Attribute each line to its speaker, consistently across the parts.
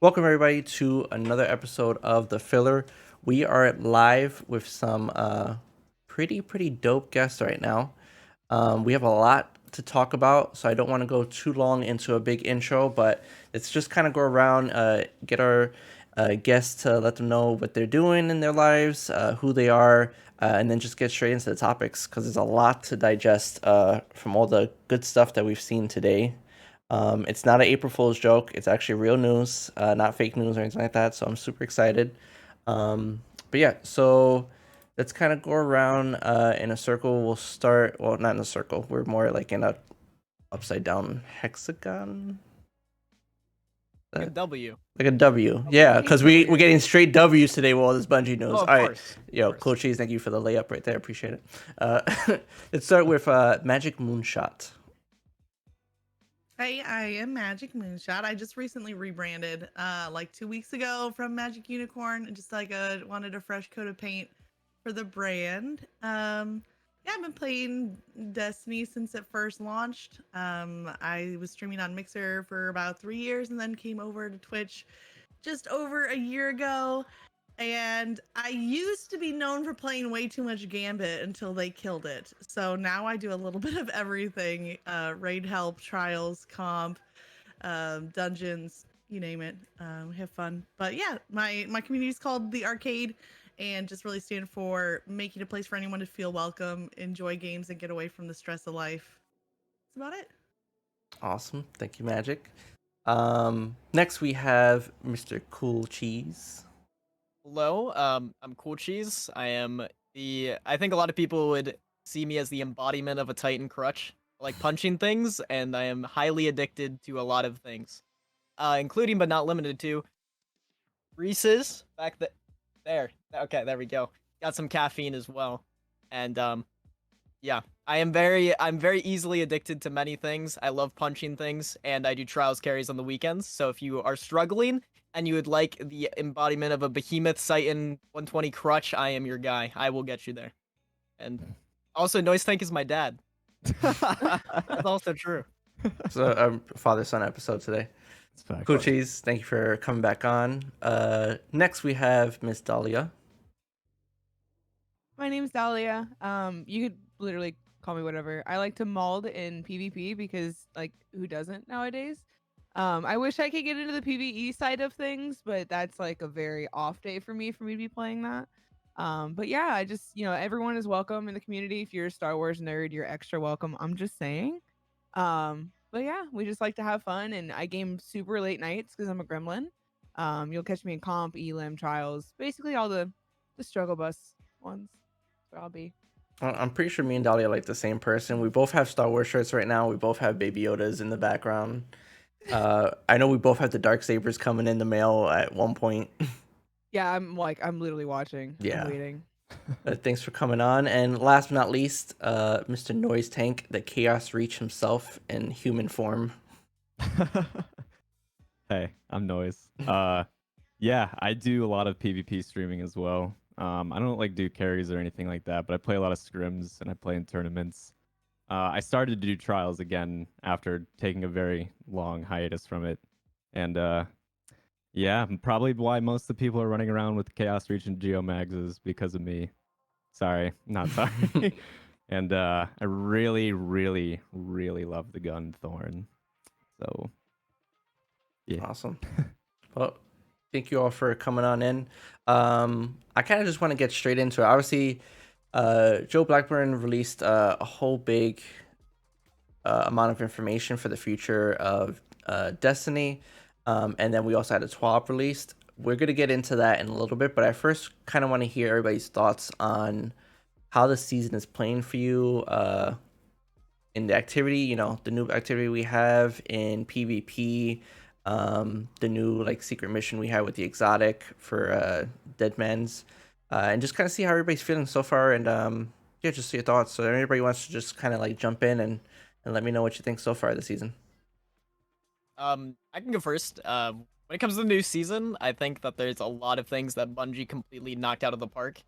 Speaker 1: Welcome everybody to another episode of The Filler. We are live with some pretty dope guests right now. We have a lot to talk about, so I don't want to go too long into a big intro, but let's just kind of go around, get our guests to let them know what they're doing in their lives, who they are, and then just get straight into the topics because there's a lot to digest from all the good stuff that we've seen today. It's not an April Fool's joke. It's actually real news, not fake news or anything like that. So I'm super excited. But yeah, so let's kind of go around in a circle. We'll start, well, not in a circle. We're more like in a upside down hexagon.
Speaker 2: Like a W.
Speaker 1: Like a W. Yeah, because we're getting straight W's today with all this Bungie news.
Speaker 2: Oh, of
Speaker 1: All right.
Speaker 2: course.
Speaker 1: Yo, COOLCHEESE, thank you for the layup right there. Appreciate it. Let's start with Magic Moonshot.
Speaker 3: Hey, I am Magic Moonshot. I just recently rebranded like 2 weeks ago from Magic Unicorn. Just like wanted a fresh coat of paint for the brand. Yeah, I've been playing Destiny since it first launched. I was streaming on Mixer for about 3 years and then came over to Twitch just over a year ago. And I used to be known for playing way too much Gambit until they killed it. So now I do a little bit of everything, raid help, trials, comp, dungeons, you name it. We have fun. But yeah, my community is called The Arcade and just really stand for making a place for anyone to feel welcome, enjoy games, and get away from the stress of life. That's about it.
Speaker 1: Awesome. Thank you, Magic. Next we have Mr. COOLCHEESE.
Speaker 2: Hello, I'm COOLCHEESE. I think a lot of people would see me as the embodiment of a Titan crutch. I like punching things, and I am highly addicted to a lot of things. Including but not limited to Reese's there. Okay, there we go. Got some caffeine as well. And yeah, I'm very easily addicted to many things. I love punching things, and I do trials carries on the weekends. So if you are struggling and you would like the embodiment of a behemoth Titan 120 crutch, I am your guy. I will get you there. And also, Noise Tank is my dad. That's also true.
Speaker 1: So father-son episode today. COOLCHEESE, thank you for coming back on. Next we have Miss Dahlia.
Speaker 4: My name's Dahlia. You could literally call me whatever. I like to mold in PvP because, like, who doesn't nowadays? I wish I could get into the PvE side of things, but that's like a very off day for me to be playing that. But yeah, I just, everyone is welcome in the community. If you're a Star Wars nerd, you're extra welcome. I'm just saying. But yeah, we just like to have fun, and I game super late nights because I'm a gremlin. You'll catch me in comp, elim, trials, basically all the struggle bus ones. That's where I'll be.
Speaker 1: I'm pretty sure me and Dahlia are like the same person. We both have Star Wars shirts right now. We both have Baby Yodas in the background. I know we both have the Darksabers coming in the mail at one point.
Speaker 4: Yeah, I'm literally watching.
Speaker 1: Yeah.
Speaker 4: I'm waiting.
Speaker 1: Thanks for coming on. And last but not least, Mr. Noise Tank, the Chaos Reach himself in human form.
Speaker 5: Hey, I'm Noise. Yeah, I do a lot of PvP streaming as well. I don't like do carries or anything like that, but I play a lot of scrims and I play in tournaments. I started to do trials again after taking a very long hiatus from it. And yeah, probably why most of the people are running around with Chaos Reach and Geomags is because of me. Sorry, not sorry. And I really love the gun Thorn. So yeah.
Speaker 1: Awesome. Well, thank you all for coming on in. I kind of just want to get straight into it. Obviously, Joe Blackburn released a whole big amount of information for the future of Destiny. And then we also had a TWAB released. We're going to get into that in a little bit, but I first kind of want to hear everybody's thoughts on how the season is playing for you in the activity, the new activity we have in PvP, the new like secret mission we had with the exotic for Deadman's, and just kind of see how everybody's feeling so far, and yeah, just see your thoughts. So everybody wants to just kind of like jump in and let me know what you think so far this season.
Speaker 2: I can go first. When it comes to the new season, I think that there's a lot of things that Bungie completely knocked out of the park.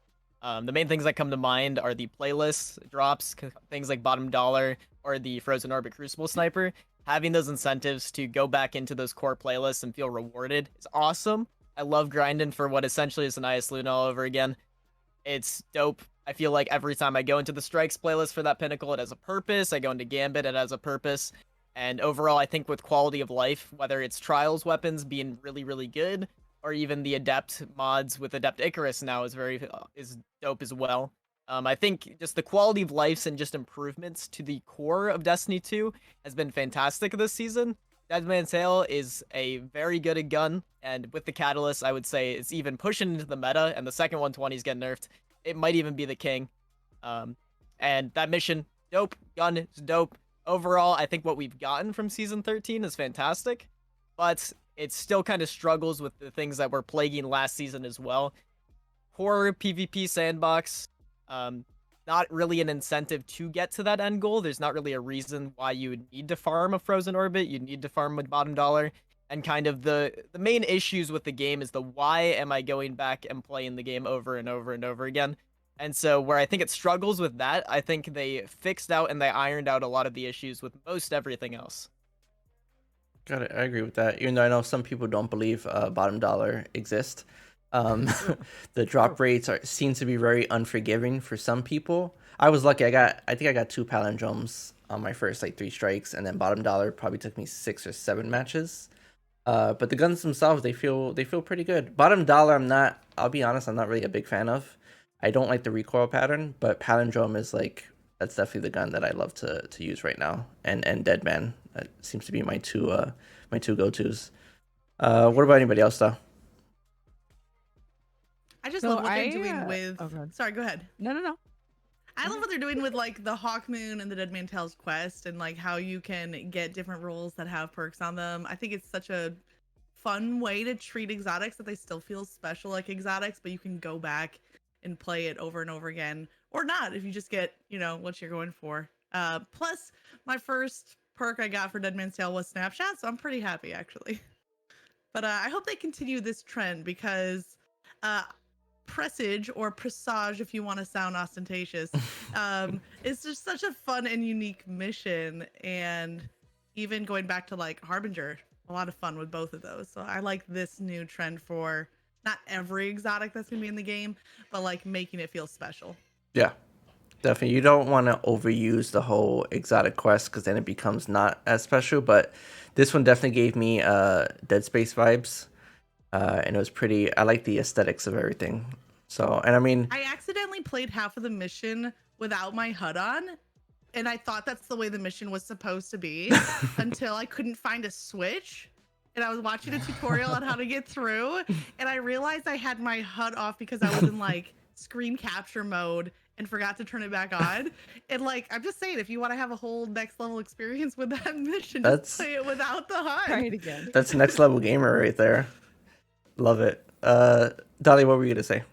Speaker 2: The main things that come to mind are the playlist drops, things like Bottom Dollar or the Frozen Orbit Crucible Sniper. having those incentives to go back into those core playlists and feel rewarded is awesome. I love grinding for what essentially is an IS Luna all over again. It's dope. I feel like every time I go into the Strikes playlist for that Pinnacle, it has a purpose. I go into Gambit, it has a purpose. And overall, I think with quality of life, whether it's Trials weapons being really, really good, or even the Adept mods with Adept Icarus now is dope as well. I think just the quality of lives and just improvements to the core of Destiny 2 has been fantastic this season. Deadman's Tale is a very good gun, and with the Catalyst, I would say it's even pushing into the meta, and the second 120 is getting nerfed. It might even be the king. And that mission, dope. Gun is dope. Overall, I think what we've gotten from Season 13 is fantastic, but it still kind of struggles with the things that were plaguing last season as well. Poor PvP sandbox, not really an incentive to get to that end goal. There's not really a reason why you would need to farm a frozen orbit. You'd need to farm with bottom dollar. And kind of the main issues with the game is the why am I going back and playing the game over and over and over again. And so where I think it struggles with that, I think they fixed out and they ironed out a lot of the issues with most everything else.
Speaker 1: Got it. I agree with that. Even though I know some people don't believe bottom dollar exists. The drop rates seem to be very unforgiving for some people. I was lucky. I think I got 2 palindromes on my first like 3 strikes, and then bottom dollar probably took me 6 or 7 matches. But the guns themselves, they feel pretty good. Bottom dollar, I'll be honest, I'm not really a big fan of. I don't like the recoil pattern, but palindrome is like, that's definitely the gun that I love to use right now. And Deadman, that seems to be my two go-tos. What about anybody else though?
Speaker 3: I just
Speaker 4: So
Speaker 3: love what they're
Speaker 4: I,
Speaker 3: doing with.
Speaker 4: oh, go ahead.
Speaker 3: Sorry, go ahead.
Speaker 4: No.
Speaker 3: I love what they're doing with like the Hawk Moon and the Dead Man Tales quest, and like how you can get different roles that have perks on them. I think it's such a fun way to treat exotics that they still feel special like exotics, but you can go back and play it over and over again, or not if you just get what you're going for. Plus, my first perk I got for Dead Man's Tale was Snapshot, so I'm pretty happy actually. But I hope they continue this trend because presage or presage, if you want to sound ostentatious, it's just such a fun and unique mission. And even going back to like Harbinger, a lot of fun with both of those. So I like this new trend for not every exotic that's gonna be in the game, but like making it feel special.
Speaker 1: Yeah, definitely. You don't want to overuse the whole exotic quest because then it becomes not as special. But this one definitely gave me Dead Space vibes. And it was pretty, I like the aesthetics of everything. So, and I mean,
Speaker 3: I accidentally played half of the mission without my HUD on, and I thought that's the way the mission was supposed to be until I couldn't find a switch. And I was watching a tutorial on how to get through, and I realized I had my HUD off because I was in like screen capture mode and forgot to turn it back on. And like, I'm just saying, if you want to have a whole next level experience with that mission, just play it without the HUD.
Speaker 4: Try it again.
Speaker 1: that's next level gamer right there. Love it. Dahlia, what were you gonna say?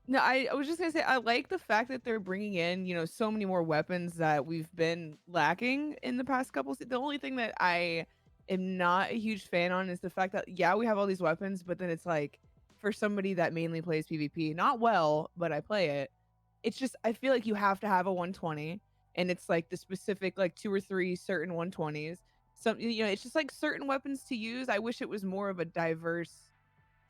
Speaker 4: No, I was just gonna say I like the fact that they're bringing in, so many more weapons that we've been lacking in the past couple. The only thing that I am not a huge fan on is the fact that we have all these weapons, but then it's like for somebody that mainly plays PvP, not well, but I play it. It's just I feel like you have to have a 120, and it's like the specific like 2 or 3 certain 120s. Some it's just like certain weapons to use. I wish it was more of a diverse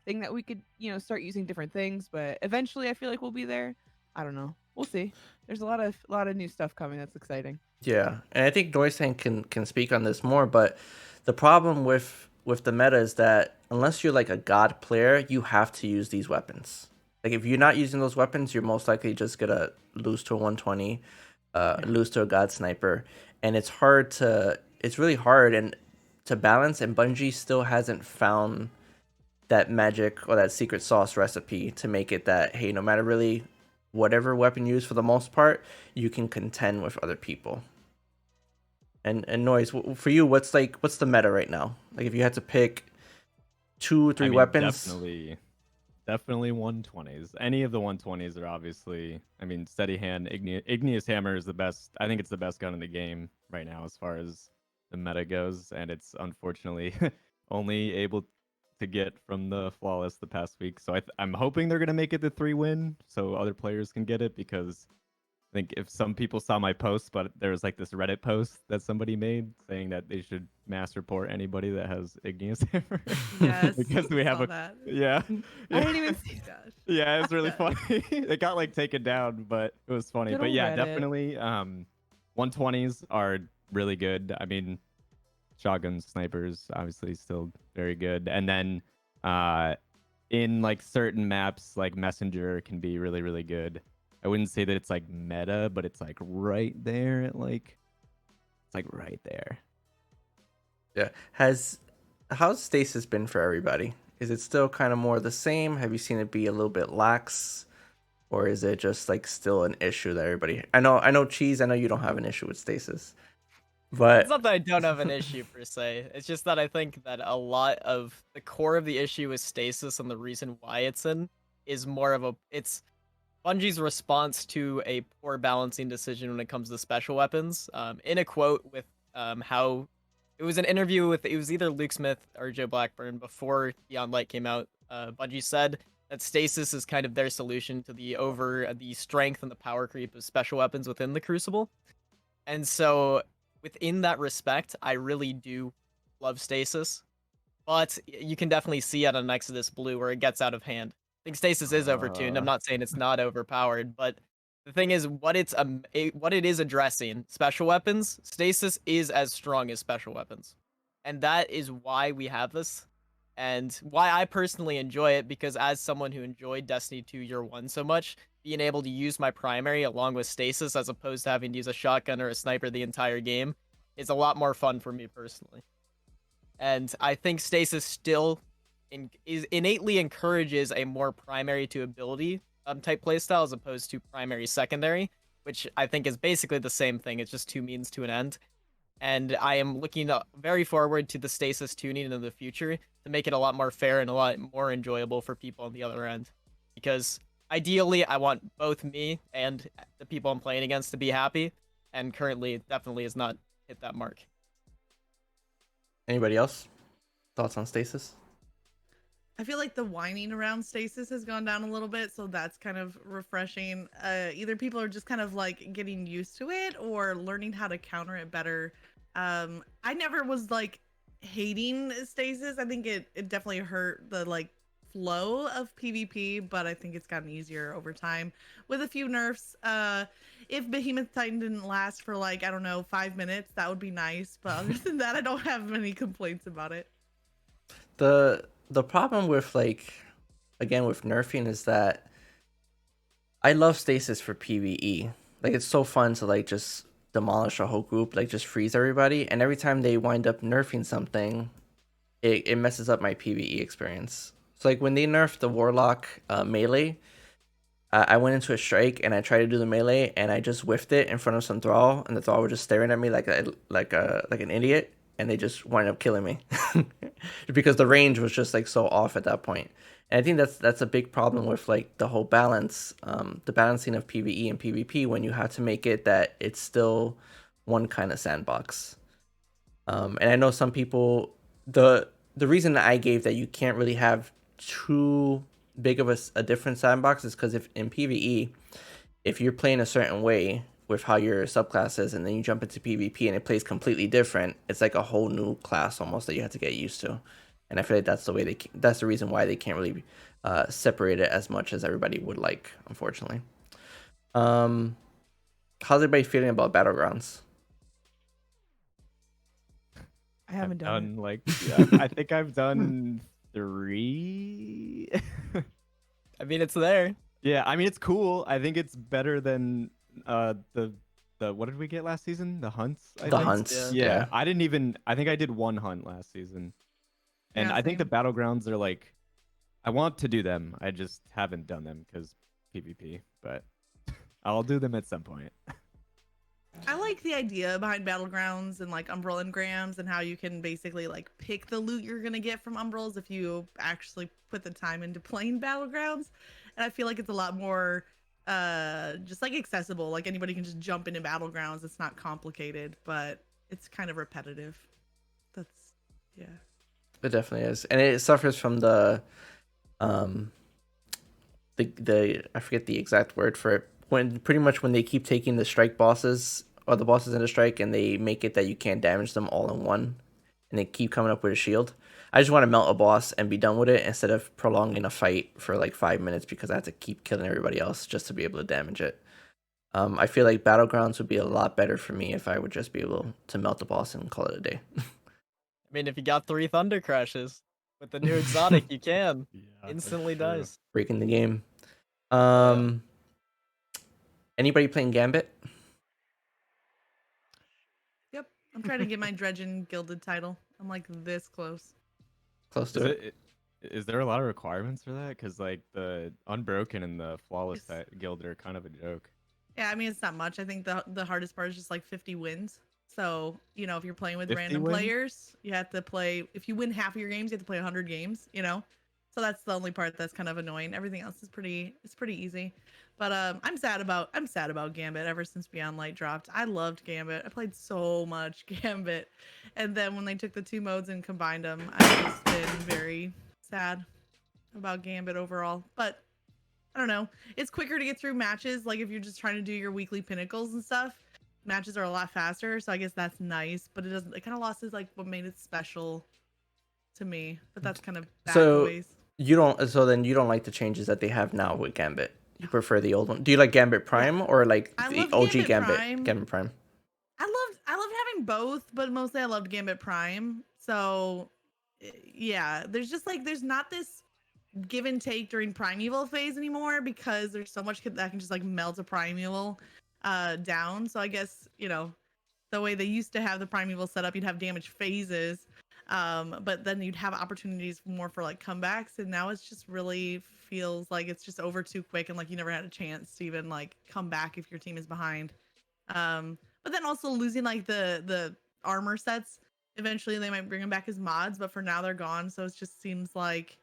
Speaker 4: thing that we could, start using different things, but eventually I feel like we'll be there. I don't know. We'll see. There's a lot of new stuff coming that's exciting.
Speaker 1: Yeah, and I think Noisetank can speak on this more, but the problem with the meta is that unless you're like a god player, you have to use these weapons. Like if you're not using those weapons, you're most likely just gonna lose to a 120, lose to a god sniper, and it's really hard and to balance. And Bungie still hasn't found that magic or that secret sauce recipe to make it that, hey, no matter really whatever weapon you use, for the most part, you can contend with other people. And Noise, for you, what's the meta right now? Like if you had to pick 2 or 3 weapons.
Speaker 5: Definitely 120s. Any of the 120s are obviously, steady hand, igneous hammer is the best. I think it's the best gun in the game right now as far as the meta goes, and it's unfortunately only able to get from the flawless the past week. So I'm hoping they're gonna make it the 3-win so other players can get it, because I think if some people saw my post, but there was like this Reddit post that somebody made saying that they should mass report anybody that has igneous hammer.
Speaker 3: Yes,
Speaker 5: Because we
Speaker 3: I
Speaker 5: have
Speaker 3: saw
Speaker 5: a
Speaker 3: that.
Speaker 5: yeah,
Speaker 4: I
Speaker 5: yeah.
Speaker 4: didn't even see.
Speaker 3: Gosh.
Speaker 5: Yeah, it's really funny. It got like taken down, but it was funny.
Speaker 4: Good
Speaker 5: But
Speaker 4: ol'
Speaker 5: yeah,
Speaker 4: Reddit.
Speaker 5: definitely 120s are really good. I mean, shotgun snipers obviously still very good. And then in like certain maps like Messenger can be really really good. I wouldn't say that it's like meta, but it's like right there at like it's like right there.
Speaker 1: Yeah. How's stasis been for everybody? Is it still kind of more the same? Have you seen it be a little bit lax? Or is it just like still an issue that everybody I know Cheese, I know you don't have an issue with stasis.
Speaker 2: It's
Speaker 1: But
Speaker 2: not that I don't have an issue per se. It's just that I think that a lot of the core of the issue with stasis and the reason why it's in is more of it's Bungie's response to a poor balancing decision when it comes to special weapons. In a quote with how it was an interview with it was either Luke Smith or Joe Blackburn before Beyond Light came out. Bungie said that stasis is kind of their solution to the strength and the power creep of special weapons within the Crucible. And so within that respect, I really do love stasis. But you can definitely see it on Exodus Blue where it gets out of hand. I think stasis is overtuned. I'm not saying it's not overpowered, but the thing is, what it is addressing, special weapons, stasis is as strong as special weapons, and that is why we have this, and why I personally enjoy it. Because as someone who enjoyed Destiny 2 Year One so much, being able to use my primary along with stasis as opposed to having to use a shotgun or a sniper the entire game is a lot more fun for me personally. And I think stasis still innately encourages a more primary to ability type playstyle as opposed to primary secondary, which I think is basically the same thing. It's just two means to an end. And I am looking very forward to the stasis tuning in the future to make it a lot more fair and a lot more enjoyable for people on the other end. Because ideally, I want both me and the people I'm playing against to be happy, and currently it definitely has not hit that mark.
Speaker 1: anybody else? Thoughts on stasis?
Speaker 3: I feel like the whining around stasis has gone down a little bit, so that's kind of refreshing. Either people are just kind of like getting used to it or learning how to counter it better. I never was like hating stasis. I think it definitely hurt the like flow of PvP, but I think it's gotten easier over time with a few nerfs. If Behemoth Titan didn't last for like, I don't know, 5 minutes, that would be nice. But other than that, I don't have many complaints about it.
Speaker 1: The problem with like again with nerfing is that I love stasis for PvE. Like it's so fun to like just demolish a whole group, like just freeze everybody. And every time they wind up nerfing something, it messes up my PvE experience. So like when they nerfed the Warlock melee, I went into a strike and I tried to do the melee and I just whiffed it in front of some thrall and the thrall was just staring at me like an idiot and they just wind up killing me because the range was just like so off at that point. And I think that's a big problem with like the whole balance, the balancing of PvE and PvP when you have to make it that it's still one kind of sandbox. And I know some people the reason that I gave that you can't really have too big of a different sandbox is because if in PvE, if you're playing a certain way with how your subclass is, and then you jump into PvP and it plays completely different, it's like a whole new class almost that you have to get used to. And I feel like that's the way that's the reason why they can't really separate it as much as everybody would like, unfortunately. How's everybody feeling about Battlegrounds?
Speaker 4: I haven't done it.
Speaker 5: Like yeah, I think I've done 3.
Speaker 2: I mean, it's there.
Speaker 5: Yeah, I mean it's cool. I think it's better than the what did we get last season? The hunts. I
Speaker 1: The
Speaker 5: think?
Speaker 1: hunts,
Speaker 5: Yeah, I didn't even. I think I did one hunt last season, and
Speaker 3: Yeah,
Speaker 5: I think the
Speaker 3: same.
Speaker 5: battlegrounds are like, I want to do them. I just haven't done them because PvP, but I'll do them at some point.
Speaker 3: I like the idea behind battlegrounds and like Umbral engrams and how you can basically like pick the loot you're gonna get from Umbrals if you actually put the time into playing battlegrounds. And I feel like it's a lot more just like accessible. Like anybody can just jump into battlegrounds. It's not complicated, but it's kind of repetitive. That's yeah.
Speaker 1: It definitely is, and it suffers from the I forget the exact word for it. when pretty much when they keep taking the strike bosses or the bosses in the strike and they make it that you can't damage them all in one, and they keep coming up with a shield. I just want to melt a boss and be done with it instead of prolonging a fight for like 5 minutes because I have to keep killing everybody else just to be able to damage it. I feel like Battlegrounds would be a lot better for me if I would just be able to melt the boss and call it a day.
Speaker 2: I mean, if you got 3 Thunder Crashes with the new exotic, you can.
Speaker 5: Yeah, that's
Speaker 2: Instantly
Speaker 5: true.
Speaker 2: dies.
Speaker 1: Breaking the game. Anybody playing Gambit?
Speaker 3: Yep. I'm trying to get my Dredgen Gilded title. I'm like this close.
Speaker 1: Close to it.
Speaker 5: Is there a lot of requirements for that? Because like the Unbroken and the Flawless
Speaker 3: It's-
Speaker 5: guild are kind of a joke.
Speaker 3: Yeah, I mean it's not much. I think the hardest part is just like 50 wins. So, you know, if you're playing with
Speaker 5: 50
Speaker 3: random
Speaker 5: wins?
Speaker 3: players, you have to play, if you win half of your games, you have to play 100 games, you know? So that's the only part that's kind of annoying. Everything else is pretty easy. But I'm sad about Gambit ever since Beyond Light dropped. I loved Gambit. I played so much Gambit. And then when they took the 2 modes and combined them, I've just been very sad about Gambit overall. But I don't know. It's quicker to get through matches. Like if you're just trying to do your weekly pinnacles and stuff, matches are a lot faster. So I guess that's nice. But it kind of lost like what made it special to me. But that's kind of bad
Speaker 1: So-
Speaker 3: ways.
Speaker 1: So then you don't like the changes that they have now with Gambit. You prefer the old one. Do you like Gambit Prime or like
Speaker 3: I
Speaker 1: the
Speaker 3: love
Speaker 1: OG
Speaker 3: Gambit Prime.
Speaker 1: Gambit Prime.
Speaker 3: I loved having both, but mostly I loved Gambit Prime. So yeah, there's just like there's not this give and take during Primeval phase anymore because there's so much that can just like melt a Primeval down. So I guess, you know, the way they used to have the Primeval set up, you'd have damage phases. But then you'd have opportunities more for like comebacks, and now it's just really feels like it's just over too quick and like you never had a chance to even like come back if your team is behind. But then also losing like the armor sets, eventually they might bring them back as mods, but for now they're gone, so it just seems like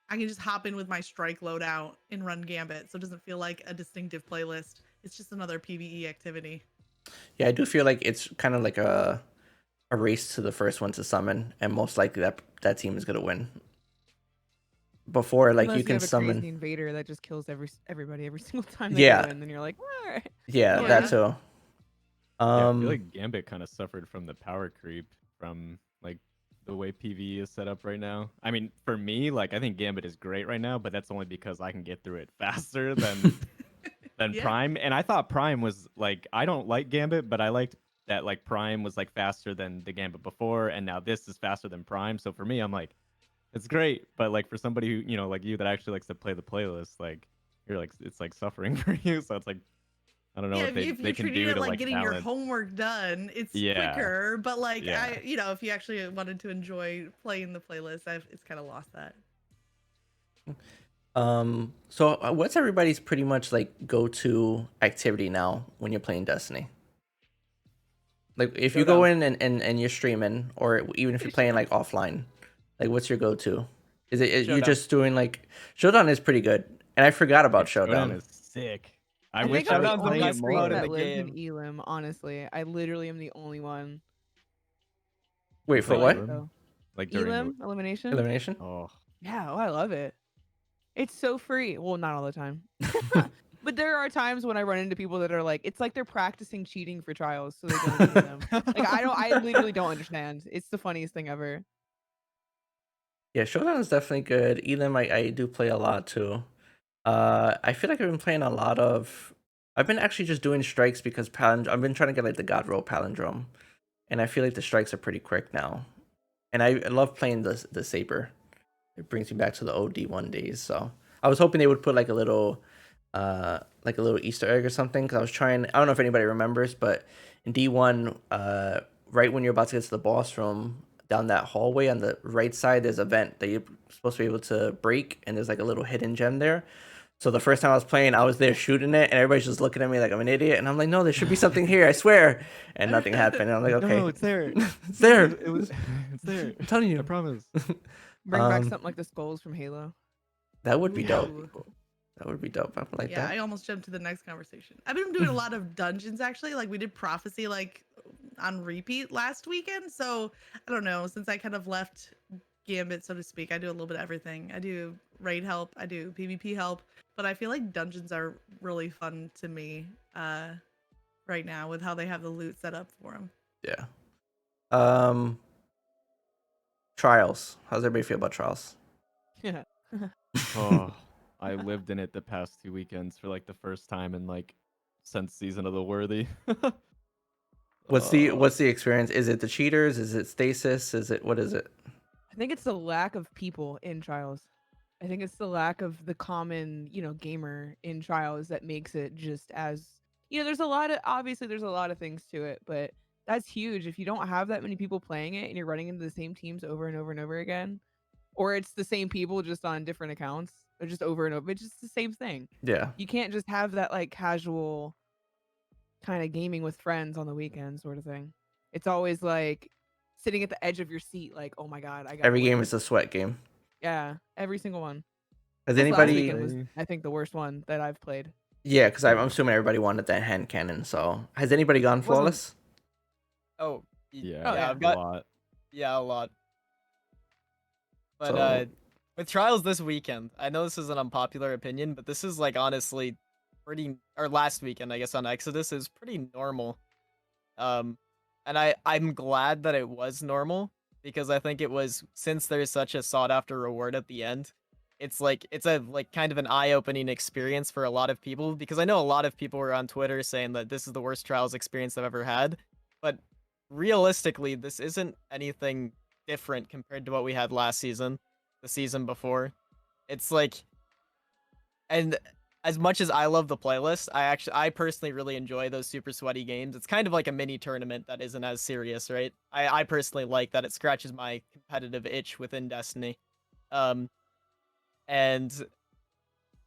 Speaker 3: I can just hop in with my strike loadout and run Gambit, so it doesn't feel like a distinctive playlist. It's just another PvE activity.
Speaker 1: Yeah, I do feel like it's kind of like a race to the first one to summon, and most likely that team is gonna win. Before, like
Speaker 4: Unless
Speaker 1: you can
Speaker 4: have a
Speaker 1: summon.
Speaker 4: crazy invader that just kills everybody every single time
Speaker 1: Yeah.
Speaker 4: they go in, then you're like, all right.
Speaker 1: Yeah,
Speaker 3: Yeah.
Speaker 1: that too.
Speaker 5: Yeah, I
Speaker 1: Um,
Speaker 5: feel like Gambit kind of suffered from the power creep from like the way PvE is set up right now. I mean, for me, like I think Gambit is great right now, but that's only because I can get through it faster than
Speaker 3: Yeah.
Speaker 5: Prime. And I thought Prime was like I don't like Gambit, but I liked that like Prime was like faster than the Gambit before, and now this is faster than Prime. So for me, I'm like, it's great, but like for somebody who like you that actually likes to play the playlist, like you're like it's like suffering for you. So it's like I don't know
Speaker 3: Yeah,
Speaker 5: what they
Speaker 3: if
Speaker 5: they
Speaker 3: you're
Speaker 5: can
Speaker 3: treating
Speaker 5: do
Speaker 3: it
Speaker 5: to
Speaker 3: like
Speaker 5: like
Speaker 3: getting your
Speaker 5: balance.
Speaker 3: homework done, it's
Speaker 5: Yeah.
Speaker 3: quicker. But like
Speaker 5: Yeah.
Speaker 3: if you actually wanted to enjoy playing the playlist, it's kind of lost that.
Speaker 1: So what's everybody's pretty much like go-to activity now when you're playing Destiny? Like if you go in and you're streaming, or even if you're playing like offline, like what's your go-to? Is it you
Speaker 2: Showdown.
Speaker 1: just doing like Showdown is pretty good, and I forgot about
Speaker 5: Showdown
Speaker 1: Showdown.
Speaker 5: is sick. I
Speaker 4: I
Speaker 5: wish
Speaker 4: think
Speaker 5: I
Speaker 4: I'm
Speaker 5: was
Speaker 4: the
Speaker 2: Showdown's the
Speaker 4: only
Speaker 5: playing
Speaker 2: best
Speaker 5: more.
Speaker 4: freak
Speaker 2: mode in
Speaker 4: that
Speaker 2: the
Speaker 4: lives in
Speaker 2: game.
Speaker 4: Elim, honestly. I literally am the only one.
Speaker 1: Wait, for
Speaker 5: Like
Speaker 1: what?
Speaker 5: Elim?
Speaker 4: So,
Speaker 5: Like during
Speaker 4: Elim elimination?
Speaker 1: Elimination?
Speaker 5: oh
Speaker 4: Yeah, I love it. It's so free. Well, not all the time. But there are times when I run into people that are like, it's like they're practicing cheating for trials, so they don't do them. Like I literally don't understand. It's the funniest thing ever.
Speaker 1: Yeah, Showdown is definitely good. Elim, I do play a lot too. I feel like I've been playing a lot of. I've been actually just doing strikes because I've been trying to get like the God Roll Palindrome, and I feel like the strikes are pretty quick now. And I love playing the Saber. It brings me back to the old D1 days. So I was hoping they would put like a little Easter egg or something. Because I was trying. I don't know if anybody remembers, but in D1, right when you're about to get to the boss room, down that hallway on the right side, there's a vent that you're supposed to be able to break, and there's like a little hidden gem there. So the first time I was playing, I was there shooting it, and everybody's just looking at me like I'm an idiot. And I'm like, no, there should be something here, I swear. And nothing happened. And I'm like, okay,
Speaker 5: no, it's there.
Speaker 1: it's there.
Speaker 5: It was it's there.
Speaker 1: I'm telling you.
Speaker 5: I promise.
Speaker 4: Bring back
Speaker 1: Um,
Speaker 4: something like the skulls from Halo.
Speaker 1: That would be dope.
Speaker 3: Ooh.
Speaker 1: That would be dope. I would like
Speaker 3: Yeah,
Speaker 1: that.
Speaker 3: I almost jumped to the next conversation. I've been doing a lot of dungeons actually. Like we did Prophecy like on repeat last weekend. So I don't know. Since I kind of left Gambit, so to speak, I do a little bit of everything. I do raid help, I do PvP help, but I feel like dungeons are really fun to me right now with how they have the loot set up for them.
Speaker 1: Yeah. Trials. How's everybody feel about trials?
Speaker 4: Yeah.
Speaker 5: Oh, I lived in it the past 2 weekends for like the first time in like since Season of the Worthy.
Speaker 1: What's the experience? Is it the cheaters? Is it stasis? What is it?
Speaker 4: I think it's the lack of people in trials. I think it's the lack of the common, gamer in trials that makes it just as, there's there's a lot of things to it, but that's huge. If you don't have that many people playing it and you're running into the same teams over and over and over again, or it's the same people just on different accounts, or just over and over, it's just the same thing.
Speaker 1: Yeah.
Speaker 4: You can't just have that like casual kind of gaming with friends on the weekend sort of thing. It's always like sitting at the edge of your seat, like, oh my god, I got
Speaker 1: Every game is a sweat game.
Speaker 4: Yeah, every single one.
Speaker 1: Has
Speaker 4: This last
Speaker 1: anybody?
Speaker 4: weekend was, I think, the worst one that I've played.
Speaker 1: Yeah, because I'm assuming everybody wanted that hand cannon. So has anybody gone flawless?
Speaker 2: Oh,
Speaker 5: Yeah,
Speaker 2: yeah,
Speaker 4: yeah.
Speaker 2: I've got
Speaker 5: a lot.
Speaker 2: a lot. But
Speaker 1: So-
Speaker 2: with trials this weekend, I know this is an unpopular opinion, but this is like honestly or last weekend, I guess, on Exodus is pretty normal. And I'm glad that it was normal because I think it was, since there's such a sought after reward at the end, it's a kind of an eye-opening experience for a lot of people, because I know a lot of people were on Twitter saying that this is the worst trials experience they've ever had, but realistically this isn't anything different compared to what we had last season, the season before. It's like, and as much as I love the playlist, I personally really enjoy those super sweaty games. It's kind of like a mini tournament that isn't as serious, right? I personally like that. It scratches my competitive itch within Destiny. And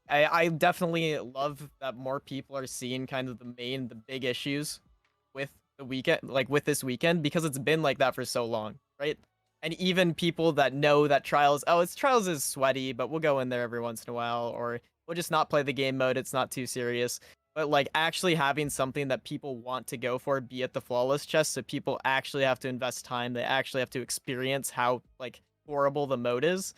Speaker 2: I definitely love that more people are seeing kind of the big issues with the weekend, like with this weekend, because it's been like that for so long, right? And even people that know that trials is sweaty, but we'll go in there every once in a while, or we'll just not play the game mode, it's not too serious. But like actually having something that people want to go for, be it the flawless chest, so people actually have to invest time, they actually have to experience how like horrible the mode is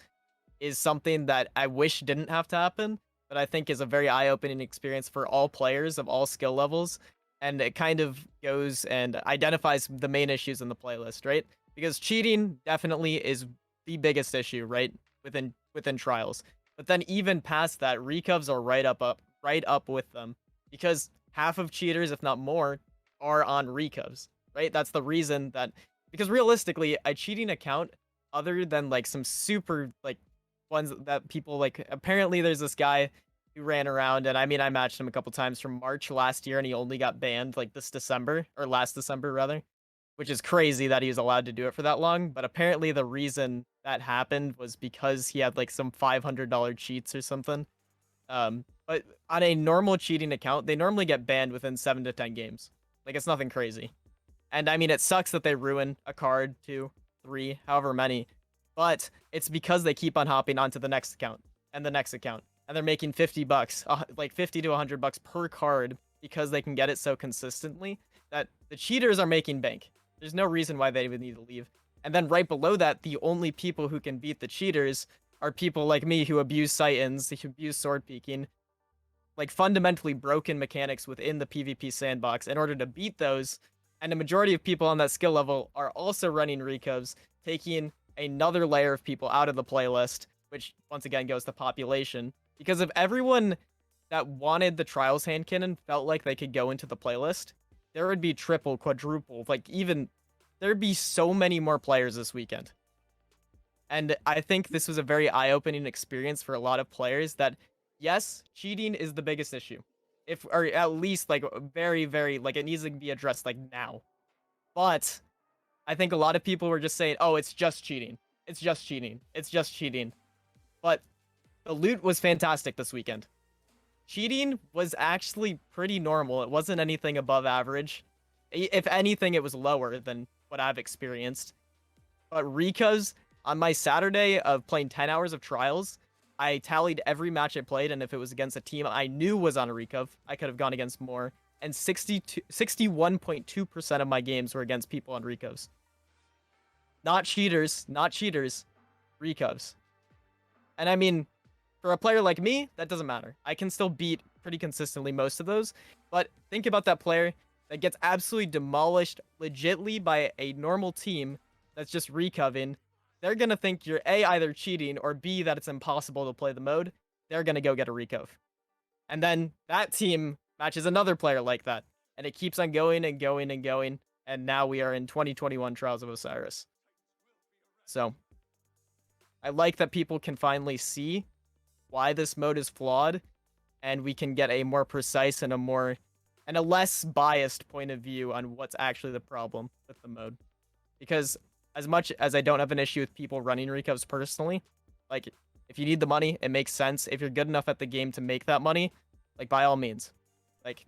Speaker 2: something that I wish didn't have to happen, but I think is a very eye-opening experience for all players of all skill levels. And it kind of goes and identifies the main issues in the playlist, right? Because cheating definitely is the biggest issue, right? Within trials. But then even past that, recovs are right up with them. Because half of cheaters, if not more, are on recovs, right? That's the reason that, because realistically, a cheating account, other than like some super like ones that people like, apparently there's this guy who ran around, and I mean I matched him a couple times from March last year, and he only got banned like this December, or last December rather, which is crazy that he was allowed to do it for that long. But apparently the reason that happened was because he had like some $500 cheats or something. But on a normal cheating account, they normally get banned within 7 to 10 games. Like, it's nothing crazy. And I mean, it sucks that they ruin a card, 2, 3, however many, but it's because they keep on hopping onto the next account and the next account, and they're making $50, like 50 to $100 per card, because they can get it so consistently that the cheaters are making bank. There's no reason why they would need to leave. And then right below that, the only people who can beat the cheaters are people like me who abuse Titans, who abuse sword peeking, like fundamentally broken mechanics within the PvP sandbox in order to beat those. And the majority of people on that skill level are also running recovs, taking another layer of people out of the playlist, which once again goes to population. Because if everyone that wanted the Trials hand cannon felt like they could go into the playlist, there would be triple, quadruple, like even there'd be so many more players this weekend. And I think this was a very eye-opening experience for a lot of players that, yes, cheating is the biggest issue. Or at least like very, very, like it needs to be addressed like now. But I think a lot of people were just saying, oh, it's just cheating. It's just cheating. It's just cheating. But the loot was fantastic this weekend. Cheating was actually pretty normal. It wasn't anything above average. If anything, it was lower than what I've experienced. But recos, on my Saturday of playing 10 hours of trials, I tallied every match I played, and if it was against a team I knew was on a recov, I could have gone against more. And 61.2% of my games were against people on recovs. Not cheaters, recovs. And I mean, For a player like me, that doesn't matter. I can still beat pretty consistently most of those. But think about that player that gets absolutely demolished legitly by a normal team that's just recoving. They're going to think you're A, either cheating, or B, that it's impossible to play the mode. They're going to go get a recov. And then that team matches another player like that. And it keeps on going and going and going. And now we are in 2021 Trials of Osiris. So I like that people can finally see why this mode is flawed, and we can get a more precise and a less biased point of view on what's actually the problem with the mode. Because as much as I don't have an issue with people running recovs personally, like, if you need the money, it makes sense. If you're good enough at the game to make that money, like, by all means. Like,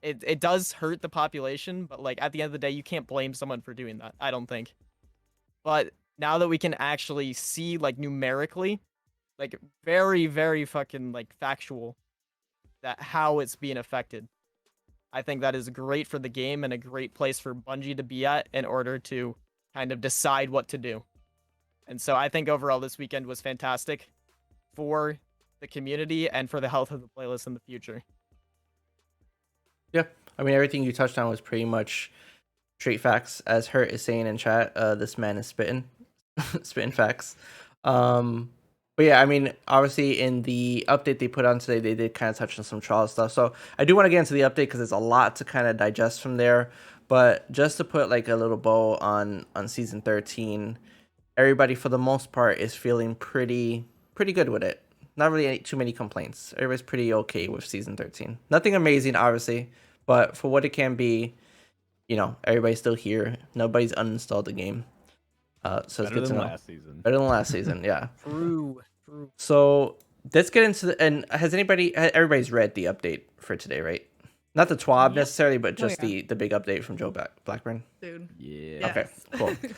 Speaker 2: it does hurt the population, but, like, at the end of the day, you can't blame someone for doing that, I don't think. But now that we can actually see, like, numerically, like, very, very fucking, like, factual, that how it's being affected, I think that is great for the game and a great place for Bungie to be at in order to kind of decide what to do. And so I think overall this weekend was fantastic for the community and for the health of the playlist in the future.
Speaker 1: Yeah, I mean, everything you touched on was pretty much straight facts. As Hurt is saying in chat, this man is spitting, spitting facts. But yeah, I mean, obviously in the update they put on today, they did kind of touch on some trial stuff. So I do want to get into the update because there's a lot to kind of digest from there. But just to put like a little bow on season 13, everybody for the most part is feeling pretty good with it. Not really too many complaints. Everybody's pretty okay with season 13. Nothing amazing, obviously, but for what it can be, you know, everybody's still here. Nobody's uninstalled the game. So it's good to know.
Speaker 5: Last season.
Speaker 1: Better than last season, yeah.
Speaker 2: True.
Speaker 1: So let's get into the, and everybody's read the update for today, right? Not the TWAB
Speaker 3: Yep.
Speaker 1: necessarily, but
Speaker 4: Oh,
Speaker 1: just
Speaker 4: yeah.
Speaker 1: the big update from Joe Blackburn.
Speaker 3: Dude.
Speaker 5: Yeah.
Speaker 1: Okay,
Speaker 3: Yes.
Speaker 1: cool.
Speaker 4: Oh,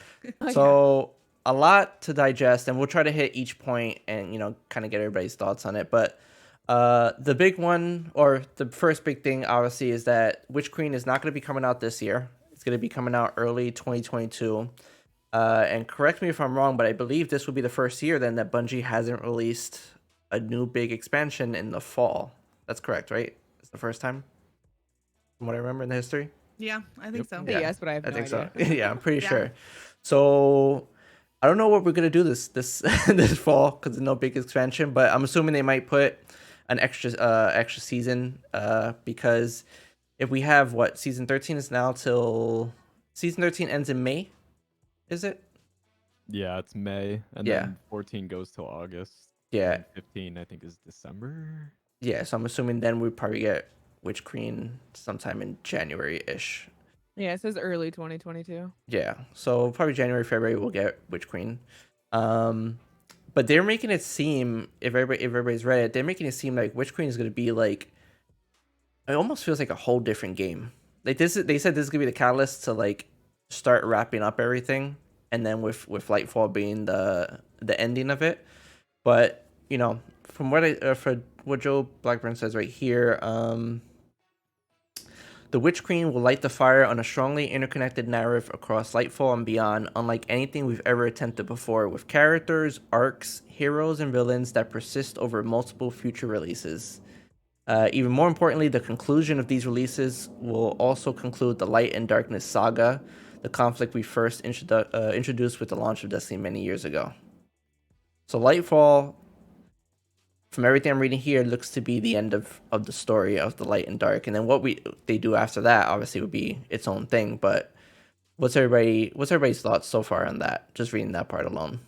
Speaker 4: yeah.
Speaker 1: So a lot to digest, and we'll try to hit each point and, you know, kind of get everybody's thoughts on it. But the big one, or the first big thing, obviously, is that Witch Queen is not going to be coming out this year. It's going to be coming out early 2022. And correct me if I'm wrong, but I believe this will be the first year then that Bungie hasn't released a new big expansion in the fall. That's correct, right? It's the first time, from what I remember in the history.
Speaker 3: Yeah, I think so.
Speaker 1: Yeah,
Speaker 4: Yes, but I have no
Speaker 1: think
Speaker 4: idea.
Speaker 1: so. Yeah, I'm pretty
Speaker 3: Yeah.
Speaker 1: sure. So I don't know what we're gonna do this this fall because there's no big expansion, but I'm assuming they might put an extra season because if we have what season 13 is now till season 13 ends in May, is it?
Speaker 5: Yeah, it's May, and
Speaker 1: Yeah.
Speaker 5: then 14 goes till August.
Speaker 1: Yeah,
Speaker 5: And 15, I think, is December.
Speaker 1: yeah. So I'm assuming then we probably get Witch Queen sometime in January-ish.
Speaker 4: Yeah, it says early 2022.
Speaker 1: Yeah, so probably January, February we'll get Witch Queen. But they're making it seem, if everybody's read it, they're making it seem like Witch Queen is going to be like, it almost feels like a whole different game. Like they said this is going to be the catalyst to like start wrapping up everything, and then with Lightfall being the ending of it. But you know, from what for what Joe Blackburn says right here, the Witch Queen will light the fire on a strongly interconnected narrative across Lightfall and beyond, unlike anything we've ever attempted before, with characters, arcs, heroes, and villains that persist over multiple future releases. Even more importantly, the conclusion of these releases will also conclude the Light and Darkness saga, the conflict we first introduced with the launch of Destiny many years ago. So Lightfall, from everything I'm reading here, looks to be the end of the story of the Light and Dark, and then what they do after that obviously would be its own thing. But what's everybody's thoughts so far on that? Just reading that part alone.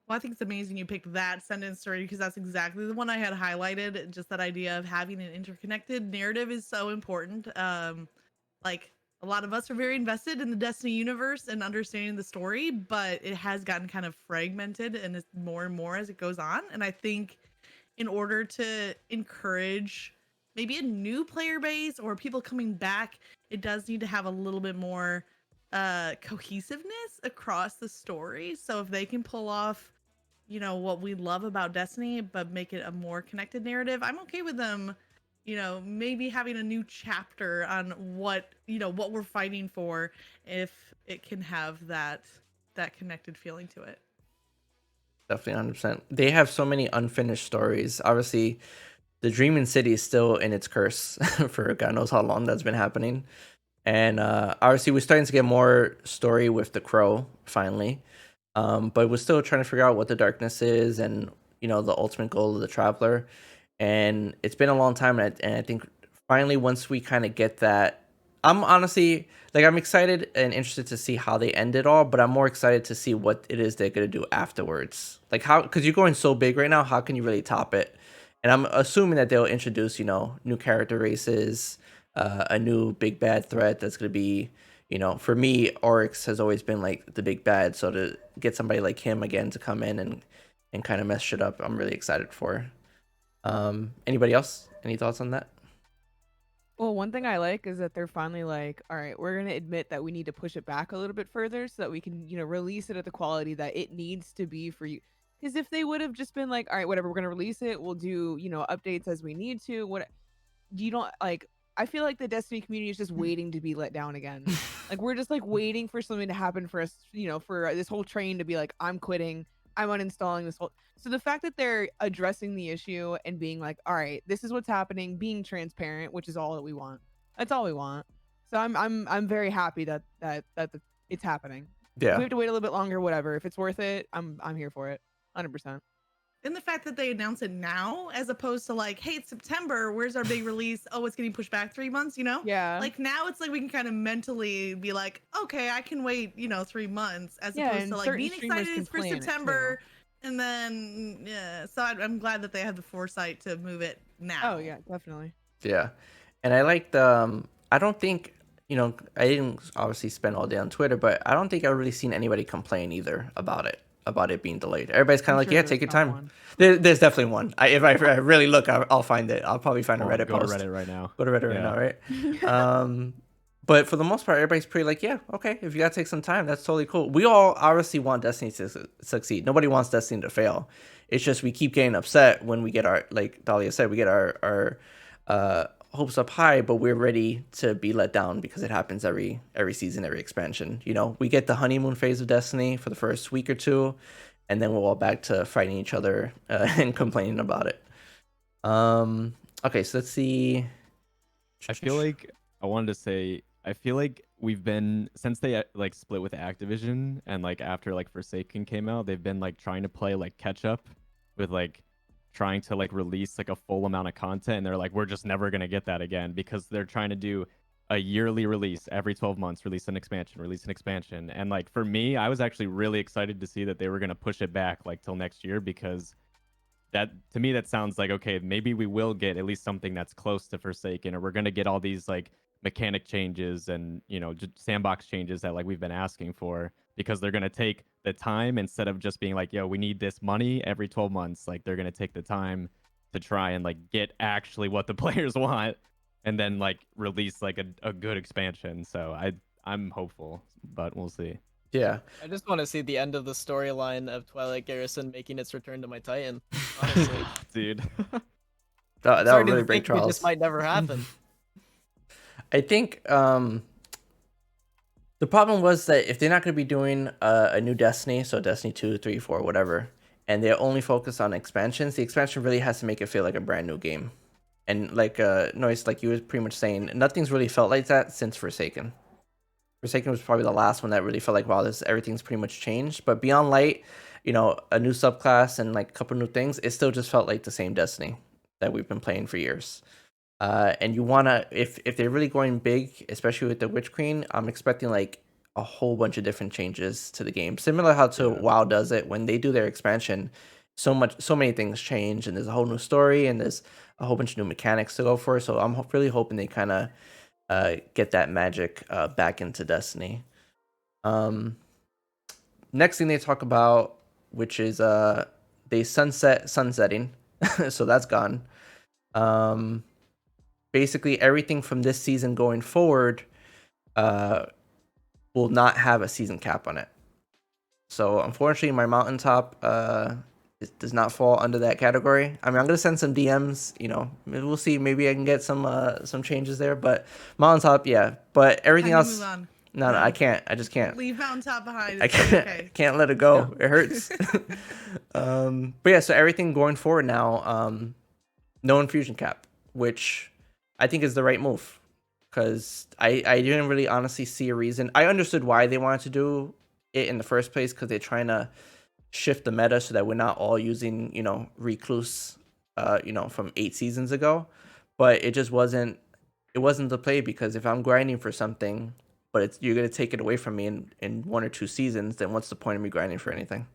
Speaker 3: Well, I think it's amazing you picked that sentence already because that's exactly the one I had highlighted. Just that idea of having an interconnected narrative is so important. Like a lot of us are very invested in the Destiny universe and understanding the story, but it has gotten kind of fragmented and it's more and more as it goes on. And I think in order to encourage maybe a new player base or people coming back, it does need to have a little bit more cohesiveness across the story. So if they can pull off, you know, what we love about Destiny, but make it a more connected narrative, I'm okay with them, you know, maybe having a new chapter on what, you know, what we're fighting for, if it can have that connected feeling to it.
Speaker 1: Definitely 100%. They have so many unfinished stories. Obviously, the Dreaming City is still in its curse for God knows how long that's been happening. And obviously, we're starting to get more story with the Crow finally. But we're still trying to figure out what the darkness is and, the ultimate goal of the Traveler. And it's been a long time. And I think finally, once we kind of get that, I'm honestly, like, I'm excited and interested to see how they end it all, but I'm more excited to see what it is they're going to do afterwards. Like, how, because you're going so big right now, how can you really top it? And I'm assuming that they'll introduce, new character races, a new big bad threat that's going to be, for me, Oryx has always been like the big bad. So to get somebody like him again to come in and kind of mess shit up, I'm really excited for. Anybody else? Any thoughts on that?
Speaker 4: Well, one thing I like is that they're finally like, all right, we're going to admit that we need to push it back a little bit further so that we can, release it at the quality that it needs to be for you. Because if they would have just been like, all right, whatever, we're going to release it, we'll do, updates as we need to. What you don't like, I feel like the Destiny community is just waiting to be let down again. Like, we're just like waiting for something to happen for us, for this whole train to be like, I'm quitting, I'm uninstalling this whole. So the fact that they're addressing the issue and being like, all right, this is what's happening, being transparent, which is all that we want. That's all we want. So I'm very happy that it's happening. If
Speaker 1: Yeah.
Speaker 4: we have to wait a little bit longer, whatever. If it's worth it, I'm here for it. 100%.
Speaker 3: And the fact that they announce it now, as opposed to like, hey, it's September, where's our big release? Oh, it's getting pushed back 3 months,
Speaker 4: Yeah.
Speaker 3: Like now it's like we can kind of mentally be like, okay, I can wait, 3 months, as
Speaker 4: Yeah,
Speaker 3: opposed
Speaker 4: and
Speaker 3: to like
Speaker 4: certain
Speaker 3: being
Speaker 4: streamers
Speaker 3: excited
Speaker 4: can
Speaker 3: it's for
Speaker 4: plan it, too.
Speaker 3: September. And then, yeah, so I'm glad that they had the foresight to move it now.
Speaker 4: Oh, yeah, definitely.
Speaker 1: Yeah. And I like the, I don't think, I didn't obviously spend all day on Twitter, but I don't think I've really seen anybody complain either about it being delayed. Everybody's kind
Speaker 4: I'm
Speaker 1: of like,
Speaker 4: sure
Speaker 1: yeah,
Speaker 4: there's
Speaker 1: take your
Speaker 4: some
Speaker 1: time.
Speaker 4: one.
Speaker 1: There's definitely one. If I really look, I'll find it. I'll probably find a
Speaker 5: Come on,
Speaker 1: Reddit
Speaker 5: go
Speaker 1: post.
Speaker 5: to Reddit right now.
Speaker 1: Go to Reddit
Speaker 5: Yeah.
Speaker 1: right now, right? But for the most part, everybody's pretty like, yeah, okay, if you gotta take some time, that's totally cool. We all obviously want Destiny to succeed. Nobody wants Destiny to fail. It's just we keep getting upset when we get our, like Dahlia said, we get our hopes up high, but we're ready to be let down because it happens every season, every expansion. We get the honeymoon phase of Destiny for the first week or two, and then we're all back to fighting each other and complaining about it. Okay, so let's see.
Speaker 5: I feel like I wanted to say I feel like we've been since they like split with Activision and like after like Forsaken came out, they've been like trying to play like catch up with like trying to like release like a full amount of content, and they're like, we're just never gonna get that again because they're trying to do a yearly release every 12 months, release an expansion. And like for me, I was actually really excited to see that they were gonna push it back like till next year, because that to me that sounds like, okay, maybe we will get at least something that's close to Forsaken, or we're gonna get all these like mechanic changes and just sandbox changes that like we've been asking for, because they're gonna take the time instead of just being like, yo, we need this money every 12 months. Like they're gonna take the time to try and like get actually what the players want, and then like release like a good expansion. So I'm hopeful, but we'll see.
Speaker 1: Yeah.
Speaker 2: I just want to see the end of the storyline of Twilight Garrison making its return to my Titan. Honestly,
Speaker 5: Dude.
Speaker 1: That would
Speaker 2: starting
Speaker 1: really
Speaker 2: to
Speaker 1: break
Speaker 2: think it
Speaker 1: Charles.
Speaker 2: just might never happen.
Speaker 1: I think the problem was that if they're not going to be doing a new Destiny, so Destiny 2, 3, 4, whatever, and they're only focused on expansions, the expansion really has to make it feel like a brand new game. And like Noise, like you were pretty much saying, nothing's really felt like that since Forsaken. Forsaken was probably the last one that really felt like, wow, everything's pretty much changed. But Beyond Light, a new subclass and like a couple new things, it still just felt like the same Destiny that we've been playing for years. And you wanna, if they're really going big, especially with the Witch Queen, I'm expecting like a whole bunch of different changes to the game, similar how to WoW does it when they do their expansion. So many things change, and there's a whole new story, and there's a whole bunch of new mechanics to go for. So I'm really hoping they kind of get that magic back into Destiny. Next thing they talk about, which is they sunsetting, so that's gone. Basically everything from this season going forward will not have a season cap on it. So unfortunately, my mountaintop does not fall under that category. I mean, I'm gonna send some DMs. We'll see. Maybe I can get some changes there. But mountaintop, yeah. But everything
Speaker 3: Time to
Speaker 1: else,
Speaker 3: move on.
Speaker 1: No, I can't. I just can't.
Speaker 3: Leave Mountaintop behind.
Speaker 1: I
Speaker 3: It's gonna be
Speaker 1: can't,
Speaker 3: okay.
Speaker 1: can't let it go. It hurts. But yeah, so everything going forward now, no infusion cap, which I think is the right move, because I didn't really honestly see a reason. I understood why they wanted to do it in the first place, because they're trying to shift the meta so that we're not all using, Recluse, from 8 seasons ago. But it just wasn't. It wasn't the play, because if I'm grinding for something, but you're gonna take it away from me in 1 or 2 seasons, then what's the point of me grinding for anything,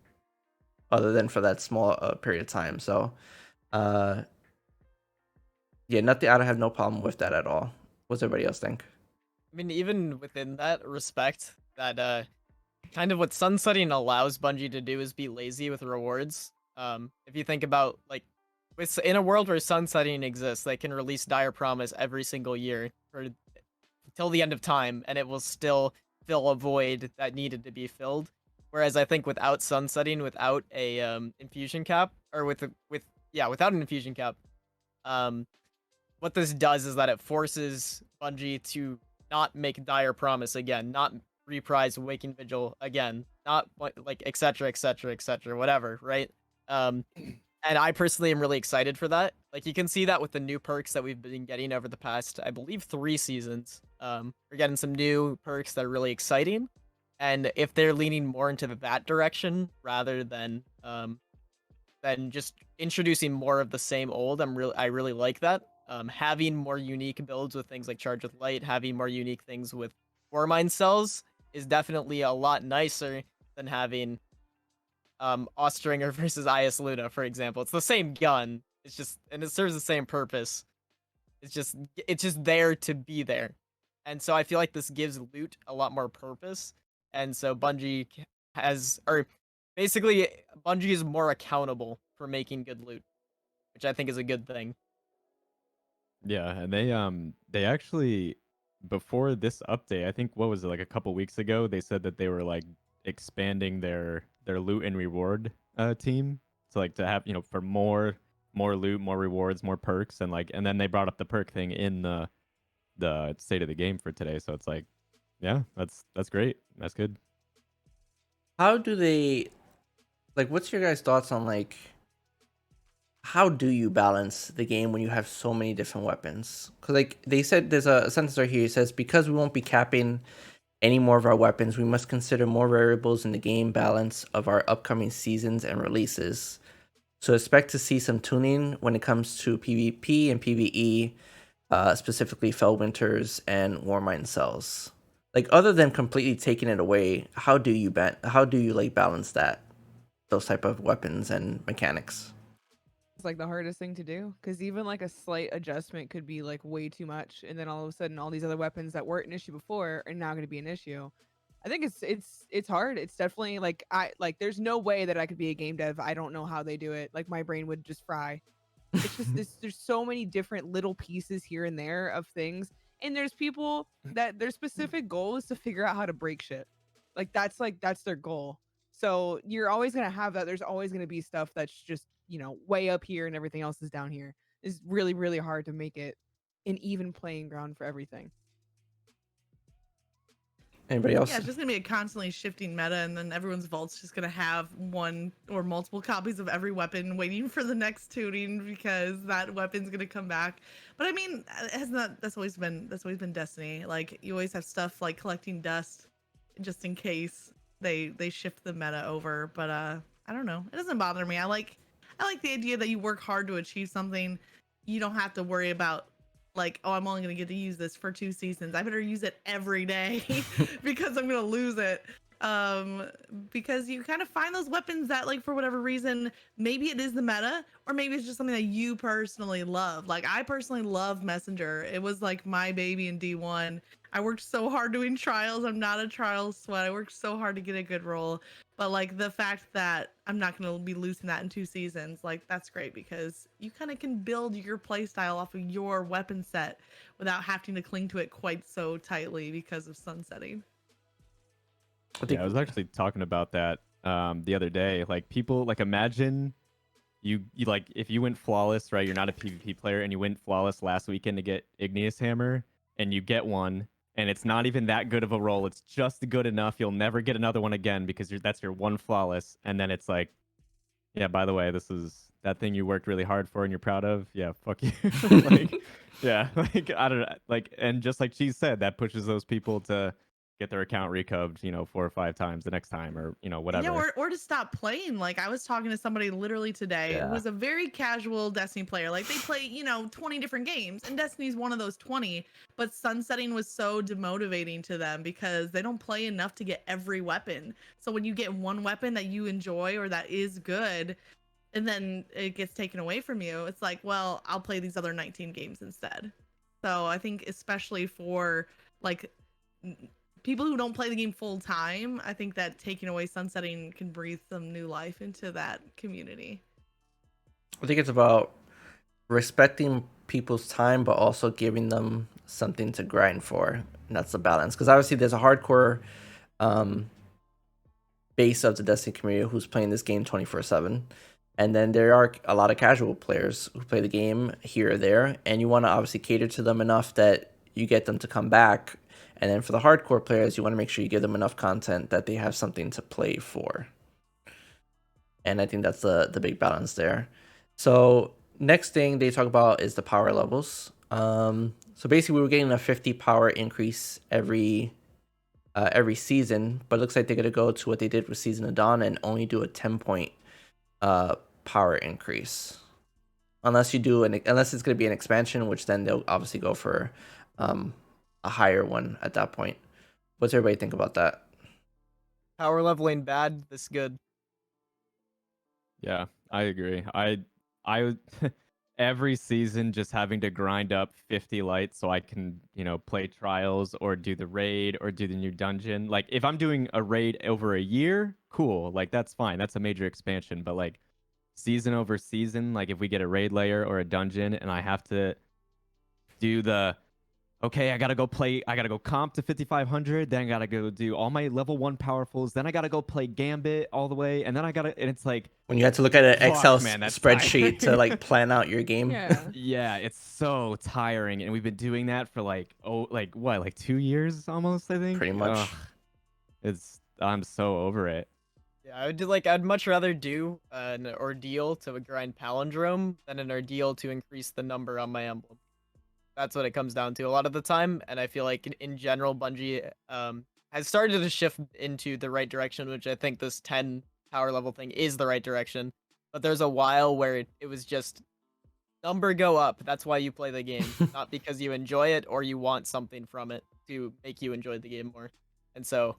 Speaker 1: other than for that small period of time? So, yeah, nothing. I don't have no problem with that at all. What's everybody else think?
Speaker 2: I mean, even within that respect, that kind of what sunsetting allows Bungie to do is be lazy with rewards. If you think about like, in a world where sunsetting exists, they can release Dire Promise every single year for till the end of time, and it will still fill a void that needed to be filled. Whereas I think without sunsetting, without a infusion cap, or without an infusion cap, what this does is that it forces Bungie to not make Dire Promise again, not reprise Waking Vigil again, not like etc etc etc whatever, right? And I personally am really excited for that. Like, you can see that with the new perks that we've been getting over the past, I believe, 3 seasons. We're getting some new perks that are really exciting, and if they're leaning more into that direction rather than just introducing more of the same old, I really like that. Having more unique builds with things like Charge with Light, having more unique things with Warmind cells is definitely a lot nicer than having Ostringer versus IS Luna, for example. It's the same gun. It's just, and it serves the same purpose. It's just there to be there. And so I feel like this gives loot a lot more purpose. And so Bungie basically Bungie is more accountable for making good loot, which I think is a good thing.
Speaker 5: Yeah, and they actually, before this update, I think what was it, like a couple weeks ago, they said that they were like expanding their loot and reward team to like to have, for more loot, more rewards, more perks, and then they brought up the perk thing in the state of the game for today. So it's like, yeah, that's great. That's good.
Speaker 1: How do they, like, what's your guys' thoughts on, like, how do you balance the game when you have so many different weapons? Because, like, they said, there's a sentence right here. It says, because we won't be capping any more of our weapons, we must consider more variables in the game balance of our upcoming seasons and releases. So expect to see some tuning when it comes to PvP and PvE, specifically Fellwinters and Warmind cells. Like, other than completely taking it away, how do you like balance those type of weapons and mechanics?
Speaker 4: It's like the hardest thing to do, because even like a slight adjustment could be like way too much, and then all of a sudden all these other weapons that weren't an issue before are now going to be an issue. I think it's hard. It's definitely like, there's no way that I could be a game dev. I don't know how they do it. Like, my brain would just fry. It's just there's so many different little pieces here and there of things, and there's people that their specific goal is to figure out how to break shit. That's their goal. So you're always gonna have that. There's always gonna be stuff that's just, way up here and everything else is down here. It's really, really hard to make it an even playing ground for everything.
Speaker 1: Anybody else?
Speaker 3: Yeah, it's just gonna be a constantly shifting meta, and then everyone's vault's just gonna have one or multiple copies of every weapon waiting for the next tuning, because that weapon's gonna come back. But I mean, that's always been Destiny. Like, you always have stuff like collecting dust just in case they shift the meta over. But I don't know. It doesn't bother me. I like the idea that you work hard to achieve something. You don't have to worry about, like, oh, I'm only going to get to use this for 2 seasons. I better use it every day because I'm going to lose it. Because you kind of find those weapons that, like, for whatever reason, maybe it is the meta, or maybe it's just something that you personally love. Like, I personally love Messenger. It was like my baby in D1. I worked so hard doing trials. I'm not a trials sweat. I worked so hard to get a good role. But, like, the fact that I'm not going to be losing that in 2 seasons, like, that's great, because you kind of can build your playstyle off of your weapon set without having to cling to it quite so tightly because of sunsetting.
Speaker 5: I was actually talking about that the other day. Like, people, like, imagine you like, if you went flawless, right? You're not a PvP player, and you went flawless last weekend to get Igneous Hammer, and you get one, and it's not even that good of a roll. It's just good enough. You'll never get another one again because that's your one flawless. And then it's like, yeah, by the way, this is that thing you worked really hard for and you're proud of. Yeah, fuck you. Like, yeah, like I don't know, like, and just like Cheese said, that pushes those people to get their account recoved, 4 or 5 times the next time, or whatever.
Speaker 3: Yeah, or to stop playing. Like I was talking to somebody literally today
Speaker 1: Yeah.
Speaker 3: who's a very casual Destiny player. Like they play, 20 different games, and Destiny's one of those 20. But sunsetting was so demotivating to them because they don't play enough to get every weapon. So when you get one weapon that you enjoy or that is good, and then it gets taken away from you, it's like, well, I'll play these other 19 games instead. So I think especially for like people who don't play the game full time, I think that taking away sunsetting can breathe some new life into that community.
Speaker 1: I think it's about respecting people's time, but also giving them something to grind for. And that's the balance. Because obviously, there's a hardcore base of the Destiny community who's playing this game 24/7. And then there are a lot of casual players who play the game here or there. And you want to obviously cater to them enough that you get them to come back. And then for the hardcore players, you want to make sure you give them enough content that they have something to play for. And I think that's the big balance there. So next thing they talk about is the power levels. So basically we were getting a 50 power increase every season, but it looks like they're going to go to what they did with Season of Dawn and only do a 10-point power increase. Unless it's going to be an expansion, which then they'll obviously go for a higher one at that point. What's everybody think about that?
Speaker 2: Power leveling bad, this good.
Speaker 5: Yeah, I agree. I every season just having to grind up 50 lights so I can, play trials or do the raid or do the new dungeon. Like if I'm doing a raid over a year, cool. Like that's fine. That's a major expansion, but like season over season, like if we get a raid layer or a dungeon and I have to do okay, I gotta go comp to 5500, then I gotta go do all my level 1 powerfuls, then I gotta go play Gambit all the way, and then and it's like
Speaker 1: when you had to look at an Excel
Speaker 5: man, that's
Speaker 1: spreadsheet to like plan out your game.
Speaker 4: Yeah.
Speaker 5: Yeah, it's so tiring, and we've been doing that for like 2 years almost, I think.
Speaker 1: Pretty much.
Speaker 5: Ugh. I'm so over it.
Speaker 2: Yeah, I'd much rather do an ordeal to grind palindrome than an ordeal to increase the number on my emblem. That's what it comes down to a lot of the time, and I feel like in general, Bungie has started to shift into the right direction, which I think this 10 power level thing is the right direction. But there's a while where it was just number go up. That's why you play the game, not because you enjoy it or you want something from it to make you enjoy the game more. And so,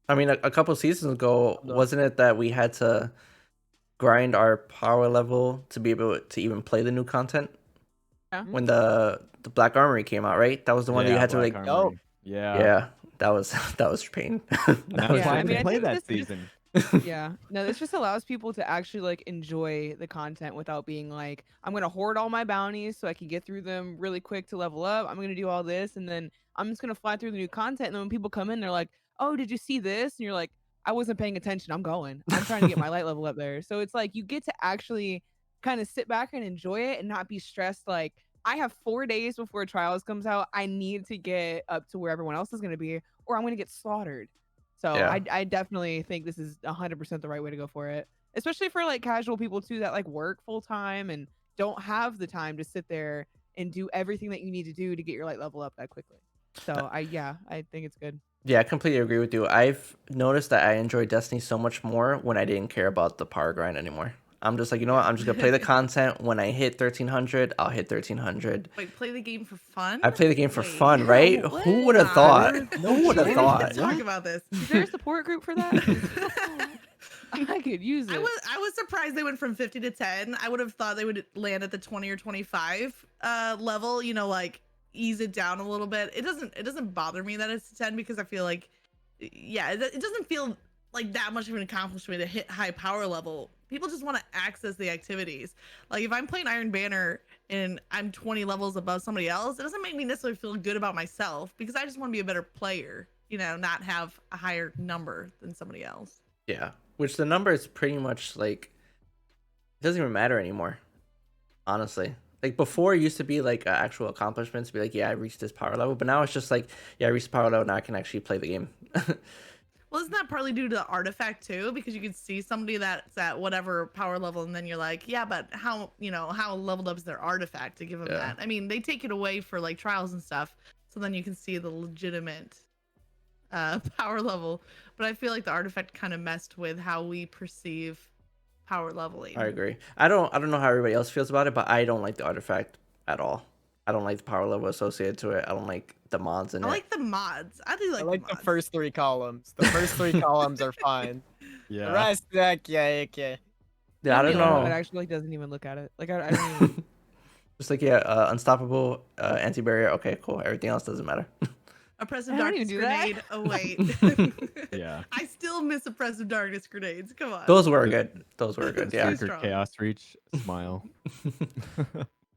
Speaker 1: I mean, a couple seasons ago, wasn't it that we had to grind our power level to be able to even play the new content?
Speaker 4: Yeah.
Speaker 1: When the Black Armory came out, right? That was the one that you had to
Speaker 5: Black
Speaker 1: like.
Speaker 5: Armory. Yeah.
Speaker 1: Yeah, that was pain.
Speaker 5: That was
Speaker 4: Yeah,
Speaker 5: why
Speaker 4: I
Speaker 5: I
Speaker 4: mean,
Speaker 5: didn't
Speaker 4: I
Speaker 5: play
Speaker 4: think
Speaker 5: that
Speaker 4: this-
Speaker 5: season.
Speaker 4: Yeah. No, this just allows people to actually like enjoy the content without being like, I'm gonna hoard all my bounties so I can get through them really quick to level up. I'm gonna do all this, and then I'm just gonna fly through the new content. And then when people come in, they're like, "Oh, did you see this?" And you're like, "I wasn't paying attention. I'm going. I'm trying to get my light level up there." So it's like you get to actually kind of sit back and enjoy it and not be stressed. Like I have 4 days before Trials comes out. I need to get up to where everyone else is gonna be, or I'm gonna get slaughtered. So
Speaker 1: Yeah.
Speaker 4: I definitely think this is 100% the right way to go for it, especially for like casual people too that like work full time and don't have the time to sit there and do everything that you need to do to get your light level up that quickly. So I think it's good.
Speaker 1: Yeah, I completely agree with you. I've noticed that I enjoy Destiny so much more when I didn't care about the power grind anymore. I'm just like, you know what? I'm just gonna play the content. When I hit 1300, I'll hit 1300.
Speaker 3: Wait, play the game for fun?
Speaker 1: I play the game for
Speaker 3: Wait,
Speaker 1: fun, right?
Speaker 3: what?
Speaker 1: Who would have thought?
Speaker 5: No
Speaker 1: Who would have
Speaker 3: We
Speaker 1: thought?
Speaker 3: need to talk about this.
Speaker 4: Is there a support group for that? I could use it.
Speaker 3: I was surprised they went from 50 to 10. I would have thought they would land at the 20 or 25 level, like ease it down a little bit. It doesn't bother me that it's 10 because I feel like it doesn't feel like that much of an accomplishment to hit high power level. People just want to access the activities. Like if I'm playing Iron Banner and I'm 20 levels above somebody else, it doesn't make me necessarily feel good about myself because I just want to be a better player, not have a higher number than somebody else.
Speaker 1: Yeah, which the number is pretty much like it doesn't even matter anymore. Honestly, Like before, it used to be like actual accomplishments, to be like, yeah, I reached this power level. But now it's just like, yeah, I reached the power level, now I can actually play the game.
Speaker 3: Well, isn't that partly due to the artifact too? Because you could see somebody that's at whatever power level, and then you're like, yeah, but how leveled up is their artifact to give them
Speaker 1: Yeah.
Speaker 3: that? I mean, they take it away for like trials and stuff, so then you can see the legitimate power level. But I feel like the artifact kind of messed with how we perceive power leveling.
Speaker 1: I agree. I don't know how everybody else feels about it, but I don't like the artifact at all. I don't like the power level associated to it. I don't like the mods in
Speaker 3: I
Speaker 1: it.
Speaker 3: like the mods. I do like
Speaker 2: I like
Speaker 3: the
Speaker 2: the
Speaker 3: mods.
Speaker 2: first 3 columns. The first 3 columns are fine. The
Speaker 5: Yeah.
Speaker 2: rest, okay, okay.
Speaker 1: Yeah, I don't
Speaker 4: A lot of it
Speaker 1: know.
Speaker 4: actually doesn't even look at it. Like I don't even.
Speaker 1: Just like, yeah, unstoppable, anti-barrier. Okay, cool. Everything else doesn't matter.
Speaker 3: Oppressive
Speaker 4: I don't
Speaker 3: darkness
Speaker 4: even do that.
Speaker 3: grenade. Oh wait.
Speaker 5: Yeah.
Speaker 3: I still miss oppressive darkness grenades. Come on.
Speaker 1: Those were good. Those were good. Yeah.
Speaker 3: Too
Speaker 5: Striker
Speaker 3: strong.
Speaker 5: Chaos Reach, smile.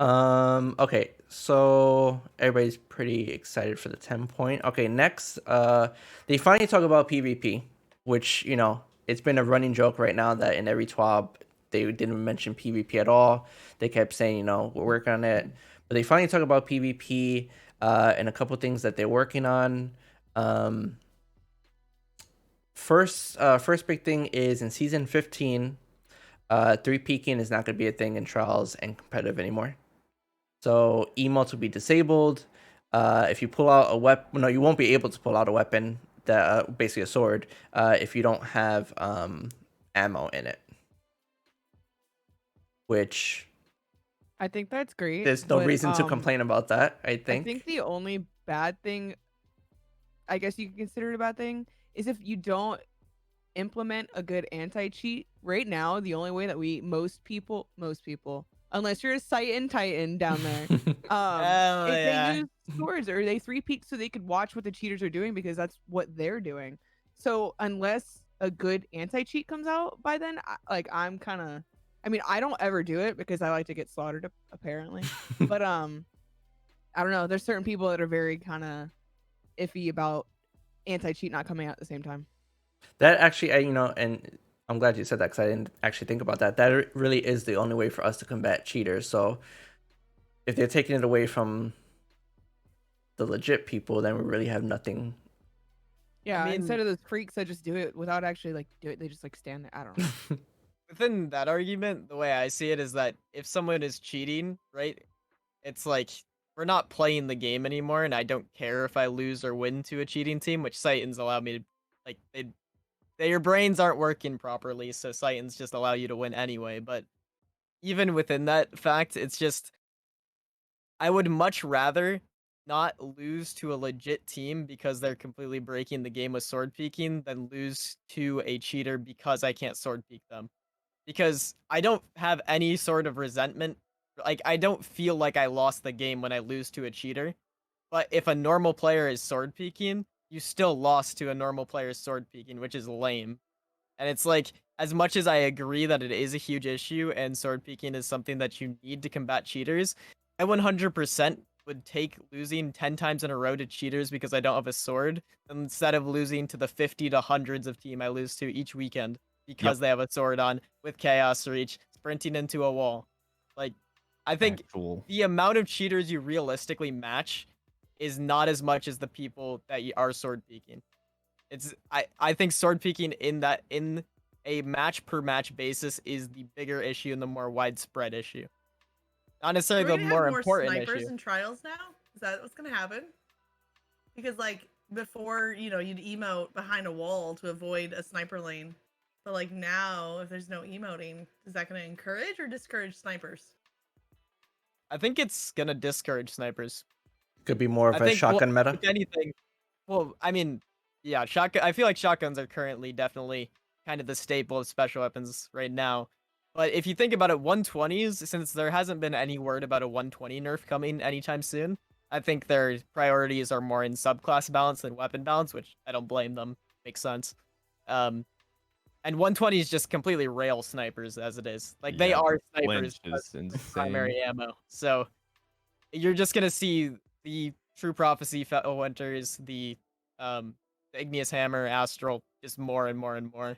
Speaker 1: Okay, so everybody's pretty excited for the 10 point. Okay, next, they finally talk about PvP, which, you know, it's been a running joke right now that in every TWAB they didn't mention PvP at all. They kept saying, you know, we're working on it, but they finally talk about PvP and a couple things that they're working on. First big thing is in season 15, 3-peaking is not going to be a thing in trials and competitive anymore. So emotes will be disabled. If you pull out a weapon, no, you won't be able to pull out a weapon that basically a sword if you don't have ammo in it. Which
Speaker 4: I think that's great.
Speaker 1: there's no
Speaker 4: but,
Speaker 1: reason to complain about that. I
Speaker 4: I
Speaker 1: think.
Speaker 4: think the only bad thing, I guess you can consider it a bad thing, is if you don't implement a good anti-cheat. Right now, the only way that most people, unless you're a Titan down there,
Speaker 2: Oh,
Speaker 4: if
Speaker 2: yeah.
Speaker 4: they use swords or they 3-peak so they could watch what the cheaters are doing because that's what they're doing. So unless a good anti-cheat comes out by then, I'm kind of, I mean, I don't ever do it because I like to get slaughtered apparently, but I don't know. There's certain people that are very kind of iffy about anti-cheat not coming out at the same time.
Speaker 1: That actually, and I'm glad you said that because I didn't actually think about that. That really is the only way for us to combat cheaters. So if they're taking it away from the legit people, then we really have nothing.
Speaker 4: Yeah,
Speaker 2: mean-
Speaker 4: instead of those freaks that just do it without actually do it, they just stand there. I don't know.
Speaker 2: Within that argument, the way I see it is that if someone is cheating, right, it's like we're not playing the game anymore, and I don't care if I lose or win to a cheating team, which Titans allow me to, like, your brains aren't working properly, so Titans just allow you to win anyway. But even within that fact, it's just I would much rather not lose to a legit team because they're completely breaking the game with sword peeking than lose to a cheater because I can't sword peek them. Because I don't have any sort of resentment. Like, I don't feel like I lost the game when I lose to a cheater. But if a normal player is sword peeking, you still lost to a normal player's sword peeking, which is lame. And it's like, as much as I agree that it is a huge issue and sword peeking is something that you need to combat cheaters, I 100% would take losing 10 times in a row to cheaters because I don't have a sword instead of losing to the 50 to hundreds of team I lose to each weekend because they have a sword on with chaos reach sprinting into a wall. Like, I think the amount of cheaters you realistically match is not as much as the people that are sword peeking. It's I think sword peeking in a match per match basis is the bigger issue and the more widespread issue. Not necessarily
Speaker 3: We're
Speaker 2: the
Speaker 3: gonna
Speaker 2: more
Speaker 3: have more
Speaker 2: important
Speaker 3: snipers
Speaker 2: issue.
Speaker 3: in trials now. Is that what's gonna happen? Because like before, you'd emote behind a wall to avoid a sniper lane, but like now, if there's no emoting, is that gonna encourage or discourage snipers?
Speaker 2: I think it's gonna discourage snipers.
Speaker 1: Could be more of a shotgun meta.
Speaker 2: If anything, well, I mean, yeah, shotgun. I feel like shotguns are currently definitely kind of the staple of special weapons right now. But if you think about it, 120s, since there hasn't been any word about a 120 nerf coming anytime soon, I think their priorities are more in subclass balance than weapon balance, which I don't blame them. Makes sense. And 120 is just completely rail snipers as it is. Like, they are snipers
Speaker 5: Is insane.
Speaker 2: primary ammo. So you're just gonna see the True Prophecy, Hunters, the Igneous Hammer, Astral, just more and more and more.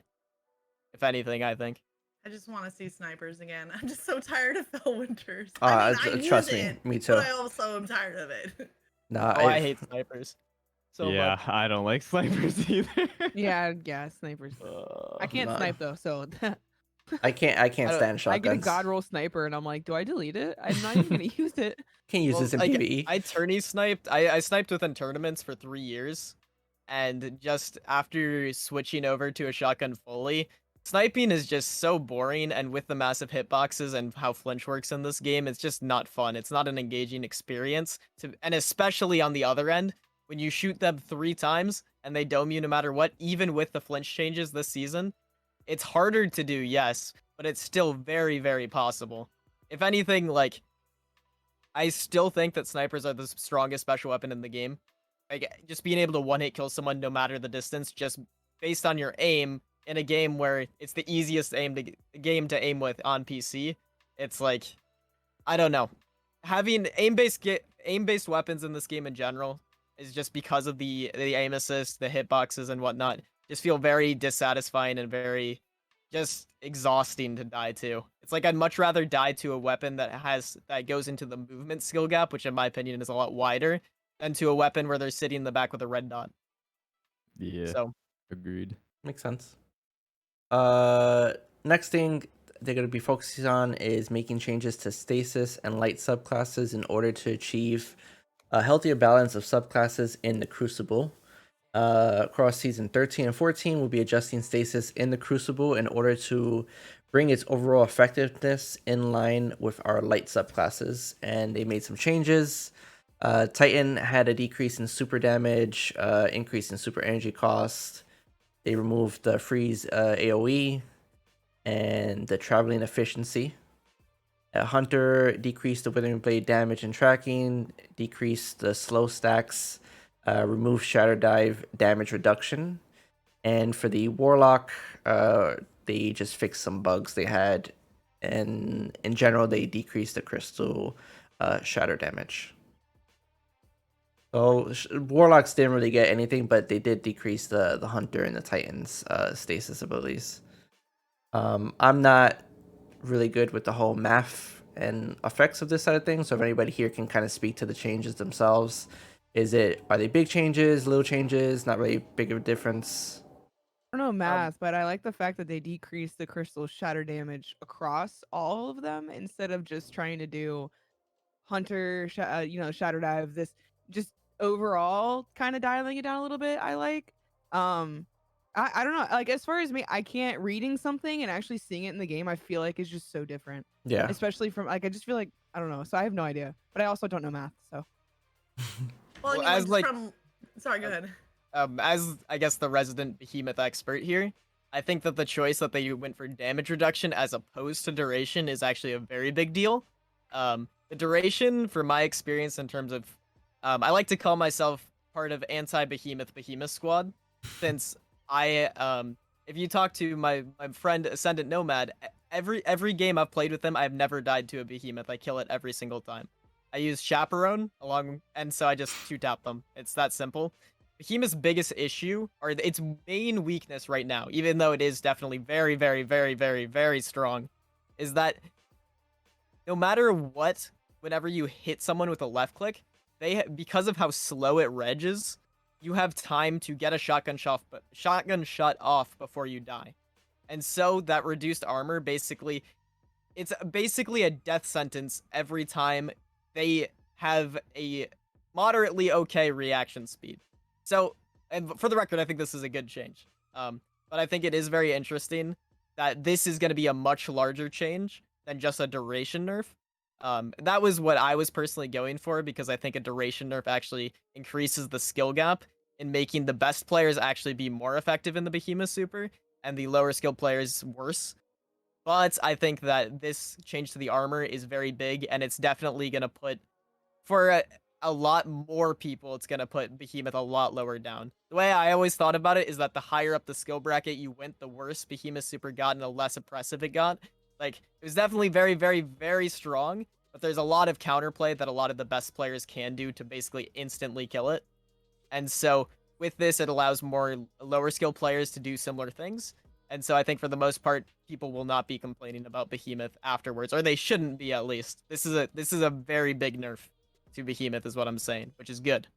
Speaker 2: If anything, I think.
Speaker 3: I just want to see snipers again. I'm just so tired of Fell Winters. I use
Speaker 1: trust
Speaker 3: it,
Speaker 1: me too.
Speaker 3: but I also am tired of it.
Speaker 1: Nah,
Speaker 2: Oh, I hate snipers so
Speaker 5: Yeah,
Speaker 2: much.
Speaker 5: I don't like snipers either.
Speaker 4: Yeah, snipers. I can't
Speaker 1: nah.
Speaker 4: snipe though, so
Speaker 1: I can't
Speaker 2: I
Speaker 1: stand
Speaker 2: don't-
Speaker 4: I get a
Speaker 1: shotguns.
Speaker 4: god roll sniper, and I'm like, do I delete it? I'm not even gonna use it.
Speaker 1: Can't use
Speaker 2: Well,
Speaker 1: this in
Speaker 2: like,
Speaker 1: PvE.
Speaker 2: I tourney sniped. I sniped within tournaments for 3 years, and just after switching over to a shotgun fully, sniping is just so boring. And with the massive hitboxes and how flinch works in this game, it's just not fun. It's not an engaging experience. And especially on the other end, when you shoot them 3 times and they dome you no matter what, even with the flinch changes this season, it's harder to do, yes, but it's still very, very possible. If anything, like, I still think that snipers are the strongest special weapon in the game. Like, just being able to one-hit kill someone no matter the distance, just based on your aim in a game where it's the easiest game to aim with on PC. It's like, I don't know. Having aim-based weapons in this game in general is just because of the aim assist, the hitboxes and whatnot, just feel very dissatisfying and very just exhausting to die to. It's like I'd much rather die to a weapon that goes into the movement skill gap, which in my opinion is a lot wider, than to a weapon where they're sitting in the back with a red dot.
Speaker 5: Yeah,
Speaker 2: So
Speaker 5: agreed.
Speaker 1: Makes sense. Next thing they're going to be focusing on is making changes to stasis and light subclasses in order to achieve a healthier balance of subclasses in the Crucible. Across season 13 and 14, we'll be adjusting stasis in the Crucible in order to bring its overall effectiveness in line with our light subclasses. And they made some changes. Titan had a decrease in super damage, increase in super energy cost. They removed the freeze AoE and the traveling efficiency. Hunter decreased the Withering Blade damage and tracking, decreased the slow stacks, removed Shatter Dive damage reduction. And for the Warlock, they just fixed some bugs they had. And in general, they decreased the crystal shatter damage. So Warlocks didn't really get anything, but they did decrease the Hunter and the Titan's stasis abilities. I'm not really good with the whole math and effects of this side of things, so if anybody here can kind of speak to the changes themselves, are they big changes, little changes, not really big of a difference?
Speaker 4: I don't know math, but I like the fact that they decreased the crystal shatter damage across all of them instead of just trying to do Hunter, Shatter Dive. This just overall kind of dialing it down a little bit. I like. I don't know. Like, as far as me, I can't reading something and actually seeing it in the game. I feel like it's just so different.
Speaker 1: Yeah.
Speaker 4: Especially from like, I just feel like I don't know. So I have no idea, but I also don't know math. So.
Speaker 3: Well,
Speaker 2: Well,
Speaker 3: I mean,
Speaker 2: as, like-
Speaker 3: sorry, go ahead.
Speaker 2: as I guess the resident behemoth expert here, I think that the choice that they went for damage reduction as opposed to duration is actually a very big deal. The duration, for my experience in terms of, I like to call myself part of anti-behemoth squad, since if you talk to my friend Ascendant Nomad, every game I've played with them, I've never died to a behemoth. I kill it every single time. I use Chaperone and so I just 2-tap them. It's that simple. Behemoth's biggest issue, or its main weakness right now, even though it is definitely very, very, very, very, very strong, is that no matter what, whenever you hit someone with a left click, because of how slow it regs, you have time to get a shotgun shot off before you die. And so that reduced armor it's basically a death sentence every time they have a moderately okay reaction speed. So, and for the record, I think this is a good change. But I think it is very interesting that this is going to be a much larger change than just a duration nerf. That was what I was personally going for, because I think a duration nerf actually increases the skill gap in making the best players actually be more effective in the Behemoth Super and the lower skill players worse. But I think that this change to the armor is very big, and it's definitely going to put, for a lot more people, it's going to put Behemoth a lot lower down. The way I always thought about it is that the higher up the skill bracket you went, the worse Behemoth Super got and the less oppressive it got. Like, it was definitely very, very, very strong, but there's a lot of counterplay that a lot of the best players can do to basically instantly kill it. And so with this, it allows more lower skill players to do similar things. And so I think for the most part, people will not be complaining about Behemoth afterwards, or they shouldn't be at least. This is a very big nerf to Behemoth, is what I'm saying, which is good.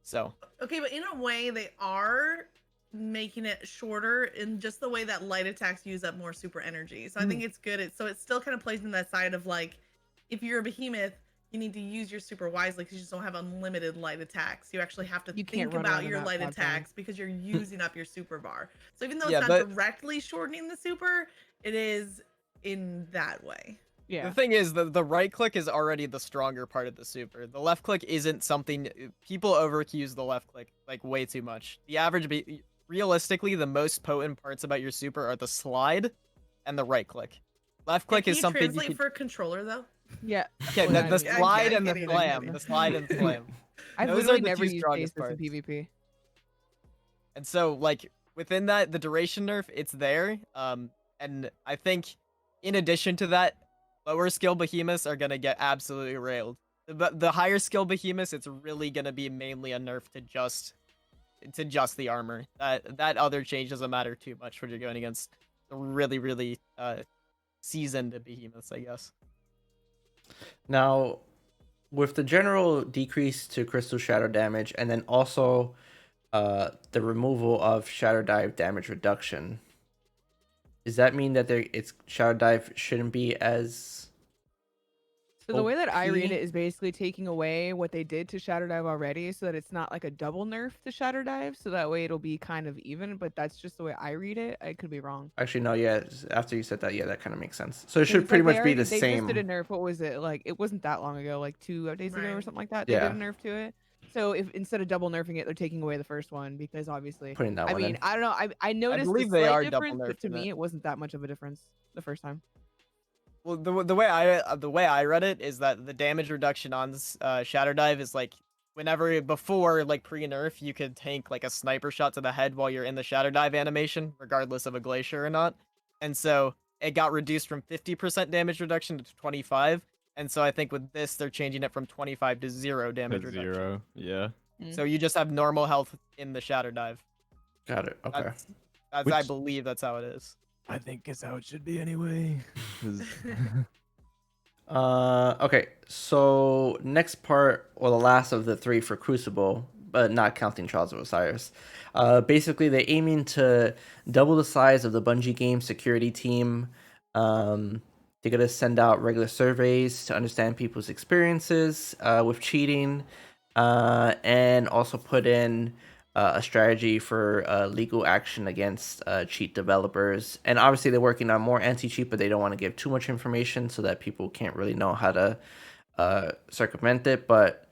Speaker 2: So
Speaker 3: Okay, but in a way, they are making it shorter in just the way that light attacks use up more super energy. So I think it's good. So it still kind of plays in that side of like, if you're a Behemoth, you need to use your super wisely because you just don't have unlimited light attacks. You actually have to
Speaker 4: You can't
Speaker 3: think
Speaker 4: run
Speaker 3: about
Speaker 4: around the
Speaker 3: your
Speaker 4: map
Speaker 3: light
Speaker 4: 5 times.
Speaker 3: attacks because you're using up your super bar. So even though
Speaker 2: Yeah,
Speaker 3: it's not
Speaker 2: but-
Speaker 3: directly shortening the super, it is in that way.
Speaker 4: Yeah.
Speaker 2: The thing is, the right click is already the stronger part of the super. The left click isn't something people overuse the left click like way too much. The average, realistically, the most potent parts about your super are the slide and the right click. Left click
Speaker 3: Can
Speaker 2: is
Speaker 3: you
Speaker 2: something
Speaker 3: translate
Speaker 2: you can.
Speaker 3: for a controller though?
Speaker 4: Yeah.
Speaker 2: Okay,
Speaker 4: Well,
Speaker 2: the
Speaker 4: I mean,
Speaker 2: slide
Speaker 3: I
Speaker 2: and the
Speaker 3: get it, I get
Speaker 2: slam,
Speaker 3: it.
Speaker 2: the slide and slam.
Speaker 4: I've
Speaker 2: Those
Speaker 4: literally
Speaker 2: are the
Speaker 4: never
Speaker 2: two
Speaker 4: used
Speaker 2: strongest
Speaker 4: Aces in
Speaker 2: parts.
Speaker 4: PvP.
Speaker 2: And so, like, within that, the duration nerf, it's there. And I think, in addition to that, lower skill behemoths are gonna get absolutely railed. But the higher skill behemoths, it's really gonna be mainly a nerf to just the armor. That other change doesn't matter too much when you're going against the really seasoned behemoths, I guess.
Speaker 1: Now, with the general decrease to crystal shadow damage, and then also the removal of shadow dive damage reduction, does that mean that its shadow dive shouldn't be as
Speaker 4: So the way that I read
Speaker 1: OP?
Speaker 4: it is basically taking away what they did to Shadow Dive already, so that it's not like a double nerf to Shadow Dive. So that way it'll be kind of even. But that's just the way I read it. I could be wrong.
Speaker 1: Actually, no, yeah. After you said that, yeah, that kind of makes sense. So it
Speaker 4: 'Cause
Speaker 1: should
Speaker 4: it's
Speaker 1: pretty
Speaker 4: like
Speaker 1: much be the
Speaker 4: they just did a
Speaker 1: same.
Speaker 4: nerf. What was it like? It wasn't that long ago, like 2 days ago or
Speaker 3: Right.
Speaker 4: something like that. They
Speaker 1: Yeah.
Speaker 4: did a nerf to it. So if instead of double nerfing it, they're taking away the first one because obviously,
Speaker 1: Putting that
Speaker 4: I
Speaker 1: one
Speaker 4: mean,
Speaker 1: in.
Speaker 4: I don't know. I noticed a
Speaker 2: believe they
Speaker 4: slight
Speaker 2: are double
Speaker 4: difference, but to
Speaker 2: nerfing
Speaker 4: me,
Speaker 2: it.
Speaker 4: it wasn't that much of a difference the first time.
Speaker 2: Well, the way I read it is that the damage reduction on Shadow Dive is like whenever before like pre-nerf you could tank like a sniper shot to the head while you're in the Shadow Dive animation, regardless of a glacier or not. And so it got reduced from 50% damage reduction to 25. And so I think with this they're changing it from 25 to 0 damage
Speaker 5: To
Speaker 2: reduction.
Speaker 5: 0. Yeah.
Speaker 2: So you just have normal health in the Shadow Dive.
Speaker 1: Got it. Okay.
Speaker 2: That's I
Speaker 5: Which-
Speaker 2: believe that's how it is.
Speaker 5: I think is how it should be anyway. 'Cause-
Speaker 1: Okay. So next part, or the last of the 3 for Crucible, but not counting Trials of Osiris. Basically, they're aiming to double the size of the Bungie game security team. They're gonna send out regular surveys to understand people's experiences with cheating, and also put in a strategy for legal action against cheat developers. And obviously, they're working on more anti-cheat, but they don't want to give too much information so that people can't really know how to circumvent it. But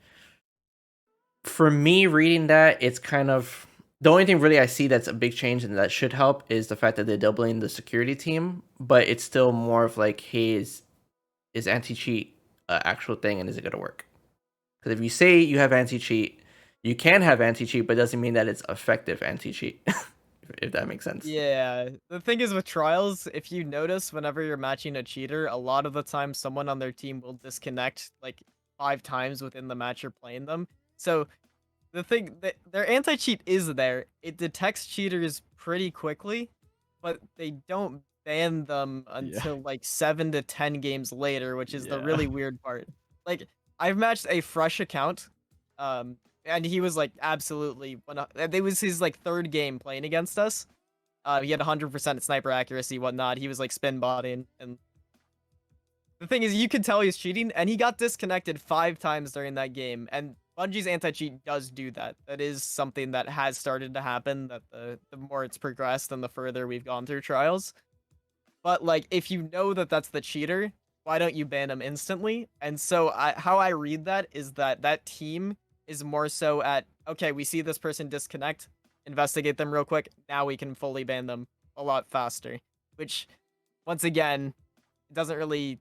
Speaker 1: for me, reading that, it's kind of the only thing really I see that's a big change and that should help is the fact that they're doubling the security team. But it's still more of like, hey, is anti-cheat an actual thing, and is it going to work? Because if you say you have anti-cheat, you can have anti-cheat, but it doesn't mean that it's effective anti-cheat, if that makes sense.
Speaker 2: Yeah, the thing is with trials, if you notice whenever you're matching a cheater, a lot of the time someone on their team will disconnect like 5 times within the match you're playing them. So the thing that their anti-cheat is there. It detects cheaters pretty quickly, but they don't ban them until like 7 to 10 games later, which is the
Speaker 5: Yeah.
Speaker 2: really weird part. Like I've matched a fresh account, and he was like absolutely it was his like 3rd game playing against us. He had 100% sniper accuracy, whatnot. He was like spin botting, and the thing is, you could tell he's cheating, and he got disconnected 5 times during that game. And Bungie's anti-cheat does do that. That is something that has started to happen. That the more it's progressed and the further we've gone through trials. But like, if you know that that's the cheater, why don't you ban him instantly? And so how I read that is that that team is more so at, okay, we see this person disconnect, investigate them real quick. Now we can fully ban them a lot faster. Which, once again, doesn't really.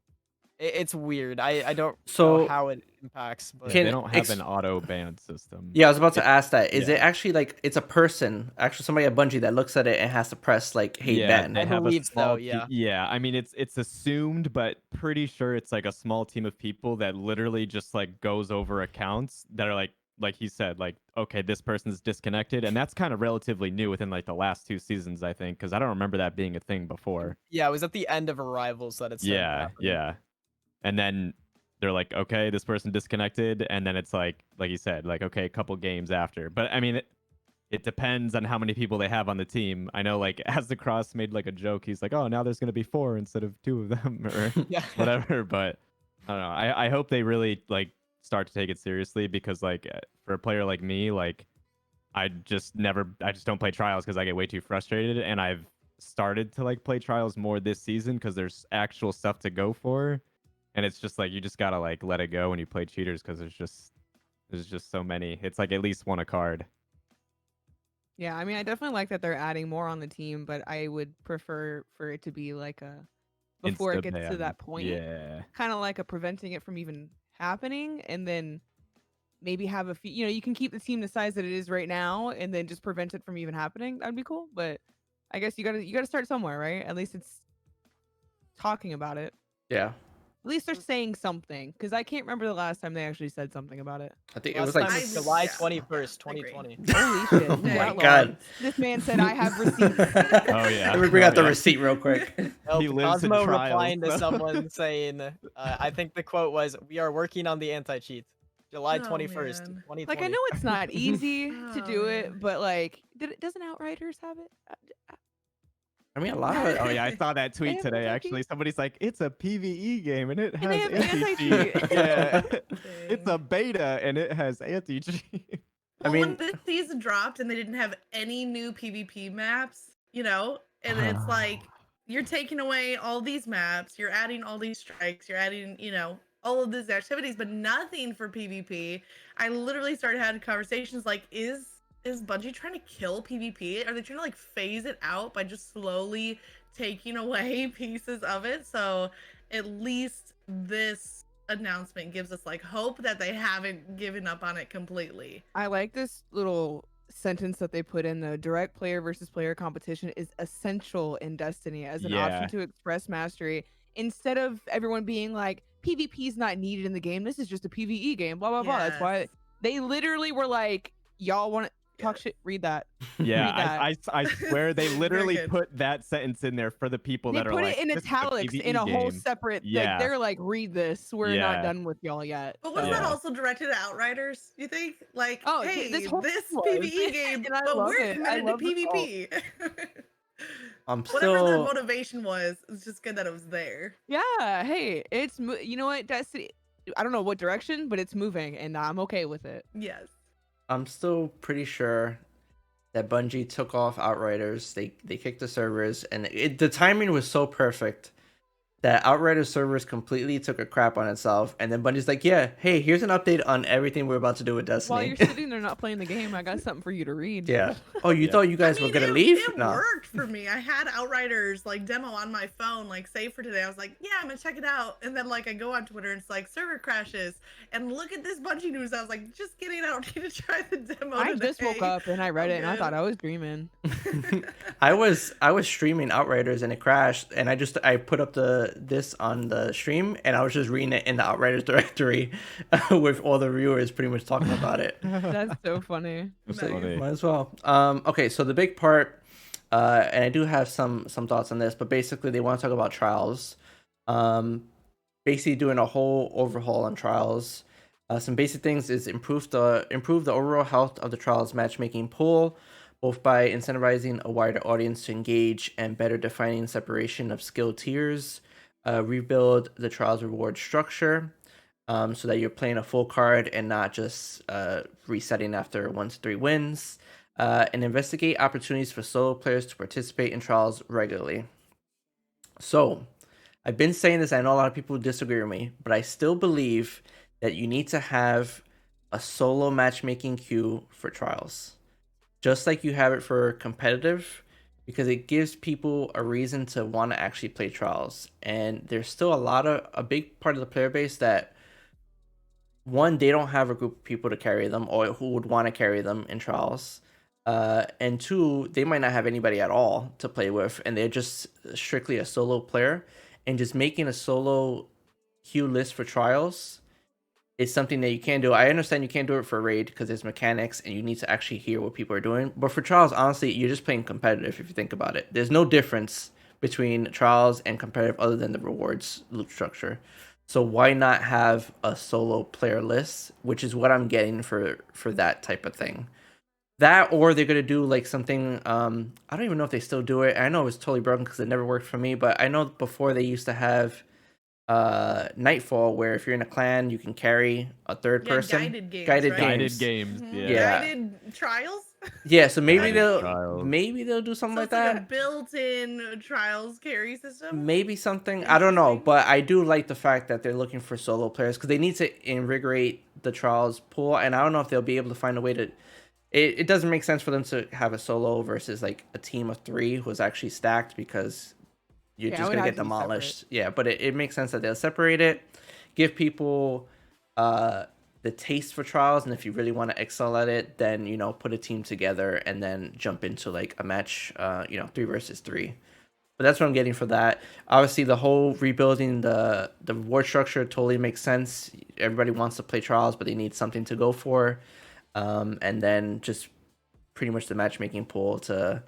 Speaker 2: It's weird. I don't
Speaker 1: So,
Speaker 2: know how it impacts, but
Speaker 1: Can
Speaker 5: they don't have
Speaker 1: ex-
Speaker 5: an auto ban system.
Speaker 1: Yeah, I was about to ask that. Is
Speaker 5: yeah.
Speaker 1: it actually like it's a person, actually somebody at Bungie that looks at it and has to press like, hey, ban?
Speaker 5: They
Speaker 2: I
Speaker 5: have
Speaker 2: believe
Speaker 5: a
Speaker 2: so,
Speaker 5: small
Speaker 2: yeah.
Speaker 5: Yeah, I mean it's assumed, but pretty sure it's like a small team of people that literally just like goes over accounts that are like like he said, like, okay, this person's disconnected, and that's kind of relatively new within like the last 2 seasons, I think, because I don't remember that being a thing before.
Speaker 2: Yeah, it was at the end of Arrivals that it started
Speaker 5: Yeah,
Speaker 2: happening.
Speaker 5: yeah. And then they're like, okay, this person disconnected, and then it's like you said, like, okay, a couple games after. But I mean, it depends on how many people they have on the team. I know, like, as the Cross made like a joke, he's like, oh, now there's gonna be 4 instead of 2 of them, or
Speaker 2: Yeah.
Speaker 5: whatever. But I don't know. I hope they really like start to take it seriously, because like for a player like me, like I just don't play trials because I get way too frustrated, and I've started to like play trials more this season because there's actual stuff to go for, and it's just like you just gotta like let it go when you play cheaters, because there's just so many. It's like at least one a card.
Speaker 4: Yeah, I mean, I definitely like that they're adding more on the team, but I would prefer for it to be like a before it gets to
Speaker 5: Insta-ban.
Speaker 4: that point,
Speaker 5: Yeah.
Speaker 4: kind of like a preventing it from even happening, and then maybe have a few. You can keep the team the size that it is right now, and then just prevent it from even happening. That'd be cool. But I guess you gotta start somewhere, right? At least it's talking about it.
Speaker 1: Yeah.
Speaker 4: At least they're saying something, because I can't remember the last time they actually said something about it.
Speaker 1: I think it
Speaker 2: Last
Speaker 1: was like
Speaker 2: time
Speaker 3: I-
Speaker 2: was July
Speaker 3: yeah,
Speaker 2: 21st,
Speaker 3: I agree.
Speaker 2: 2020.
Speaker 4: Holy shit!
Speaker 1: Oh my
Speaker 4: that long.
Speaker 1: God.
Speaker 4: This man said I have receipts.
Speaker 5: Oh yeah.
Speaker 1: Let me bring out the
Speaker 5: yeah.
Speaker 1: receipt real quick.
Speaker 2: Oh,
Speaker 5: He lives in
Speaker 2: Cosmo
Speaker 5: trials,
Speaker 2: replying to
Speaker 5: so-
Speaker 2: someone saying, I think the quote was, "We are working on the anti-cheat." July
Speaker 3: Oh,
Speaker 2: 21st,
Speaker 3: man.
Speaker 2: 2020.
Speaker 4: Like, I know it's not easy to
Speaker 3: Oh,
Speaker 4: do it,
Speaker 3: man.
Speaker 4: but like, doesn't Outriders have it?
Speaker 1: I mean, a lot of it.
Speaker 5: Oh yeah, I saw that tweet
Speaker 4: have
Speaker 5: today.
Speaker 4: anti-cheat?
Speaker 5: Actually, somebody's like, "It's a PVE game and it
Speaker 4: And they
Speaker 5: has
Speaker 4: have
Speaker 5: anti-cheat."
Speaker 4: anti-cheat.
Speaker 5: Yeah, it's a
Speaker 3: Dang.
Speaker 5: beta and it has anti-cheat.
Speaker 1: I
Speaker 3: Well,
Speaker 1: mean-
Speaker 3: when this season dropped and they didn't have any new PvP maps, and it's like you're taking away all these maps, you're adding all these strikes, you're adding, all of these activities, but nothing for PvP. I literally started having conversations like, is Bungie trying to kill PvP? Are they trying to like phase it out by just slowly taking away pieces of it? So at least this announcement gives us like hope that they haven't given up on it completely.
Speaker 4: I like this little sentence that they put in: the direct player versus player competition is essential in Destiny as an
Speaker 5: Yeah.
Speaker 4: option to express mastery, instead of everyone being like, PvP is not needed in the game, this is just a PvE game, blah blah blah. That's why
Speaker 3: Yes.
Speaker 4: they literally were like, y'all want to talk shit, read that.
Speaker 5: Yeah,
Speaker 4: Read that.
Speaker 5: I swear they
Speaker 3: Very
Speaker 5: literally
Speaker 3: good.
Speaker 5: put that sentence in there for the people
Speaker 4: They
Speaker 5: that are
Speaker 4: put
Speaker 5: like,
Speaker 4: it in
Speaker 5: "This is a
Speaker 4: italics in a
Speaker 5: PvE
Speaker 4: whole
Speaker 5: game."
Speaker 4: separate,
Speaker 5: Yeah.
Speaker 4: like, they're like, read this, we're
Speaker 5: Yeah.
Speaker 4: not done with y'all yet.
Speaker 3: But was
Speaker 4: So-
Speaker 3: that
Speaker 5: Yeah.
Speaker 3: also directed at Outriders, you think? Like,
Speaker 4: Oh,
Speaker 3: hey,
Speaker 4: this
Speaker 3: this
Speaker 4: whole was.
Speaker 3: PvE game,
Speaker 4: And I
Speaker 3: but
Speaker 4: love
Speaker 3: we're
Speaker 4: it. I
Speaker 3: committed to
Speaker 4: love the cult.
Speaker 3: PvP.
Speaker 1: I'm
Speaker 3: Whatever the
Speaker 1: still.
Speaker 3: motivation was, it's just good that it was there.
Speaker 4: Yeah, hey, it's you know what, Destiny, I don't know what direction, but it's moving, and I'm okay with it.
Speaker 3: Yes.
Speaker 1: I'm still pretty sure that Bungie took off Outriders. They kicked the servers, and the timing was so perfect that Outriders servers completely took a crap on itself. And then Bungie's like, "Yeah, hey, here's an update on everything we're about to do with Destiny."
Speaker 4: While you're sitting there not playing the game, I got something for you to read.
Speaker 1: Yeah. Oh, you
Speaker 5: Yeah.
Speaker 1: thought you guys
Speaker 3: I
Speaker 1: were
Speaker 3: mean,
Speaker 1: gonna
Speaker 3: it,
Speaker 1: leave?
Speaker 3: It
Speaker 1: No.
Speaker 3: worked for me. I had Outriders like demo on my phone, like saved for today. I was like, yeah, I'm gonna check it out. And then like I go on Twitter and it's like server crashes. And look at this Bungie news. I was like, just kidding, I don't need to try the demo.
Speaker 4: I just woke
Speaker 3: today."
Speaker 4: up and I read
Speaker 3: I'm
Speaker 4: it, and I
Speaker 3: good.
Speaker 4: thought I was dreaming.
Speaker 1: I was streaming Outriders and it crashed, and I put up this on the stream, and I was just reading it in the Outriders directory with all the viewers pretty much talking about it.
Speaker 4: That's so funny.
Speaker 5: That's
Speaker 3: Nice.
Speaker 5: funny.
Speaker 1: Might as well. Okay, so the big part, and I do have some thoughts on this, but basically they want to talk about trials. Basically doing a whole overhaul on trials. Some basic things is improve the overall health of the trials matchmaking pool, both by incentivizing a wider audience to engage and better defining separation of skill tiers. Rebuild the trials reward structure, so that you're playing a full card and not just resetting after 1 to 3 wins. And investigate opportunities for solo players to participate in trials regularly. So, I've been saying this, I know a lot of people disagree with me, but I still believe that you need to have a solo matchmaking queue for trials. Just like you have it for competitive, because it gives people a reason to want to actually play trials. And there's still a big part of the player base that, one, they don't have a group of people to carry them or who would want to carry them in trials. And two, they might not have anybody at all to play with, and they're just strictly a solo player. And just making a solo queue list for trials it's something that you can do. I understand you can't do it for raid because there's mechanics and you need to actually hear what people are doing. But for trials, honestly, you're just playing competitive if you think about it. There's no difference between trials and competitive other than the rewards loot structure. So why not have a solo player list, which is what I'm getting for that type of thing. That, or they're gonna do like something. I don't even know if they still do it. I know it was totally broken because it never worked for me. But I know before they used to have Nightfall, where if you're in a clan, you can carry a third person.
Speaker 3: Guided games,
Speaker 1: Guided
Speaker 3: right?
Speaker 5: Guided
Speaker 1: games.
Speaker 5: games.
Speaker 3: Mhm.
Speaker 1: Yeah.
Speaker 3: Guided trials.
Speaker 1: Yeah, so maybe
Speaker 5: Guided
Speaker 1: they'll
Speaker 5: trials.
Speaker 1: do something
Speaker 3: So
Speaker 1: like
Speaker 3: it's like a
Speaker 1: that.
Speaker 3: built-in trials carry system.
Speaker 1: Maybe something. I don't know,
Speaker 3: Interesting.
Speaker 1: but I do like the fact that they're looking for solo players because they need to invigorate the trials pool, and I don't know if they'll be able to find a way to. It doesn't make sense for them to have a solo versus like a team of 3 who's actually stacked because you're
Speaker 4: Yeah, it
Speaker 1: just
Speaker 4: would
Speaker 1: gonna
Speaker 4: have
Speaker 1: get
Speaker 4: to be separate.
Speaker 1: demolished. Yeah, but it makes sense that they'll separate it, give people the taste for trials, and if you really want to excel at it, then put a team together and then jump into like a match, 3 versus 3. But that's what I'm getting for that. Obviously, the whole rebuilding the reward structure totally makes sense. Everybody wants to play trials, but they need something to go for, and then just pretty much the matchmaking pool to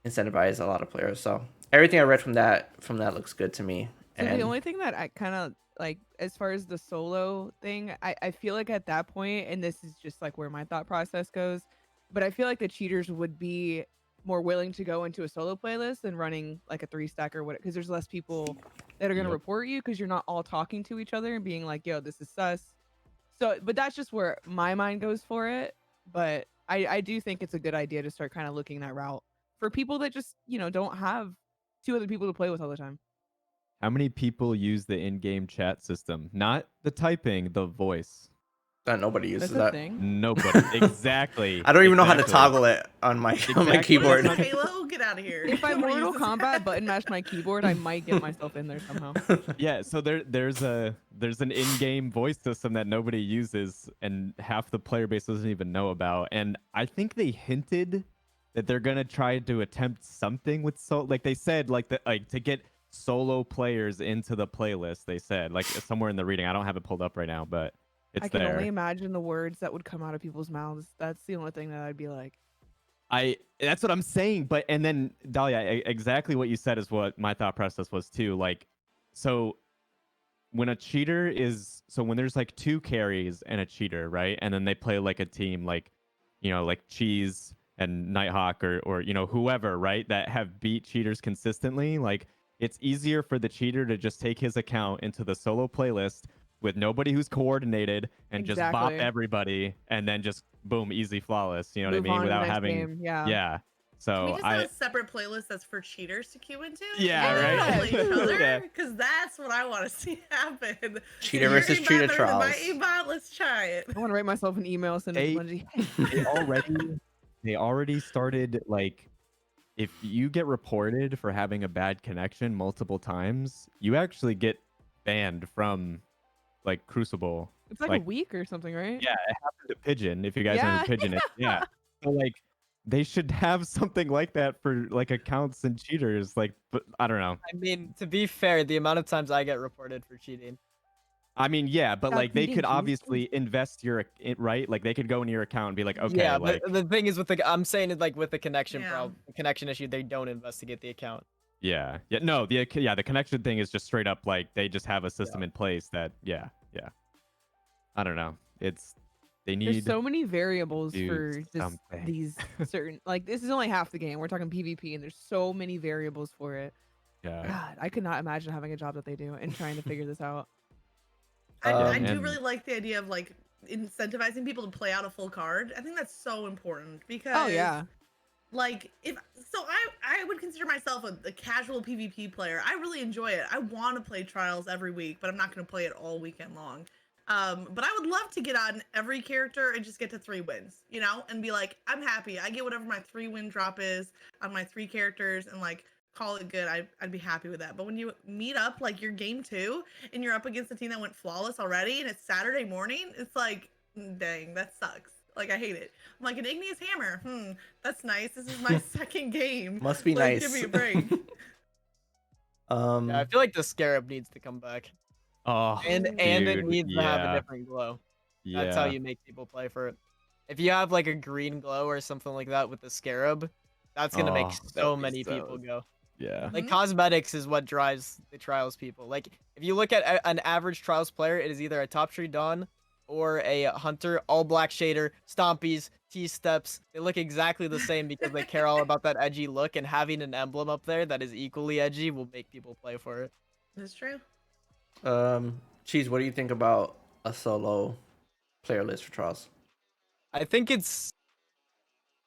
Speaker 1: incentivize a lot of players. So everything I read from that looks good to me.
Speaker 4: So
Speaker 1: And
Speaker 4: the only thing that I kind of like, as far as the solo thing, I feel like at that point, and this is just like where my thought process goes, but I feel like the cheaters would be more willing to go into a solo playlist than running like a 3-stack or what, because there's less people that are going to
Speaker 5: Yep.
Speaker 4: report you because you're not all talking to each other and being like, yo, this is sus. So, but that's just where my mind goes for it. But I do think it's a good idea to start kind of looking that route for people that just, don't have 2 other people to play with all the time.
Speaker 5: How many people use the in-game chat system? Not the typing, the voice.
Speaker 1: nobody uses
Speaker 4: That's a
Speaker 1: that.
Speaker 4: thing.
Speaker 5: Nobody. Exactly.
Speaker 1: I don't even know how to
Speaker 5: Exactly.
Speaker 1: toggle it on my
Speaker 5: Exactly.
Speaker 1: keyboard.
Speaker 3: What is Halo? Get out of here.
Speaker 4: If I
Speaker 3: Nobody
Speaker 4: Mortal
Speaker 3: uses
Speaker 4: Kombat
Speaker 3: that.
Speaker 4: button mash my keyboard, I might get myself in there somehow.
Speaker 5: Yeah, so there's an in-game voice system that nobody uses and half the player base doesn't even know about. And I think they hinted that they're gonna try to attempt something with like they said like to get solo players into the playlist. They said like somewhere in the reading. I don't have it pulled up right now, but it's
Speaker 4: I can
Speaker 5: there.
Speaker 4: only imagine the words that would come out of people's mouths. That's the only thing that I'd be like.
Speaker 5: That's what I'm saying. But and then Dahlia, exactly what you said is what my thought process was too. Like, so when a cheater is when there's like 2 carries and a cheater, right? And then they play like a team, like like Cheese and Nighthawk or whoever, right? That have beat cheaters consistently. Like, it's easier for the cheater to just take his account into the solo playlist with nobody who's coordinated and just bop
Speaker 4: Exactly.
Speaker 5: everybody and then just boom, easy, flawless. You know what I
Speaker 4: Move
Speaker 5: mean?
Speaker 4: on to the
Speaker 5: Without
Speaker 4: next
Speaker 5: having
Speaker 4: game. Yeah.
Speaker 5: yeah.
Speaker 3: Can
Speaker 5: So
Speaker 3: we just have a separate playlist that's for cheaters to queue into?
Speaker 5: Yeah,
Speaker 3: And then
Speaker 4: right?
Speaker 3: play each other?
Speaker 5: Yeah.
Speaker 3: Because that's what I want to see happen.
Speaker 1: Cheater
Speaker 3: If
Speaker 1: versus
Speaker 3: you're
Speaker 1: cheater
Speaker 3: aimbot versus my
Speaker 1: trials.
Speaker 3: aimbot, let's try it.
Speaker 4: I want to write myself an email, send it to Bungie.
Speaker 5: they already started, like, if you get reported for having a bad connection multiple times, you actually get banned from like Crucible.
Speaker 4: It's like a week or something, right?
Speaker 5: Yeah, it happened to Pigeon. If you guys know
Speaker 4: Yeah.
Speaker 5: who Pigeon is, yeah. So like, they should have something like that for like accounts and cheaters. Like, but I don't know.
Speaker 2: I mean, to be fair, the amount of times I get reported for cheating.
Speaker 5: I mean, yeah, but like they could
Speaker 4: contingencies.
Speaker 5: obviously invest right. Like they could go into your account and be like, okay,
Speaker 2: yeah,
Speaker 5: like
Speaker 2: but the thing is I'm saying it like with the connection
Speaker 3: Yeah.
Speaker 2: connection issue, they don't investigate the account.
Speaker 5: yeah, no, the connection thing is just straight up like they just have a system in place that yeah. I don't know. They need
Speaker 4: There's so many variables
Speaker 5: do
Speaker 4: for just
Speaker 5: something.
Speaker 4: these certain, like, this is only half the game. We're talking PvP, and there's so many variables for it.
Speaker 5: yeah.
Speaker 4: God, I could not imagine having a job that they do and trying to figure this out.
Speaker 3: I do
Speaker 5: and-
Speaker 3: really like the idea of like incentivizing people to play out a full card. I think that's so important because
Speaker 4: Oh yeah,
Speaker 3: like I would consider myself a casual PvP player. I really enjoy it. I want to play trials every week, but I'm not going to play it all weekend long. But I would love to get on every character and just get to 3 wins, and be like, I'm happy. I get whatever my 3-win drop is on my 3 characters and like call it good. I'd be happy with that. But when you meet up like your game 2 and you're up against a team that went flawless already and it's Saturday morning, it's like, dang, that sucks. Like, I hate it. I'm like, an igneous hammer. That's nice. This is my second game.
Speaker 1: Must be
Speaker 3: Like,
Speaker 1: nice.
Speaker 3: give me a break.
Speaker 2: Yeah, I feel like the scarab needs to come back.
Speaker 5: Oh,
Speaker 2: And it
Speaker 5: dude,
Speaker 2: needs to have a
Speaker 5: yeah,
Speaker 2: different glow. That's how
Speaker 5: yeah.
Speaker 2: you make people play for it. If you have like a green glow or something like that with the scarab, that's gonna make
Speaker 5: Oh, that
Speaker 2: so
Speaker 5: would be
Speaker 2: many people
Speaker 5: so.
Speaker 2: go.
Speaker 5: Yeah.
Speaker 2: Like
Speaker 3: Mhm.
Speaker 2: cosmetics is what drives the trials people. Like if you look at an average trials player, it is either a top tree dawn or a hunter, all black shader, stompies, T steps. They look exactly the same because they care all about that edgy look, and having an emblem up there that is equally edgy will make people play for it.
Speaker 3: That's true.
Speaker 1: Cheese, what do you think about a solo player list for trials?
Speaker 2: I think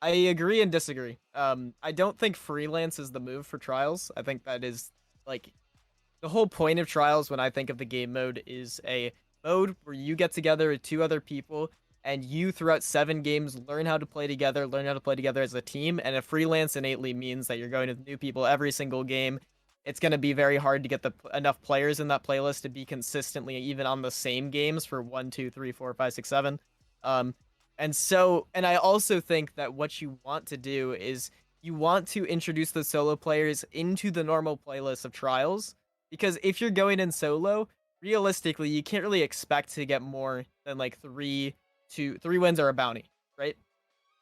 Speaker 2: I agree and disagree. I don't think freelance is the move for trials. I think that is like the whole point of trials when I think of the game mode is a mode where you get together with two other people and you throughout 7 games learn how to play together, learn how to play together as a team. And a freelance innately means that you're going with new people every single game. It's going to be very hard to get enough players in that playlist to be consistently even on the same games for 1, 2, 3, 4, 5, 6, 7. Um, and I also think that what you want to do is you want to introduce the solo players into the normal playlist of trials, because if you're going in solo, realistically, you can't really expect to get more than like 3 wins or a bounty, right?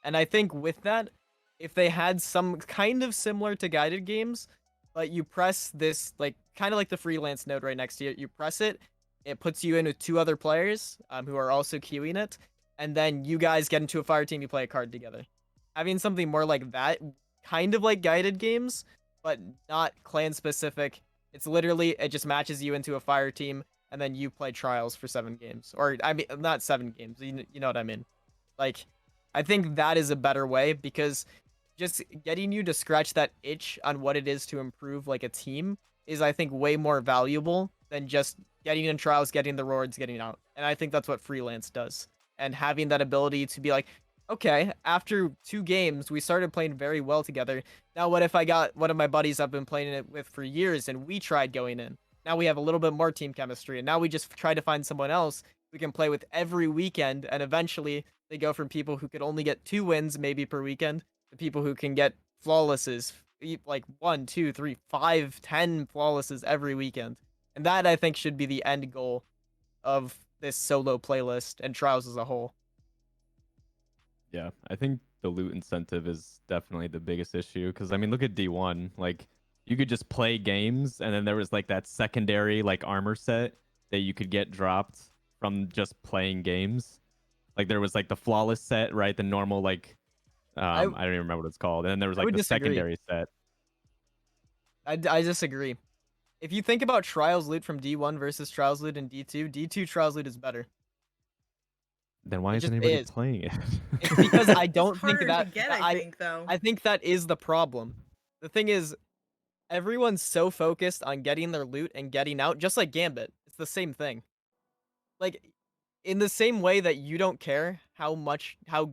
Speaker 2: And I think with that, if they had some kind of similar to guided games, but you press this like kind of like the freelance node right next to you, you press it, it puts you in with 2 other players who are also queuing it, and then you guys get into a fire team, you play a card together. Having something more like that, kind of like guided games, but not clan specific. It's literally, it just matches you into a fire team, and then you play trials for 7 games. Or, I mean, not 7 games, you know what I mean. Like, I think that is a better way, because just getting you to scratch that itch on what it is to improve like a team is, I think, way more valuable than just getting in trials, getting the rewards, getting out. And I think that's what freelance does. And having that ability to be like, okay, after 2 games, we started playing very well together. Now, what if I got one of my buddies I've been playing it with for years and we tried going in? Now we have a little bit more team chemistry, and now we just try to find someone else we can play with every weekend, and eventually they go from people who could only get 2 wins maybe per weekend to people who can get flawlesses, like 1, 2, 3, 5, 10 flawlesses every weekend. And that, I think, should be the end goal of this solo playlist and trials as a whole.
Speaker 5: Yeah, I think the loot incentive is definitely the biggest issue because I mean, look at D1. Like, you could just play games, and then there was like that secondary like armor set that you could get dropped from just playing games. Like there was like the flawless set, right? The normal like
Speaker 2: I
Speaker 5: I don't even remember what it's called. And then there was
Speaker 2: I
Speaker 5: like
Speaker 2: would
Speaker 5: the
Speaker 2: disagree.
Speaker 5: secondary set.
Speaker 2: I disagree. If you think about trials loot from D1 versus trials loot in D2, D2 trials loot is better.
Speaker 5: Then why
Speaker 2: It
Speaker 5: isn't
Speaker 2: just
Speaker 5: anybody
Speaker 2: is.
Speaker 5: playing it?
Speaker 2: It's because I
Speaker 3: It's
Speaker 2: don't think
Speaker 3: harder to get, I think, though.
Speaker 2: I think that is the problem. The thing is, everyone's so focused on getting their loot and getting out, just like Gambit. It's the same thing. Like, in the same way that you don't care how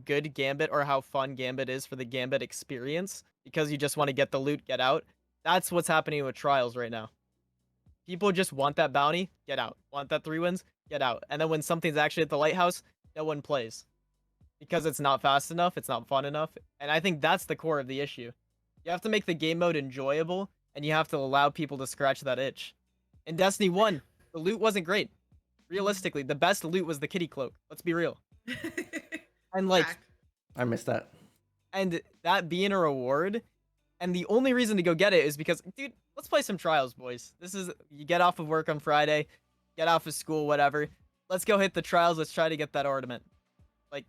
Speaker 2: good Gambit or how fun Gambit is for the Gambit experience, because you just want to get the loot, get out. That's what's happening with trials right now. People just want that bounty, get out. Want that 3 wins, get out. And then when something's actually at the lighthouse, no one plays. Because it's not fast enough, it's not fun enough. And I think that's the core of the issue. You have to make the game mode enjoyable, and you have to allow people to scratch that itch. In Destiny 1, the loot wasn't great. Realistically, the best loot was the kitty cloak. Let's be real. And like,
Speaker 3: Fact.
Speaker 1: I missed that.
Speaker 2: and that being a reward, and the only reason to go get it is because, dude, let's play some trials, boys. This is, you get off of work on Friday, get off of school, whatever. Let's go hit the trials. Let's try to get that ornament. Like,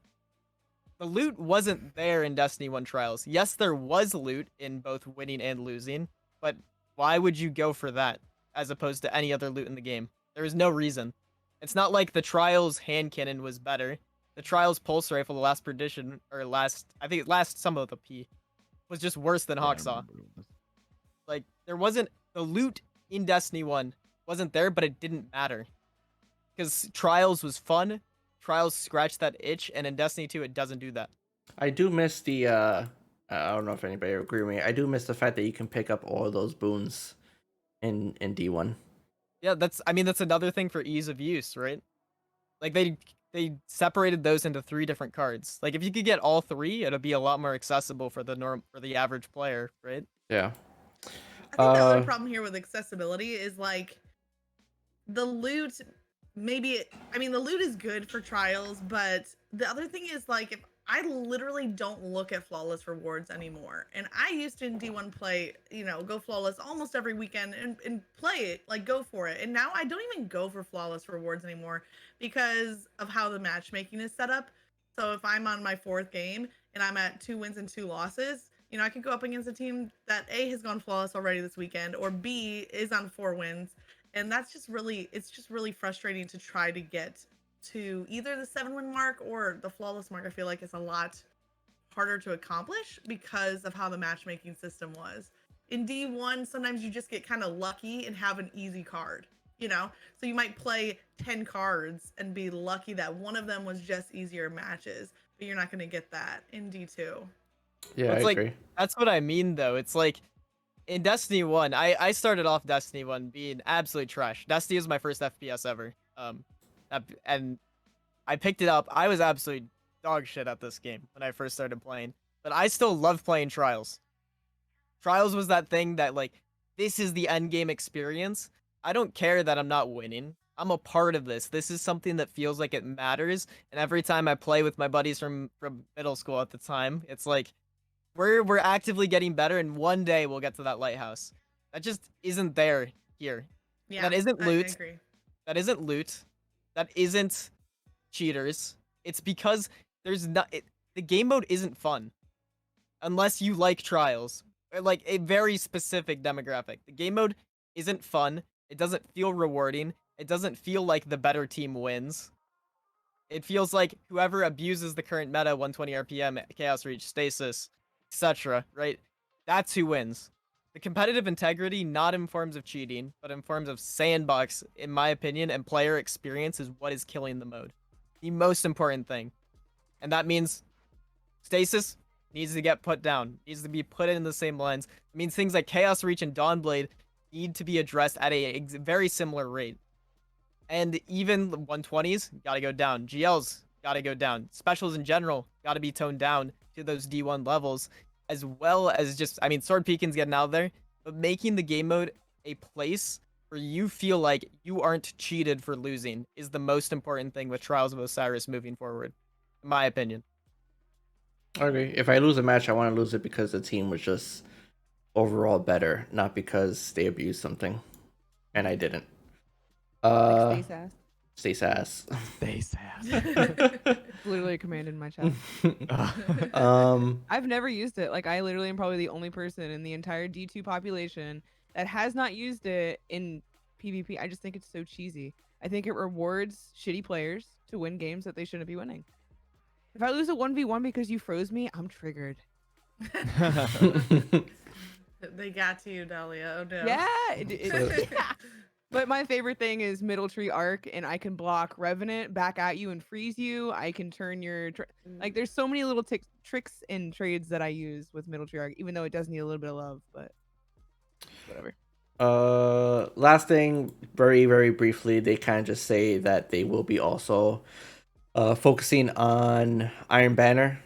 Speaker 2: the loot wasn't there in Destiny 1 trials. Yes, there was loot in both winning and losing, but why would you go for that as opposed to any other loot in the game? There is no reason. It's not like the trials hand cannon was better. The trials pulse rifle, the last perdition, or I think last some of the P, was just worse than
Speaker 5: Yeah, I
Speaker 2: Hawksaw.
Speaker 5: remember this.
Speaker 2: Like, there wasn't, the loot in Destiny 1 wasn't there, but it didn't matter. Because Trials was fun, Trials scratched that itch, and in Destiny 2, it doesn't do that.
Speaker 1: I do miss the I don't know if anybody would agree with me. I do miss the fact that you can pick up all those boons in D1.
Speaker 2: Yeah, that's another thing for ease of use, right? Like, they separated those into 3 different cards. Like, if you could get all 3, it'd be a lot more accessible for the average player, right?
Speaker 1: Yeah.
Speaker 3: I think the other problem here with accessibility is like the loot, I mean, the loot is good for trials, but the other thing is, like, if I literally don't look at flawless rewards anymore. And I used to in D1 play, go flawless almost every weekend and play it, like go for it. And now I don't even go for flawless rewards anymore because of how the matchmaking is set up. So if I'm on my 4th game and I'm at 2 wins and 2 losses, I could go up against a team that A has gone flawless already this weekend, or B is on 4 wins. And that's just really frustrating to try to get to either the 7-win mark or the flawless mark. I feel like it's a lot harder to accomplish because of how the matchmaking system was. In D1, sometimes you just get kind of lucky and have an easy card, so you might play 10 cards and be lucky that one of them was just easier matches, but you're not going to get that in D2.
Speaker 1: Yeah,
Speaker 2: Well,
Speaker 1: I
Speaker 2: it's like,
Speaker 1: agree.
Speaker 2: that's what I mean, though. It's like, in Destiny 1, I started off Destiny 1 being absolute trash. Destiny was my first FPS ever. And I picked it up. I was absolute dog shit at this game when I first started playing. But I still love playing Trials. Trials was that thing that, like, this is the end game experience. I don't care that I'm not winning. I'm a part of this. This is something that feels like it matters. And every time I play with my buddies from middle school at the time, it's like, we're actively getting better, and one day we'll get to that lighthouse. That just isn't there here.
Speaker 3: Yeah,
Speaker 2: That isn't
Speaker 3: I
Speaker 2: loot.
Speaker 3: agree.
Speaker 2: That isn't loot. That isn't cheaters. It's because there's not. The game mode isn't fun unless you like trials, like a very specific demographic. The game mode isn't fun. It doesn't feel rewarding. It doesn't feel like the better team wins. It feels like whoever abuses the current meta, 120 RPM, Chaos Reach, Stasis, etc., right? That's who wins. The competitive integrity, not in forms of cheating, but in forms of sandbox, in my opinion, and player experience is what is killing the mode. The most important thing. And that means Stasis needs to get put down, needs to be put in the same lens. It means things like Chaos Reach and Dawnblade need to be addressed at a very similar rate. And even 120s gotta go down. GLs gotta go down. Specials in general gotta be toned down to those D1 levels, as well as just, I mean, Sword Peekin's getting out there, but making the game mode a place where you feel like you aren't cheated for losing is the most important thing with Trials of Osiris moving forward, in my opinion.
Speaker 1: I agree. If I lose a match, I want to lose it because the team was just overall better, not because they abused something, and I didn't.
Speaker 4: Like stay sass.
Speaker 1: Stay sass.
Speaker 5: Stay sass.
Speaker 4: It's literally a command in my chat. I've never used it. Like, I literally am probably the only person in the entire D2 population that has not used it in PvP. I just think it's so cheesy. I think it rewards shitty players to win games that they shouldn't be winning. If I lose a 1v1 because you froze me, I'm triggered.
Speaker 3: They got to you, Dahlia. Oh no.
Speaker 4: Yeah. Yeah. But my favorite thing is Middle Tree Arc, and I can block Revenant back at you and freeze you. I can turn your like. There's so many little tricks and trades that I use with Middle Tree Arc, even though it does need a little bit of love. But whatever.
Speaker 1: Last thing, very very briefly, they kind of just say that they will be also focusing on Iron Banner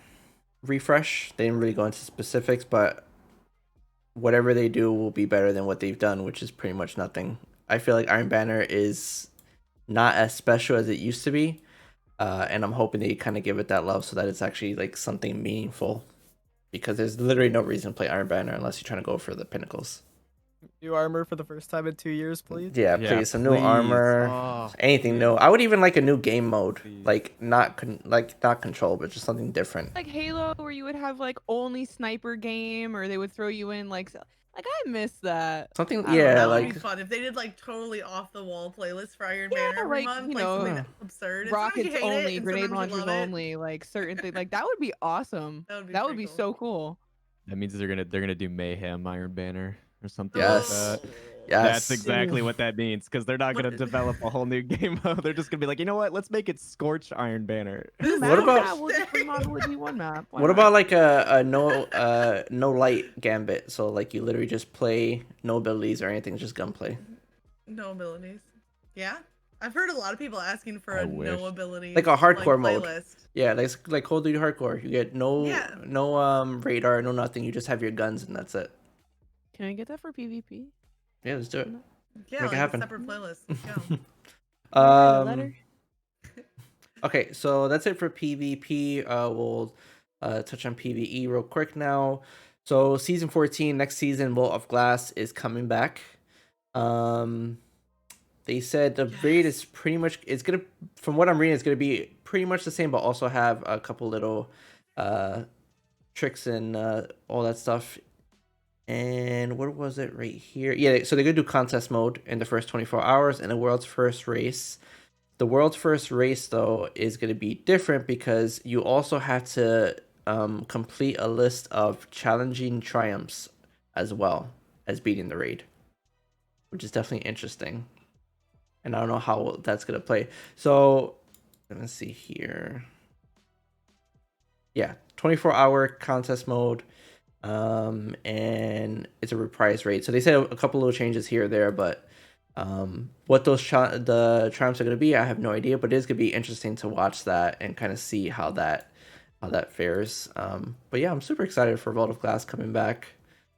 Speaker 1: refresh. They didn't really go into specifics, but whatever they do will be better than what they've done, which is pretty much nothing. I feel like Iron Banner is not as special as it used to be, and I'm hoping they kind of give it that love so that it's actually like something meaningful, because there's literally no reason to play Iron Banner unless you're trying to go for the pinnacles.
Speaker 2: New armor for the first time in 2 years, please.
Speaker 1: Yeah, please, some new armor, anything new. I would even like a new game mode, like not control, but just something different.
Speaker 4: Like Halo, where you would have like only sniper game, or they would throw you in like I miss that.
Speaker 1: Something,
Speaker 4: I don't
Speaker 1: yeah,
Speaker 3: That would
Speaker 1: like
Speaker 3: be fun if they did like totally off the wall playlists for Iron
Speaker 4: Yeah,
Speaker 3: Banner every
Speaker 4: like,
Speaker 3: month,
Speaker 4: you
Speaker 3: like
Speaker 4: know,
Speaker 3: something absurd. And sometimes
Speaker 4: rockets
Speaker 3: you hate it,
Speaker 4: only,
Speaker 3: and
Speaker 4: grenade
Speaker 3: sometimes you
Speaker 4: launchers
Speaker 3: love it.
Speaker 4: only, like certain things. Like that would be awesome.
Speaker 3: That would be,
Speaker 4: That would
Speaker 3: pretty
Speaker 4: be
Speaker 3: cool.
Speaker 4: so cool.
Speaker 5: That means they're gonna do Mayhem Iron Banner or something
Speaker 1: Yes.
Speaker 5: like that.
Speaker 1: yes,
Speaker 5: That's exactly what that means, because they're not gonna develop a whole new game mode. They're just gonna be like, you know what? Let's make it Scorch Iron Banner.
Speaker 1: What about-
Speaker 4: Yeah, we'll just remodel a D1 map. Why
Speaker 1: What
Speaker 4: not?
Speaker 1: about like a no light gambit? So like you literally just play no abilities or anything, just gunplay.
Speaker 3: No abilities. Yeah, I've heard a lot of people asking for
Speaker 5: I
Speaker 3: a
Speaker 5: wish.
Speaker 3: no abilities
Speaker 1: Like a hardcore mode.
Speaker 3: playlist.
Speaker 1: Yeah, like Call of Duty Hardcore. You get no
Speaker 3: Yeah.
Speaker 1: radar, no nothing. You just have your guns and that's it.
Speaker 4: Can I get that for PvP?
Speaker 1: Yeah, let's do it.
Speaker 3: Yeah,
Speaker 1: Make it
Speaker 3: like
Speaker 1: happen.
Speaker 3: a separate playlist. Let's go.
Speaker 4: Write a letter.
Speaker 1: Okay, so that's it for PvP. We'll touch on PvE real quick now. So season 14, next season, Vault of Glass is coming back. They said the raid is pretty much, it's gonna, from what I'm reading, it's gonna be pretty much the same, but also have a couple little tricks and all that stuff. And what was it right here? Yeah, so they're gonna do contest mode in the first 24 hours and the world's first race. The world's first race, though, is going to be different because you also have to complete a list of challenging triumphs as well as beating the raid, which is definitely interesting. And I don't know how that's going to play. So, let me see here. Yeah, 24-hour contest mode, and it's a reprise raid. So they said a couple little changes here or there, but what those the triumphs are going to be, I have no idea, but it is going to be interesting to watch that and kind of see how that fares. But yeah, I'm super excited for Vault of Glass coming back.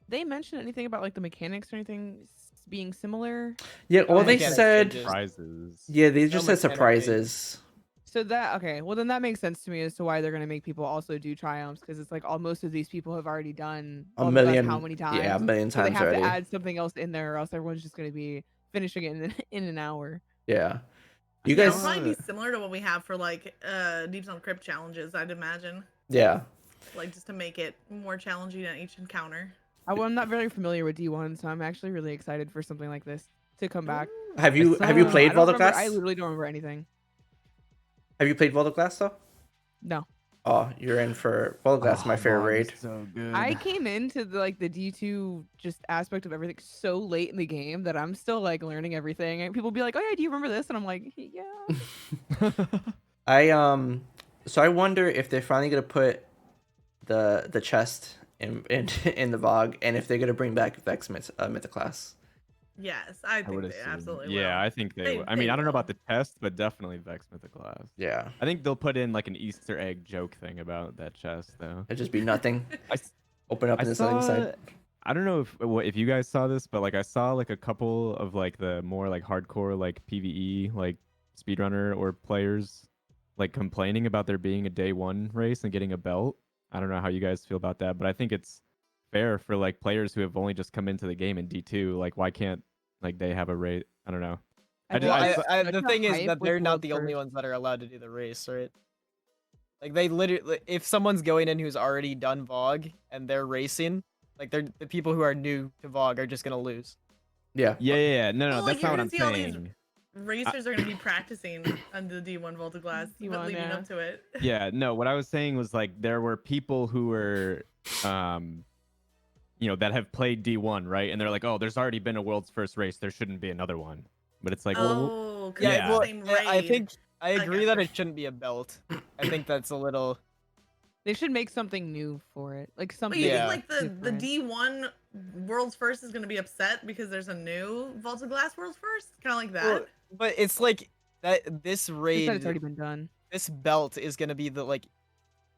Speaker 4: They mentioned anything about like the mechanics or anything being similar?
Speaker 1: Yeah, well, they
Speaker 2: mechanics
Speaker 1: said
Speaker 2: changes.
Speaker 5: Surprises.
Speaker 1: yeah, they just
Speaker 2: No
Speaker 1: said
Speaker 2: mechanic changes.
Speaker 1: surprises.
Speaker 4: So that okay, well then that makes sense to me as to why they're gonna make people also do triumphs because it's like most of these people have already done
Speaker 1: A
Speaker 4: Vault of Glass
Speaker 1: million,
Speaker 4: how many times?
Speaker 1: yeah, a million
Speaker 4: So they
Speaker 1: times
Speaker 4: have
Speaker 1: already.
Speaker 4: to add something else in there, or else everyone's just gonna be finishing it in an hour.
Speaker 1: Yeah, you
Speaker 3: Yeah,
Speaker 1: guys.
Speaker 3: it'll probably be similar to what we have for like Deep Zone Crypt challenges, I'd imagine.
Speaker 1: Yeah,
Speaker 3: Like just to make it more challenging at each encounter.
Speaker 4: Well, I'm not very familiar with D1, so I'm actually really excited for something like this to come back.
Speaker 1: have you
Speaker 5: saw-
Speaker 1: played
Speaker 4: I
Speaker 1: Vault
Speaker 4: don't
Speaker 1: of
Speaker 4: remember.
Speaker 1: Glass?
Speaker 4: I literally don't remember anything.
Speaker 1: Have you played Vault of Glass though?
Speaker 4: No.
Speaker 1: Oh, you're in for Vault of Glass, my favorite
Speaker 5: Bog is
Speaker 1: raid.
Speaker 5: So good.
Speaker 4: I came into the the D2 just aspect of everything so late in the game that I'm still like learning everything. And people be like, "Oh yeah, do you remember this?" And I'm like, "Yeah."
Speaker 1: So I wonder if they're finally gonna put the chest in in the VOG, and if they're gonna bring back Vex Mythoclass.
Speaker 3: Yes, I think
Speaker 5: would
Speaker 3: they
Speaker 5: assume.
Speaker 3: absolutely
Speaker 5: Yeah,
Speaker 3: will.
Speaker 5: I think they
Speaker 3: They-
Speaker 5: would. I
Speaker 3: they
Speaker 5: mean, I don't know about
Speaker 3: will.
Speaker 5: the test, but definitely Vex Mythoclass.
Speaker 1: Yeah,
Speaker 5: I think they'll put in like an Easter egg joke thing about that chest, though.
Speaker 1: it'd just be nothing.
Speaker 5: I, s-
Speaker 1: Open up
Speaker 5: I
Speaker 1: and there's nothing
Speaker 5: saw.
Speaker 1: inside.
Speaker 5: I don't know if you guys saw this, but like I saw like a couple of like the more like hardcore like PVE like speedrunner or players like complaining about there being a day one race and getting a belt. I don't know how you guys feel about that, but I think it's fair for like players who have only just come into the game in D2. Like, why can't like they have a rate? I don't know. I
Speaker 4: think
Speaker 5: just-
Speaker 4: it's
Speaker 5: I-
Speaker 4: such
Speaker 2: The
Speaker 4: a
Speaker 2: thing is
Speaker 4: hype
Speaker 2: that
Speaker 4: with
Speaker 2: they're not
Speaker 4: World
Speaker 2: the only
Speaker 4: First.
Speaker 2: ones that are allowed to do the race, right? Like they literally, if someone's going in who's already done VOG and they're racing, like the people who are new to VOG are just gonna lose.
Speaker 1: Yeah,
Speaker 5: Yeah. No,
Speaker 3: Well,
Speaker 5: that's
Speaker 3: like,
Speaker 5: not
Speaker 3: you're
Speaker 5: what I'm
Speaker 3: gonna see all these
Speaker 5: saying.
Speaker 3: Racers are going to be practicing on the D1 Vault of Glass, but
Speaker 4: D1,
Speaker 3: leading
Speaker 4: yeah.
Speaker 3: up to it.
Speaker 5: Yeah, no, what I was saying was like there were people who were that have played D1, right? And they're like, "Oh, there's already been a world's first race. There shouldn't be another one." But it's like, well,
Speaker 3: Oh, 'cause
Speaker 5: Yeah,
Speaker 3: it's the
Speaker 2: well,
Speaker 3: same
Speaker 2: I
Speaker 3: raid.
Speaker 2: think I agree that
Speaker 3: gotcha.
Speaker 2: it shouldn't be a belt. I think that's a little.
Speaker 4: They should make something new for it, like
Speaker 3: But
Speaker 4: something.
Speaker 3: you
Speaker 2: Yeah.
Speaker 3: think like the
Speaker 4: different.
Speaker 3: D1 World's First is going to be upset because there's a new Vault of Glass World's First? Kind of like that?
Speaker 2: Well, but it's like that. This
Speaker 4: They said
Speaker 2: raid,
Speaker 4: it's already been done.
Speaker 2: this belt is gonna be the like.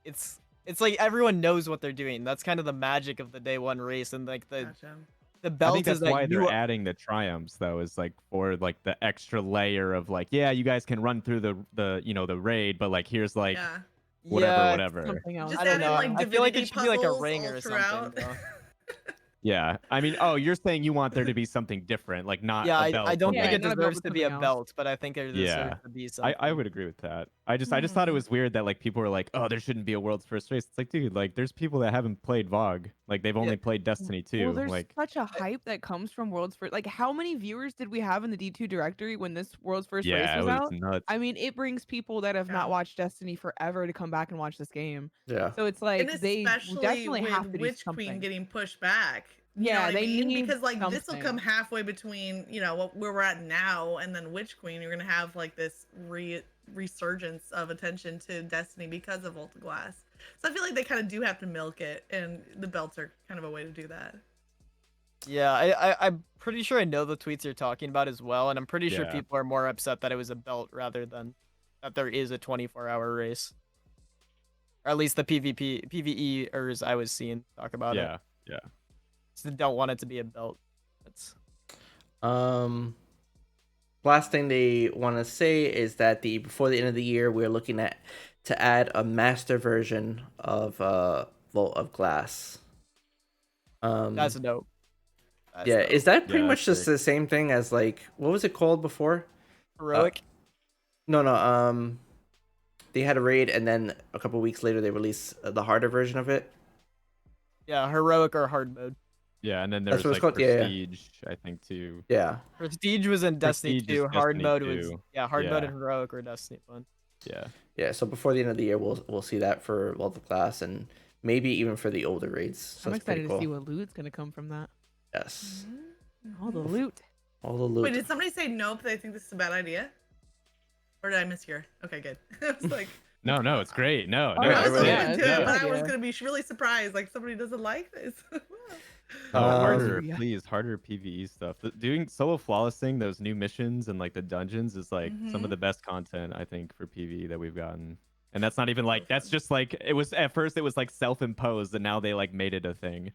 Speaker 2: It's like everyone knows what they're doing. That's kind of the magic of the day one race, and like the
Speaker 3: Gotcha.
Speaker 5: I
Speaker 2: belt
Speaker 5: think
Speaker 2: is
Speaker 5: that's
Speaker 2: that
Speaker 5: why
Speaker 2: you
Speaker 5: they're adding the triumphs though, is like for like the extra layer of like, yeah, you guys can run through the raid, but like here's like
Speaker 3: Yeah.
Speaker 5: whatever.
Speaker 4: Something else.
Speaker 3: Just
Speaker 2: I don't
Speaker 3: add in
Speaker 2: know.
Speaker 3: like
Speaker 2: I feel like
Speaker 3: divinity
Speaker 2: it should be like a
Speaker 3: puzzles
Speaker 2: ring
Speaker 3: all
Speaker 2: or
Speaker 3: throughout.
Speaker 2: something. Though.
Speaker 5: Yeah, I mean, oh, you're saying you want there to be something different, like not
Speaker 2: Yeah,
Speaker 5: a belt.
Speaker 2: I don't
Speaker 5: but,
Speaker 2: think
Speaker 4: Yeah,
Speaker 2: it
Speaker 4: not a belt,
Speaker 2: deserves
Speaker 4: but
Speaker 2: to be a
Speaker 4: something else.
Speaker 2: belt, but I think it deserves
Speaker 5: Yeah.
Speaker 2: to be something.
Speaker 5: I would agree with that. I just thought it was weird that like people were like, oh, there shouldn't be a world's first race. It's like, dude, like there's people that haven't played VOG, like they've only played Destiny 2.
Speaker 4: Well, there's
Speaker 5: Like,
Speaker 4: such a hype that comes from World's First. Like, how many viewers did we have in the D2 directory when this World's First race
Speaker 5: yeah, it
Speaker 4: was
Speaker 5: was
Speaker 4: out?
Speaker 5: nuts.
Speaker 4: I mean, it brings people that have
Speaker 3: Yeah.
Speaker 4: not watched Destiny forever to come back and watch this game.
Speaker 1: yeah.
Speaker 4: So it's like
Speaker 3: And
Speaker 4: they
Speaker 3: especially
Speaker 4: definitely
Speaker 3: with
Speaker 4: have to do
Speaker 3: Witch
Speaker 4: something.
Speaker 3: Queen getting pushed back. You know
Speaker 4: Yeah,
Speaker 3: what I
Speaker 4: they
Speaker 3: mean?
Speaker 4: need
Speaker 3: Because like this will
Speaker 4: something.
Speaker 3: come halfway between, where we're at now and then Witch Queen. You're gonna have like this resurgence of attention to Destiny because of Vault of Glass. So I feel like they kind of do have to milk it, and the belts are kind of a way to do that.
Speaker 2: Yeah, I'm pretty sure I know the tweets you're talking about as well, and I'm pretty sure
Speaker 5: Yeah.
Speaker 2: people are more upset that it was a belt rather than that there is a 24-hour race. Or at least the PvEers I was seeing talk about it.
Speaker 5: Yeah.
Speaker 2: So they don't want it to be a belt. That's
Speaker 1: Last thing they want to say is that before the end of the year, we're looking to add a master version of Vault of Glass.
Speaker 2: That's dope. That's
Speaker 1: Yeah,
Speaker 2: dope.
Speaker 1: is that pretty
Speaker 5: Yeah,
Speaker 1: much
Speaker 5: that's
Speaker 1: just the same thing as like what was it called before?
Speaker 2: Heroic?
Speaker 1: No. They had a raid, and then a couple weeks later they released the harder version of it.
Speaker 2: Yeah, heroic or hard mode.
Speaker 5: Yeah, and then
Speaker 1: That's
Speaker 5: there's
Speaker 1: what it's
Speaker 5: like
Speaker 1: called? Yeah, yeah.
Speaker 5: Prestige, I think too.
Speaker 1: Yeah.
Speaker 2: Prestige was in Destiny
Speaker 5: Prestige is
Speaker 2: 2. Hard
Speaker 5: Destiny
Speaker 2: mode was
Speaker 5: 2.
Speaker 2: hard mode
Speaker 5: Yeah.
Speaker 2: and heroic were Destiny 1.
Speaker 5: Yeah.
Speaker 1: Yeah, so before the end of the year, we'll see that for Vault of Glass, and maybe even for the older raids. So
Speaker 4: I'm
Speaker 1: that's pretty
Speaker 4: excited
Speaker 1: cool.
Speaker 4: to see what loot's gonna come from that.
Speaker 1: Yes,
Speaker 4: All the loot.
Speaker 1: all the loot.
Speaker 3: Wait, did somebody say nope? They think this is a bad idea? Or did I mishear? Okay, good. I was like,
Speaker 5: No, it's great. No,
Speaker 4: Oh,
Speaker 5: no,
Speaker 3: I was
Speaker 1: really?
Speaker 3: open to
Speaker 4: Yeah,
Speaker 3: it, but I was
Speaker 4: yeah.
Speaker 3: gonna be really surprised. Like somebody doesn't like this.
Speaker 5: No, harder,
Speaker 4: Yeah.
Speaker 5: please, harder PvE stuff. Doing solo flawlessing those new missions and like the dungeons is like some of the best content I think for PvE that we've gotten. And that's not even like that's just like it was at first it was like self-imposed and now they like made it a thing.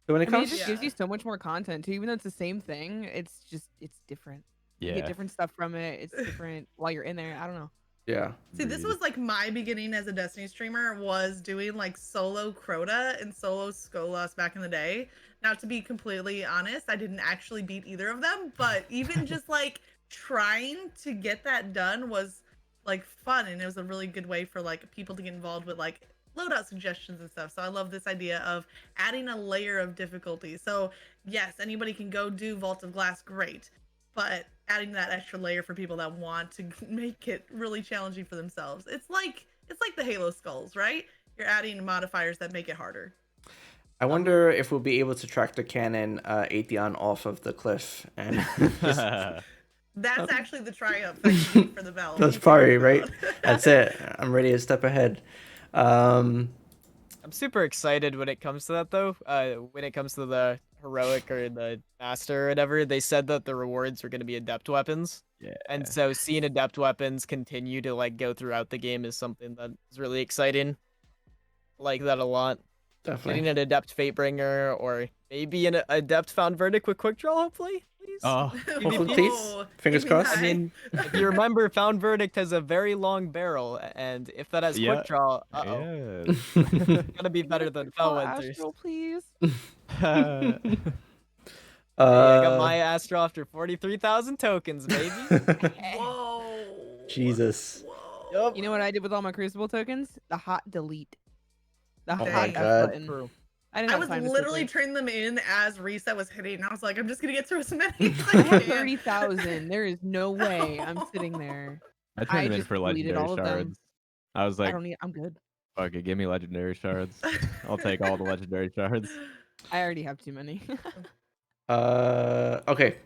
Speaker 1: So when it
Speaker 4: I mean, it
Speaker 1: comes,
Speaker 4: just gives you so much more content too. Even though it's the same thing, it's different. You get
Speaker 5: Yeah.
Speaker 4: different stuff from it. It's different while you're in there. I don't know.
Speaker 1: yeah,
Speaker 3: See, this was like my beginning as a Destiny streamer was doing like solo Crota and solo Skolas back in the day. Now, to be completely honest, I didn't actually beat either of them, but even just like trying to get that done was like fun, and it was a really good way for like people to get involved with like loadout suggestions and stuff. So I love this idea of adding a layer of difficulty. So yes, anybody can go do Vault of Glass, great, but adding that extra layer for people that want to make it really challenging for themselves. It's like the Halo skulls, right? You're adding modifiers that make it harder.
Speaker 1: I wonder if we'll be able to track the cannon Atheon off of the cliff, and
Speaker 3: That's actually the triumph that you need for the belt.
Speaker 1: that's
Speaker 3: You
Speaker 1: probably
Speaker 3: figured it
Speaker 1: right.
Speaker 3: out.
Speaker 1: That's it. I'm ready to step ahead.
Speaker 2: I'm super excited when it comes to that though. When it comes to the heroic or the master or whatever, they said that the rewards were going to be adept weapons.
Speaker 5: Yeah.
Speaker 2: And so seeing adept weapons continue to like go throughout the game is something that is really exciting. I like that a lot.
Speaker 1: Definitely.
Speaker 2: Getting an adept Fatebringer or maybe an adept Found Verdict with quick draw, hopefully. Please.
Speaker 5: Oh,
Speaker 1: Hopefully, please.
Speaker 3: Oh,
Speaker 1: Fingers
Speaker 3: give me
Speaker 1: crossed.
Speaker 2: I mean, if you remember, Found Verdict has a very long barrel, and if that has
Speaker 5: Yeah.
Speaker 2: quick draw, uh-oh.
Speaker 5: yes.
Speaker 2: It's gonna be better than
Speaker 4: Oh,
Speaker 2: Felwinter's.
Speaker 4: Astral, please.
Speaker 2: Hey, I got my Astro after 43,000 tokens, baby.
Speaker 3: Whoa.
Speaker 1: Jesus.
Speaker 3: Whoa.
Speaker 2: Yup.
Speaker 4: You know what I did with all my Crucible tokens? The hot delete. The
Speaker 3: Oh
Speaker 4: hot
Speaker 3: my
Speaker 4: F
Speaker 1: God.
Speaker 4: button.
Speaker 2: True.
Speaker 4: I didn't
Speaker 3: I
Speaker 4: have
Speaker 3: was
Speaker 4: time to sit
Speaker 3: literally
Speaker 4: there.
Speaker 3: turning them in as reset was hitting, and I was like, I'm just gonna get through as many as
Speaker 4: I
Speaker 3: I
Speaker 4: have
Speaker 3: can.
Speaker 4: 30,000. There is no way I'm sitting there.
Speaker 5: I turned them in
Speaker 4: just
Speaker 5: for
Speaker 4: deleted
Speaker 5: legendary
Speaker 4: all of them.
Speaker 5: shards. I was
Speaker 4: I
Speaker 5: like,
Speaker 4: don't need. I'm good.
Speaker 5: fuck it, give me legendary shards. I'll take all the legendary shards.
Speaker 4: I already have too many.
Speaker 1: Okay.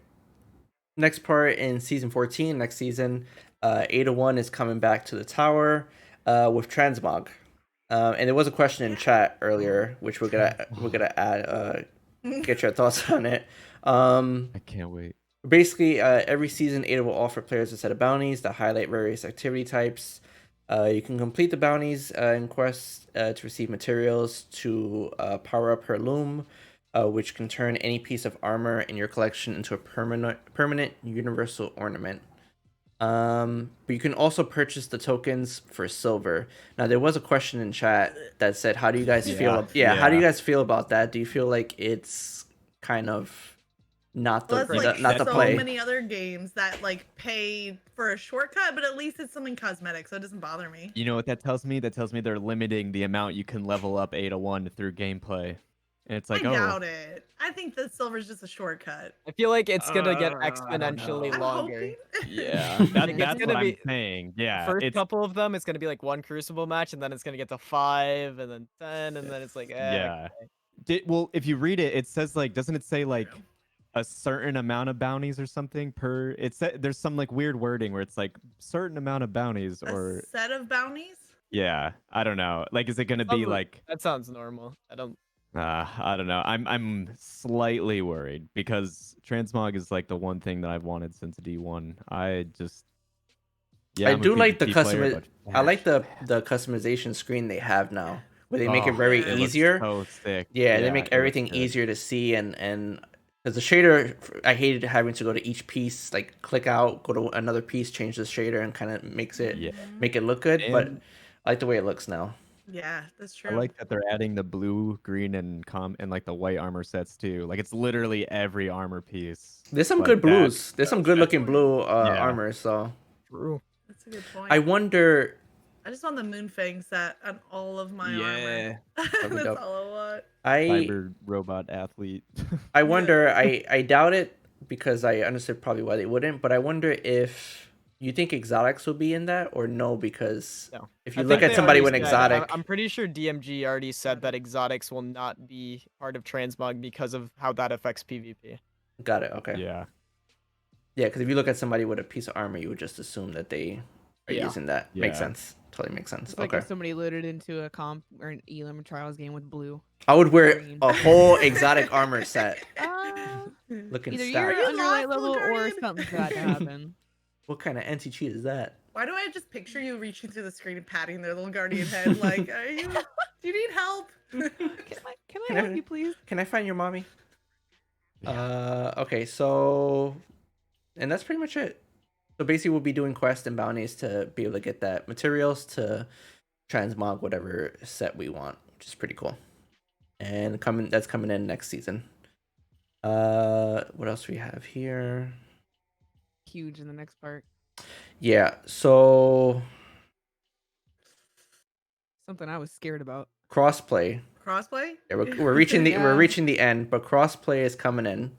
Speaker 1: Next part in season 14, next season, Ada 1 is coming back to the tower with transmog. And there was a question in chat earlier, which we're gonna add get your thoughts on it.
Speaker 5: I can't wait.
Speaker 1: Basically, every season, Ada will offer players a set of bounties that highlight various activity types. You can complete the bounties and quests to receive materials to power up her loom, which can turn any piece of armor in your collection into a permanent universal ornament. But you can also purchase the tokens for silver. Now, there was a question in chat that said, "How do you guys feel?" How do you guys feel about that? Do you feel like it's kind of not the
Speaker 3: Well, that's like
Speaker 1: not the
Speaker 3: so
Speaker 1: play?
Speaker 3: many other games that like pay for a shortcut, but at least it's something cosmetic, so it doesn't bother me.
Speaker 5: You know what that tells me? That tells me they're limiting the amount you can level up Ada 1 through gameplay. And it's like,
Speaker 3: I
Speaker 5: oh,
Speaker 3: doubt it. I think that silver's just a shortcut.
Speaker 2: I feel like it's gonna get
Speaker 5: I don't
Speaker 2: exponentially
Speaker 5: know.
Speaker 3: I'm
Speaker 2: longer.
Speaker 3: hoping.
Speaker 5: yeah,
Speaker 2: Like,
Speaker 5: that's
Speaker 2: it's
Speaker 5: what
Speaker 2: gonna
Speaker 5: I'm
Speaker 2: be-
Speaker 5: saying. Yeah,
Speaker 2: First
Speaker 5: it's
Speaker 2: couple of them, it's gonna be like one Crucible match, and then it's gonna get to 5, and then 10, and then it's like,
Speaker 5: yeah. Well, if you read it, it says like, doesn't it say like a certain amount of bounties or something per? There's some like weird wording where it's like certain amount of bounties or
Speaker 3: A set of bounties?
Speaker 5: yeah, I don't know. Like, is it gonna be
Speaker 2: Some-
Speaker 5: like?
Speaker 2: That sounds normal.
Speaker 5: I don't know. I'm slightly worried because transmog is like the one thing that I've wanted since D1. I just
Speaker 1: I
Speaker 5: I'm a
Speaker 1: do like the
Speaker 5: PvP player,
Speaker 1: custom.
Speaker 5: but
Speaker 1: I like
Speaker 5: fetch.
Speaker 1: the customization screen they have now, where they make it
Speaker 5: Oh,
Speaker 1: very
Speaker 3: yeah.
Speaker 5: it looks
Speaker 1: easier.
Speaker 5: so sick.
Speaker 1: Yeah, they
Speaker 5: Yeah,
Speaker 1: make
Speaker 5: it looks
Speaker 1: everything
Speaker 5: good.
Speaker 1: easier to see, and Because the shader, I hated having to go to each piece, like click out, go to another piece, change the shader, and kind of
Speaker 5: Yeah.
Speaker 1: make it look good. But
Speaker 5: And
Speaker 1: I like the way it looks now.
Speaker 3: Yeah, that's
Speaker 5: I
Speaker 3: true.
Speaker 5: like that they're adding the blue, green, and like the white armor sets too. Like it's literally every armor piece.
Speaker 1: There's some
Speaker 5: Like
Speaker 1: good
Speaker 5: that
Speaker 1: blues. There's some
Speaker 5: does
Speaker 1: good
Speaker 5: that.
Speaker 1: looking blue
Speaker 5: Yeah.
Speaker 1: armor. So
Speaker 2: True.
Speaker 3: That's a good point.
Speaker 1: I wonder.
Speaker 3: I just want the Moonfang set on all of my armor.
Speaker 1: That'd be
Speaker 3: That's
Speaker 1: dope.
Speaker 3: all I want.
Speaker 5: Cyber robot athlete.
Speaker 1: I wonder. I doubt it because I understood probably why they wouldn't. But I wonder if you think exotics will be in that or no, because
Speaker 2: No.
Speaker 1: if
Speaker 2: I
Speaker 1: you look
Speaker 2: think
Speaker 1: at
Speaker 2: they
Speaker 1: somebody
Speaker 2: already
Speaker 1: with
Speaker 2: said-
Speaker 1: exotic,
Speaker 2: I'm pretty sure DMG already said that exotics will not be part of transmog because of how that affects PvP.
Speaker 1: got it. Okay.
Speaker 5: Yeah.
Speaker 1: Yeah, because if you look at somebody with a piece of armor, you would just assume that they are
Speaker 2: Yeah.
Speaker 1: using that. Makes
Speaker 5: Yeah.
Speaker 1: sense. Totally makes sense.
Speaker 4: It's like
Speaker 1: Okay.
Speaker 4: if somebody loaded into a comp or an Elam Trials game with blue.
Speaker 1: I would wear
Speaker 4: green.
Speaker 1: a whole exotic armor set. Looking
Speaker 4: Either
Speaker 1: stacked.
Speaker 4: you're
Speaker 3: You
Speaker 4: under
Speaker 3: lost,
Speaker 4: light level
Speaker 3: little
Speaker 4: or
Speaker 3: guardian.
Speaker 4: something's got to happen.
Speaker 1: What kind of anti-cheat is that?
Speaker 3: Why do I just picture you reaching through the screen and patting their little guardian head? Like, do you need help?
Speaker 4: Can I help you, please?
Speaker 1: Can I find your mommy?
Speaker 5: Yeah.
Speaker 1: Okay, so and that's pretty much it. So basically we'll be doing quests and bounties to be able to get that materials to transmog whatever set we want, which is pretty cool. And that's coming in next season. What else do we have here?
Speaker 4: Huge in the next part.
Speaker 1: Yeah, so
Speaker 4: Something I was scared about.
Speaker 1: crossplay.
Speaker 3: Crossplay?
Speaker 1: Yeah, we're reaching the
Speaker 4: Yeah.
Speaker 1: we're reaching the end, but crossplay is coming in.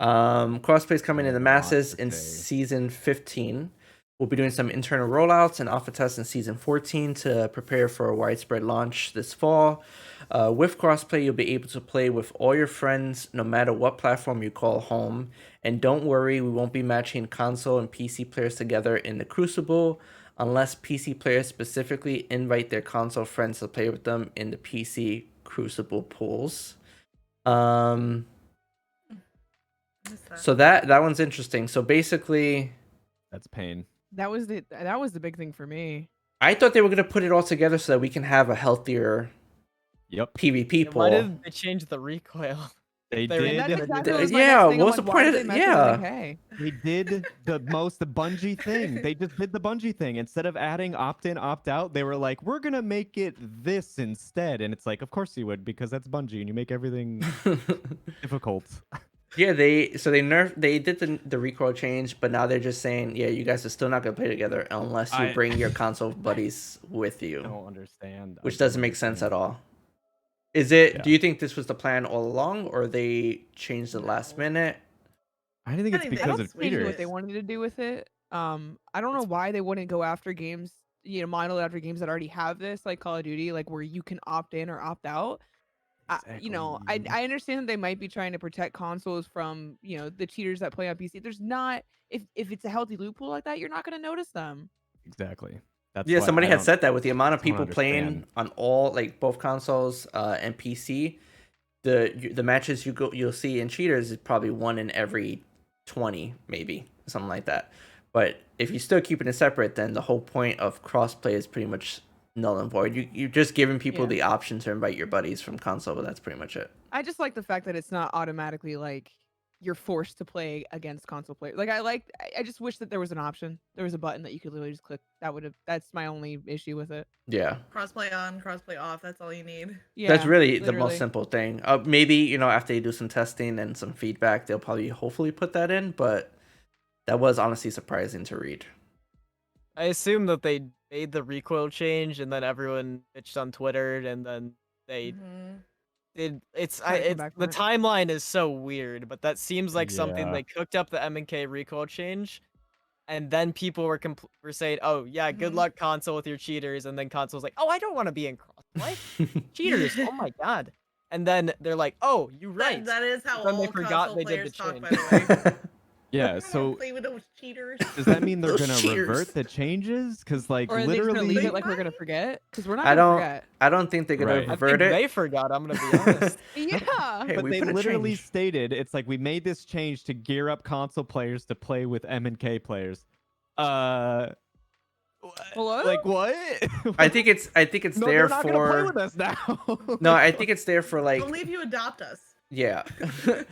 Speaker 1: Crossplay is coming in the
Speaker 5: I have a lot
Speaker 1: masses
Speaker 5: to
Speaker 1: in
Speaker 5: say.
Speaker 1: season 15. We'll be doing some internal rollouts and alpha tests in season 14 to prepare for a widespread launch this fall. With crossplay, you'll be able to play with all your friends, no matter what platform you call home. And don't worry, we won't be matching console and PC players together in the Crucible, unless PC players specifically invite their console friends to play with them in the PC Crucible pools. So that one's interesting. So basically,
Speaker 5: That's pain.
Speaker 4: That was the big thing for me.
Speaker 1: I thought they were gonna put it all together so that we can have a healthier
Speaker 5: Yep.
Speaker 1: PvP
Speaker 2: Then
Speaker 1: pool.
Speaker 2: Why did they change the recoil?
Speaker 5: They
Speaker 2: They were-
Speaker 5: did.
Speaker 4: And that's exactly
Speaker 1: th-
Speaker 4: what was my
Speaker 1: yeah,
Speaker 4: next thing. I'm
Speaker 1: what's
Speaker 4: like,
Speaker 1: the
Speaker 4: why
Speaker 1: point
Speaker 4: did
Speaker 1: of-
Speaker 4: they mess with
Speaker 1: yeah.
Speaker 4: MK?
Speaker 5: They did the Bungie thing. They just did the Bungie thing. Instead of adding opt-in, opt-out, they were like, we're gonna make it this instead. And it's like, of course you would, because that's Bungie and you make everything difficult.
Speaker 1: Yeah, they did the recoil change, but now they're just saying, yeah, you guys are still not gonna play together unless you
Speaker 5: I-
Speaker 1: bring your console buddies with
Speaker 5: I
Speaker 1: you,
Speaker 5: don't understand.
Speaker 1: which doesn't make sense at all. Is it? Do
Speaker 5: Yeah.
Speaker 1: you think this was the plan all along, or they changed the last minute?
Speaker 5: I think
Speaker 3: I
Speaker 5: it's
Speaker 3: think they
Speaker 5: because
Speaker 3: don't
Speaker 5: of
Speaker 3: think
Speaker 4: Maybe what
Speaker 5: cheaters.
Speaker 4: they wanted to do with it. I don't know why they wouldn't go after games, model after games that already have this, like Call of Duty, like where you can opt in or opt out. I understand that they might be trying to protect consoles from, the cheaters that play on PC. There's not, if it's a healthy loophole like that, you're not going to notice them.
Speaker 5: Exactly. That's
Speaker 1: Yeah,
Speaker 5: why
Speaker 1: somebody
Speaker 5: I
Speaker 1: had
Speaker 5: don't-
Speaker 1: said that with the amount of
Speaker 5: don't
Speaker 1: people playing
Speaker 5: understand.
Speaker 1: on all, like both consoles and PC, the matches you'll see in cheaters is probably 1 in every 20, maybe something like that. But if you still keeping it separate, then the whole point of crossplay is pretty much null and void. You're just giving people
Speaker 4: Yeah.
Speaker 1: the option to invite your buddies from console, but that's pretty much it.
Speaker 4: I just like the fact that it's not automatically like you're forced to play against console players. Like I just wish that there was an option. There was a button that you could literally just click. That's my only issue with it.
Speaker 1: Yeah.
Speaker 3: Crossplay on, crossplay off. That's all you need.
Speaker 4: Yeah,
Speaker 1: That's really the most
Speaker 4: literally.
Speaker 1: simple thing. Maybe, after they do some testing and some feedback, they'll probably hopefully put that in, but that was honestly surprising to read.
Speaker 2: I assume that they made the recoil change and then everyone bitched on Twitter and then they
Speaker 3: Mhm.
Speaker 2: did. It's
Speaker 4: Try to come
Speaker 2: it's
Speaker 4: back
Speaker 2: the
Speaker 4: from it.
Speaker 2: timeline is so weird, but that seems like something
Speaker 5: Yeah.
Speaker 2: they cooked up the M&K recoil change, and then people were saying, "Oh yeah, good
Speaker 3: Mhm.
Speaker 2: luck console with your cheaters," and then console's like, "Oh, I don't want to be in crossplay. Cheaters, oh my god." And then they're like, "Oh, you right."
Speaker 3: That is how
Speaker 2: Then they
Speaker 3: all
Speaker 2: forgot
Speaker 3: console
Speaker 2: they did
Speaker 3: players
Speaker 2: the
Speaker 3: talk,
Speaker 2: change.
Speaker 3: by the way.
Speaker 5: Yeah,
Speaker 3: I don't
Speaker 5: so
Speaker 3: wanna play with those cheaters.
Speaker 5: does that mean they're
Speaker 1: Those
Speaker 5: gonna
Speaker 1: cheaters.
Speaker 5: revert the changes? Because like
Speaker 4: Or are they just gonna leave
Speaker 5: literally,
Speaker 4: it like we're gonna forget? Because we're not
Speaker 1: I
Speaker 4: gonna
Speaker 1: don't
Speaker 4: forget.
Speaker 1: I don't think they're gonna
Speaker 5: Right. I
Speaker 2: I
Speaker 1: revert
Speaker 2: think
Speaker 1: it.
Speaker 2: they forgot. I'm gonna be honest.
Speaker 4: Yeah.
Speaker 1: Hey,
Speaker 5: but
Speaker 1: we
Speaker 5: they
Speaker 1: put a
Speaker 5: literally
Speaker 1: change.
Speaker 5: stated it's like we made this change to gear up console players to play with M&K players.
Speaker 4: Hello?
Speaker 5: Like what?
Speaker 1: I think it's
Speaker 5: no,
Speaker 1: there
Speaker 5: they're not gonna play
Speaker 1: for
Speaker 5: with us now.
Speaker 1: No, I think it's there for like
Speaker 3: Only if you adopt us.
Speaker 1: Yeah.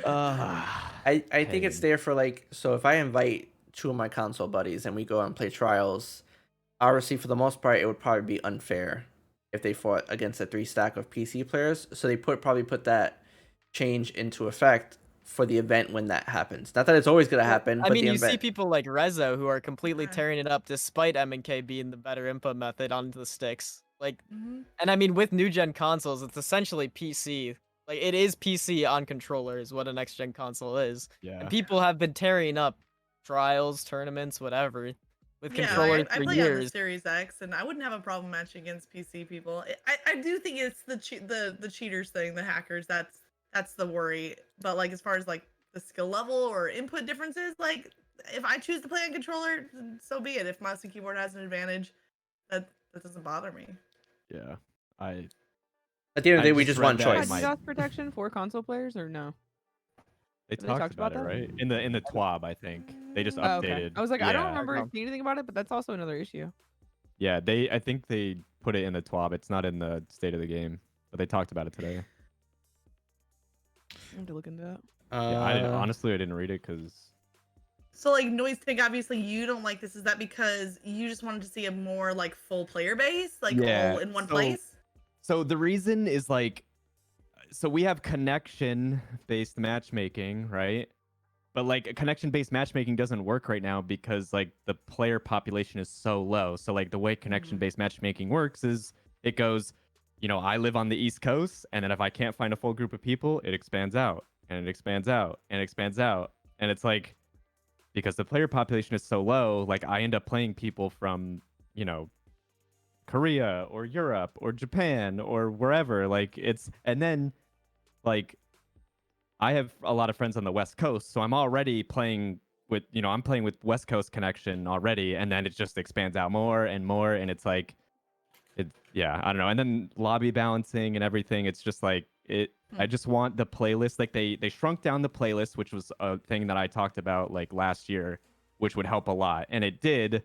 Speaker 1: I think it's
Speaker 5: Pain.
Speaker 1: there for like, so if I invite two of my console buddies and we go out and play trials, obviously for the most part it would probably be unfair if they fought against a three stack of PC players. So they probably put that change into effect for the event when that happens. Not that it's always gonna
Speaker 2: Well,
Speaker 1: happen,
Speaker 2: I
Speaker 1: but
Speaker 2: mean,
Speaker 1: the
Speaker 2: you see
Speaker 1: event.
Speaker 2: people like Rezo who are completely
Speaker 3: Yeah.
Speaker 2: tearing it up despite M&K being the better input method onto the sticks. Like,
Speaker 3: Mhm.
Speaker 2: and I mean, with new gen consoles, it's essentially PC. Like, it is PC on controller is what a next gen console is.
Speaker 5: Yeah.
Speaker 2: And people have been tearing up trials, tournaments, whatever, with
Speaker 3: Yeah,
Speaker 2: controllers
Speaker 3: I
Speaker 2: for
Speaker 3: play on the
Speaker 2: years.
Speaker 3: Series X, and I wouldn't have a problem matching against PC people. I do think it's the the cheaters thing, the hackers. That's the worry. But like as far as like the skill level or input differences, like if I choose to play on controller, so be it. If mouse and keyboard has an advantage, that doesn't bother me.
Speaker 5: Yeah. I
Speaker 1: At the end of the
Speaker 5: I
Speaker 1: day, we
Speaker 5: just
Speaker 1: just
Speaker 5: read
Speaker 1: want
Speaker 5: that in
Speaker 1: choice.
Speaker 5: my-
Speaker 4: DDoS protection for console players or no?
Speaker 5: They
Speaker 4: Have they
Speaker 5: talked
Speaker 4: talked
Speaker 5: about
Speaker 4: about
Speaker 5: it,
Speaker 4: that?
Speaker 5: right? In the TWAB, I think. They just
Speaker 4: Oh,
Speaker 5: updated.
Speaker 4: okay. I was like, I don't
Speaker 5: Yeah.
Speaker 4: remember
Speaker 2: Okay.
Speaker 4: seeing anything about it, but that's also another issue.
Speaker 5: Yeah, I think they put it in the TWAB. It's not in the state of the game, but they talked about it today.
Speaker 4: I have to look into that.
Speaker 5: Yeah, I didn't read it because
Speaker 3: So like noise tank, obviously you don't like this. Is that because you just wanted to see a more like full player base, like
Speaker 5: Yeah,
Speaker 3: all in one
Speaker 5: so-
Speaker 3: place?
Speaker 5: So the reason is like, so we have connection-based matchmaking, right? But like connection-based matchmaking doesn't work right now because like the player population is so low. So like the way connection-based matchmaking works is it goes, I live on the East Coast, and then if I can't find a full group of people, it expands out and it expands out and it expands out, and it's like because the player population is so low, like I end up playing people from Korea or Europe or Japan or wherever. Like and then like I have a lot of friends on the West Coast, so I'm already playing with I'm playing with West Coast connection already, and then it just expands out more and more, and it's like I don't know. And then lobby balancing and everything, it's just like I just want the playlist, like they shrunk down the playlist, which was a thing that I talked about like last year, which would help a lot, and it did.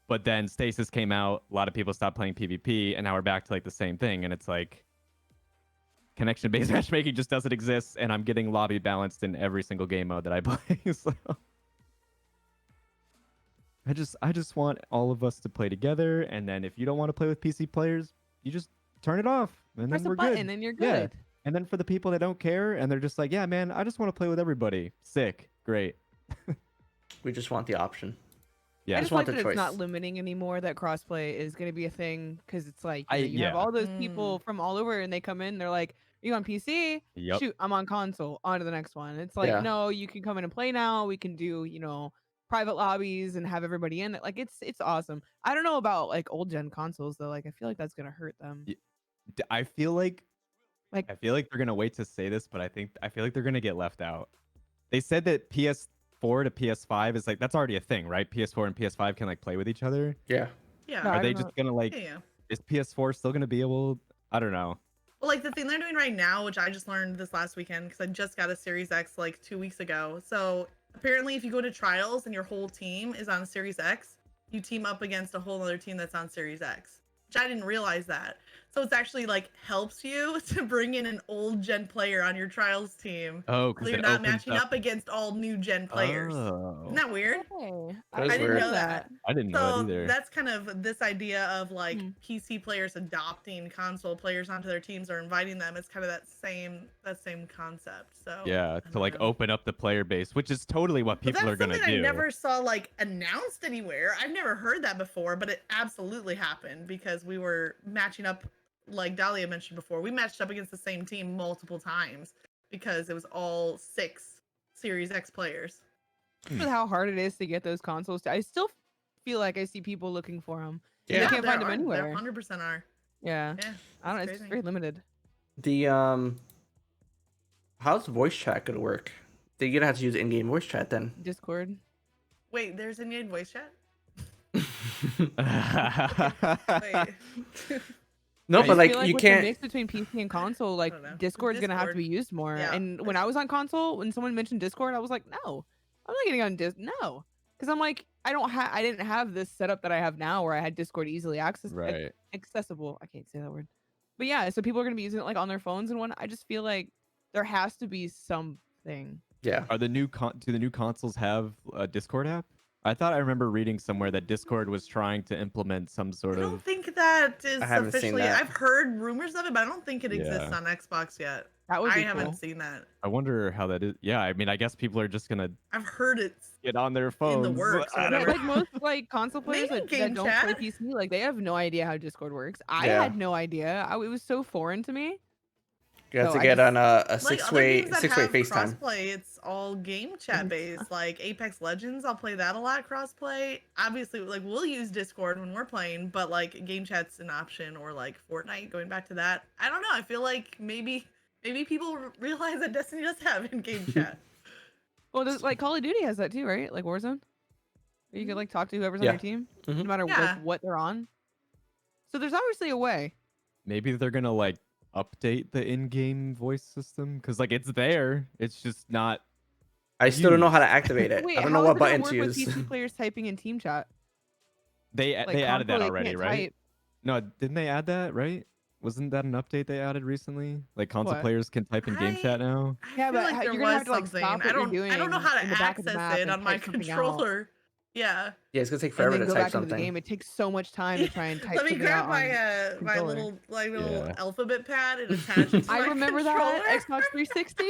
Speaker 5: But then Stasis came out, a lot of people stopped playing PvP, and now we're back to like the same thing, and it's like connection-based matchmaking just doesn't exist, and I'm getting lobby balanced in every single game mode that I play. So I just want all of us to play together, and then if you don't want to play with PC players, you just turn it off, and
Speaker 4: Press
Speaker 5: then
Speaker 4: a
Speaker 5: we're
Speaker 4: button
Speaker 5: good.
Speaker 4: and you're
Speaker 5: Yeah.
Speaker 4: good.
Speaker 5: And then for the people that don't care and they're just like, yeah, man, I just want to play with everybody. Sick, great.
Speaker 1: We just want the option.
Speaker 5: Yeah,
Speaker 4: I
Speaker 1: just
Speaker 4: just
Speaker 1: want
Speaker 4: like
Speaker 1: the
Speaker 4: that it's not
Speaker 1: choice.
Speaker 4: limiting anymore. That crossplay is going to be a thing because it's like
Speaker 5: I-
Speaker 4: you have
Speaker 5: yeah.
Speaker 4: all those people from all over, and they come in. They're like, "Are you on PC?
Speaker 5: Yep.
Speaker 4: Shoot, I'm on console. On to the next one." It's like,
Speaker 1: Yeah.
Speaker 4: no, you can come in and play now. We can do private lobbies and have everybody in it. Like it's awesome. I don't know about like old gen consoles though. Like I feel like that's gonna hurt them.
Speaker 5: I feel like
Speaker 4: Like
Speaker 5: they're gonna wait to say this, but I feel like they're gonna get left out. They said that PS4 to PS5 is like that's already a thing, right? PS4 and PS5 can like play with each other.
Speaker 1: Yeah.
Speaker 3: Yeah.
Speaker 4: No,
Speaker 5: Are
Speaker 4: I
Speaker 5: they
Speaker 4: don't
Speaker 5: just gonna like?
Speaker 3: Yeah.
Speaker 5: Is PS4 still gonna be able? I don't know.
Speaker 3: Well, like the thing they're doing right now, which I just learned this last weekend because I just got a Series X like 2 weeks ago. So apparently, if you go to trials and your whole team is on Series X, you team up against a whole other team that's on Series X. Which I didn't realize that. So it's actually like helps you to bring in an old gen player on your trials team.
Speaker 5: Oh,
Speaker 3: So
Speaker 5: because
Speaker 3: you're not matching up against all new gen players.
Speaker 5: Oh,
Speaker 3: Isn't that weird?
Speaker 4: hey,
Speaker 1: That is
Speaker 3: I didn't
Speaker 1: weird.
Speaker 3: know that.
Speaker 5: I didn't know that
Speaker 3: So
Speaker 5: either.
Speaker 3: that's kind of this idea of like
Speaker 4: Hmm.
Speaker 3: PC players adopting console players onto their teams or inviting them. It's kind of that same concept. So
Speaker 5: Yeah,
Speaker 3: I
Speaker 5: to
Speaker 3: don't
Speaker 5: like
Speaker 3: know.
Speaker 5: open up the player base, which is totally what
Speaker 3: But
Speaker 5: people
Speaker 3: that's
Speaker 5: are gonna
Speaker 3: something
Speaker 5: do.
Speaker 3: I never saw like announced anywhere. I've never heard that before, but it absolutely happened because we were matching up, like Dahlia mentioned before. We matched up against the same team multiple times because it was all 6 Series X players.
Speaker 4: with how hard it is to get those consoles, I still feel like I see people looking for them.
Speaker 1: Yeah.
Speaker 4: They can't
Speaker 3: there
Speaker 4: find them
Speaker 3: are.
Speaker 4: anywhere.
Speaker 3: There 100% are.
Speaker 4: Yeah,
Speaker 3: Yeah.
Speaker 4: I don't know.
Speaker 3: it's
Speaker 4: It's
Speaker 3: crazy.
Speaker 4: very limited.
Speaker 1: The how's voice chat gonna work? They're gonna have to use in-game voice chat then.
Speaker 4: Discord.
Speaker 3: Wait, there's in-game voice chat? Wait.
Speaker 1: No,
Speaker 4: I
Speaker 1: but
Speaker 4: just
Speaker 1: like
Speaker 4: feel like
Speaker 1: you
Speaker 4: with
Speaker 1: can't.
Speaker 4: the mix between PC and console, like
Speaker 3: don't know.
Speaker 4: Discord's gonna have to
Speaker 3: Discord.
Speaker 4: be used more.
Speaker 3: Yeah,
Speaker 4: And when I was on console, when someone mentioned Discord, I was like, no, I'm not getting on no, because I'm like, I didn't have this setup that I have now where I had Discord easily accessible. I can't say that word, but yeah, so people are gonna be using it like on their phones and whatnot. I just feel like There has to be something.
Speaker 1: Yeah.
Speaker 5: Are the new do the new consoles have a Discord app? I thought I remember reading somewhere that Discord was trying to implement some
Speaker 3: I
Speaker 5: sort
Speaker 3: don't
Speaker 5: of.
Speaker 3: think that is
Speaker 1: I haven't seen
Speaker 3: officially.
Speaker 1: that.
Speaker 3: I've heard rumors of it, but I don't think it exists
Speaker 5: Yeah.
Speaker 3: on Xbox yet.
Speaker 4: That would
Speaker 3: I
Speaker 4: be
Speaker 3: haven't
Speaker 4: cool.
Speaker 3: seen that.
Speaker 5: I wonder how that is. Yeah, I mean, I guess people are just gonna
Speaker 3: I've heard it's
Speaker 5: get on their
Speaker 3: in
Speaker 5: phones.
Speaker 3: the works or
Speaker 5: I
Speaker 4: Yeah,
Speaker 5: don't
Speaker 3: whatever.
Speaker 4: like most like console players
Speaker 3: Maybe
Speaker 4: that
Speaker 3: game
Speaker 4: don't play
Speaker 3: chat.
Speaker 4: PC, like they have no idea how Discord works. I
Speaker 1: Yeah.
Speaker 4: had no idea. It was so foreign to me.
Speaker 1: You have
Speaker 4: So
Speaker 1: to
Speaker 4: I
Speaker 1: get
Speaker 4: just-
Speaker 1: on a
Speaker 3: Like other
Speaker 1: six-way
Speaker 3: games that
Speaker 1: six-way
Speaker 3: have
Speaker 1: FaceTime.
Speaker 3: crossplay, it's all game chat based. Like Apex Legends, I'll play that a lot crossplay. Obviously, like we'll use Discord when we're playing, but like game chat's an option. Or like Fortnite, going back to that. I don't know. I feel like maybe people realize that Destiny does have in-game chat.
Speaker 4: Well, like Call of Duty has that too, right? Like Warzone, where you can like talk to whoever's on
Speaker 1: Yeah.
Speaker 4: your team,
Speaker 1: Mhm.
Speaker 4: no matter
Speaker 3: Yeah.
Speaker 4: like what they're on. So there's obviously a way.
Speaker 5: Maybe they're gonna like update the in-game voice system because like it's there. It's just not.
Speaker 1: I still don't know how to
Speaker 5: used.
Speaker 1: activate it.
Speaker 4: Wait,
Speaker 1: I don't
Speaker 4: how
Speaker 1: know
Speaker 4: is
Speaker 1: what
Speaker 4: it gonna
Speaker 1: button
Speaker 4: work
Speaker 1: to
Speaker 4: with
Speaker 1: use.
Speaker 4: PC players typing in team chat?
Speaker 5: They
Speaker 4: Like
Speaker 5: added that
Speaker 4: console, they
Speaker 5: already,
Speaker 4: can't
Speaker 5: right?
Speaker 4: type.
Speaker 5: No, didn't they add that? Right? Wasn't that an update they added recently? Like console
Speaker 4: What?
Speaker 5: players can type in game chat now.
Speaker 3: I
Speaker 4: Yeah,
Speaker 3: feel
Speaker 4: but
Speaker 3: like there
Speaker 4: you're gonna have
Speaker 3: was
Speaker 4: to like
Speaker 3: something.
Speaker 4: stop what
Speaker 3: I
Speaker 4: you're
Speaker 3: don't
Speaker 4: doing
Speaker 3: know how to
Speaker 4: in the back of the
Speaker 3: access
Speaker 4: map
Speaker 3: it
Speaker 4: and
Speaker 3: on my
Speaker 4: type something out,
Speaker 3: controller. Yeah.
Speaker 1: Yeah, it's gonna take
Speaker 4: and
Speaker 1: forever
Speaker 4: then
Speaker 1: to
Speaker 4: go
Speaker 1: type
Speaker 4: back into the
Speaker 1: something.
Speaker 4: game. It takes so much time to try and type
Speaker 3: Let me
Speaker 4: something
Speaker 3: grab
Speaker 4: out
Speaker 3: my
Speaker 4: on
Speaker 3: my
Speaker 4: controller.
Speaker 3: little
Speaker 5: Yeah.
Speaker 3: alphabet pad and attach it to
Speaker 4: I
Speaker 3: my
Speaker 4: remember
Speaker 3: controller.
Speaker 4: that Xbox 360.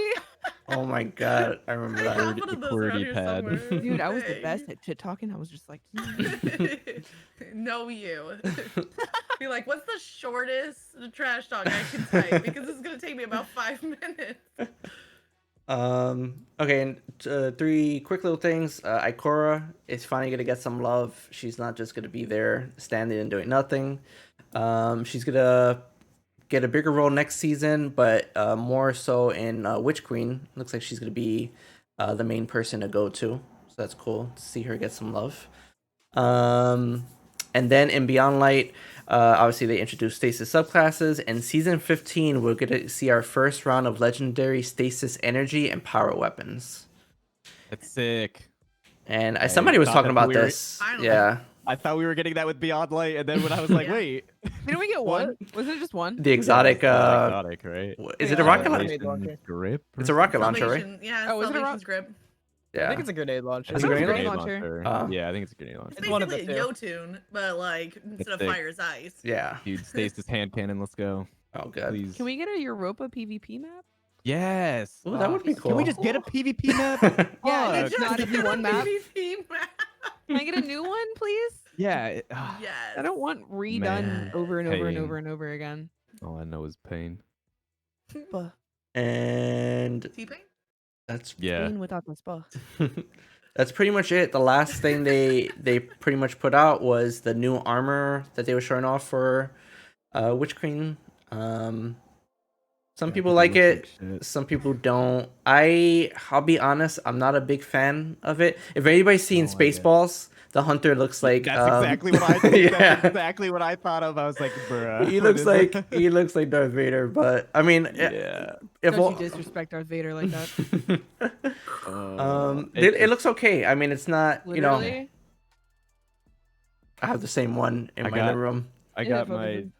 Speaker 1: Oh my god, I remember
Speaker 3: I have
Speaker 1: that.
Speaker 3: one of
Speaker 5: the
Speaker 3: those around
Speaker 5: QWERTY
Speaker 3: here
Speaker 5: pad.
Speaker 3: somewhere.
Speaker 4: Dude, I was the
Speaker 3: Hey.
Speaker 4: best at shit talking. I was just like,
Speaker 3: Know you. Be like, what's the shortest trash talk I can type? Because it's gonna take me about 5 minutes.
Speaker 1: Okay, and 3 quick little things. Ikora is finally gonna get some love. She's not just gonna be there standing and doing nothing. She's gonna get a bigger role next season, but more so in Witch Queen. Looks like she's gonna be the main person to go to. So that's cool to see her get some love. And then in Beyond Light, obviously they introduced stasis subclasses. In season 15, we're gonna see our first round of legendary stasis energy and power weapons.
Speaker 5: That's sick.
Speaker 1: And
Speaker 5: I
Speaker 1: somebody was
Speaker 5: thought
Speaker 1: talking
Speaker 5: that
Speaker 1: about
Speaker 5: we were-
Speaker 1: this.
Speaker 3: Finally.
Speaker 1: Yeah,
Speaker 5: I thought we were getting that with Beyond Light, and then when I was like,
Speaker 3: Yeah.
Speaker 5: wait,
Speaker 4: didn't we get
Speaker 5: What?
Speaker 4: one? Wasn't it just one?
Speaker 1: the exotic.
Speaker 5: exotic, right?
Speaker 1: Is
Speaker 4: Wait,
Speaker 1: it a rocket
Speaker 2: grenade
Speaker 1: launcher?
Speaker 5: Salvation
Speaker 2: launcher.
Speaker 5: grip. or
Speaker 1: It's a rocket
Speaker 5: something?
Speaker 1: launcher, right?
Speaker 3: Salvation, yeah,
Speaker 4: Oh, is it a
Speaker 3: Salvation's grip.
Speaker 2: I
Speaker 1: Yeah.
Speaker 2: think it's a grenade launcher.
Speaker 1: I
Speaker 4: Is
Speaker 1: think
Speaker 4: it a
Speaker 1: it's a
Speaker 4: grenade
Speaker 1: grenade
Speaker 4: launcher?
Speaker 5: Yeah, I think it's a grenade launcher.
Speaker 3: It's
Speaker 2: It's one of
Speaker 3: basically a
Speaker 2: the two.
Speaker 3: Yotun, but like instead of
Speaker 5: sick.
Speaker 3: fire is ice.
Speaker 1: Yeah.
Speaker 5: Dude, stasis hand cannon. Let's go,
Speaker 1: Oh, good.
Speaker 5: please.
Speaker 4: Can we get a Europa PvP map?
Speaker 5: Yes.
Speaker 1: Ooh, that would be
Speaker 5: Can we
Speaker 1: cool.
Speaker 5: just get a PvP map?
Speaker 4: Yeah,
Speaker 5: Fuck.
Speaker 4: it's not even one map.
Speaker 3: PvP map.
Speaker 4: Can I get a new one, please?
Speaker 5: Yeah.
Speaker 3: Yes.
Speaker 4: I don't want redone
Speaker 5: Man,
Speaker 4: over and over and
Speaker 5: pain.
Speaker 4: over and over again.
Speaker 5: All I know is pain.
Speaker 1: And
Speaker 3: T-Pain?
Speaker 1: that's
Speaker 5: Yeah.
Speaker 4: Pain without the spa.
Speaker 1: that's pretty much it. The last thing they pretty much put out was the new armor that they were showing off for Witch Queen. Some
Speaker 5: Yeah, I
Speaker 1: people
Speaker 5: think
Speaker 1: like it,
Speaker 5: looks like shit.
Speaker 1: some people don't. I'll be honest, I'm not a big fan of it. If anybody's seen
Speaker 5: don't like it.
Speaker 1: Spaceballs, the hunter looks like
Speaker 5: That's exactly what I think.
Speaker 1: yeah.
Speaker 5: That's exactly what I thought of. I was like, bruh.
Speaker 1: He
Speaker 5: what
Speaker 1: looks
Speaker 5: is
Speaker 1: like
Speaker 5: that?
Speaker 1: he looks like Darth Vader, but I mean,
Speaker 5: Yeah.
Speaker 1: if
Speaker 4: Don't you disrespect Darth Vader like that?
Speaker 1: it looks okay. I mean, it's not, you know,
Speaker 4: Literally.
Speaker 1: I have the same one in
Speaker 5: I
Speaker 1: my
Speaker 5: got-
Speaker 1: living room.
Speaker 5: I
Speaker 4: Yeah,
Speaker 5: got
Speaker 4: focus
Speaker 5: my.
Speaker 4: in.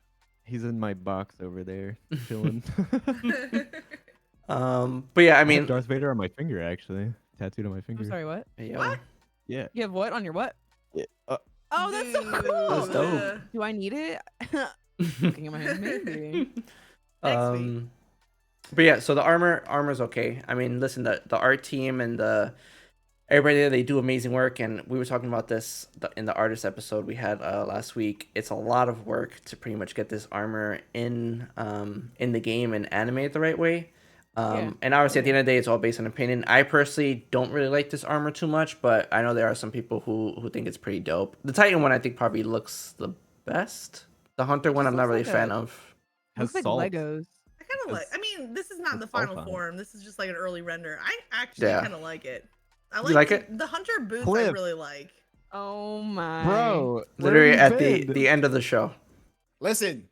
Speaker 5: He's in my box over there, chilling.
Speaker 1: But yeah, I
Speaker 5: I have
Speaker 1: mean,
Speaker 5: Darth Vader on my finger, actually, tattooed on my finger.
Speaker 4: I'm sorry, what?
Speaker 1: yo,
Speaker 3: What?
Speaker 5: Yeah.
Speaker 4: You have what on your what?
Speaker 5: Yeah,
Speaker 4: Oh, that's so
Speaker 3: Dude.
Speaker 4: cool.
Speaker 1: That's dope.
Speaker 4: Do I need it? Looking at my hands, maybe.
Speaker 3: Next week.
Speaker 1: But yeah, so the armor's okay. I mean, listen, the art team and everybody there, they do amazing work, and we were talking about this in the artist episode we had last week. It's a lot of work to pretty much get this armor in the game and animate it the right way.
Speaker 4: Yeah.
Speaker 1: And obviously at the end of the day, it's all based on opinion. I personally don't really like this armor too much, but I know there are some people who think it's pretty dope. The Titan one I think probably looks the best. The Hunter one
Speaker 4: Just
Speaker 1: I'm not
Speaker 4: looks
Speaker 1: really
Speaker 4: like
Speaker 1: a fan
Speaker 4: a-
Speaker 1: of.
Speaker 5: Has
Speaker 4: Looks like
Speaker 5: salt.
Speaker 4: Legos.
Speaker 3: I kind of like. I mean, this is not the
Speaker 5: it's all
Speaker 3: final
Speaker 5: fine.
Speaker 3: form. This is just like an early render. I actually
Speaker 1: Yeah.
Speaker 3: kind of like it. I
Speaker 1: You like
Speaker 3: the,
Speaker 1: it?
Speaker 3: The hunter boots I
Speaker 5: Clip.
Speaker 3: really like.
Speaker 4: Oh my.
Speaker 5: Bro,
Speaker 1: Literally
Speaker 5: where
Speaker 1: at
Speaker 5: have you been?
Speaker 1: the end of the show.
Speaker 6: Listen,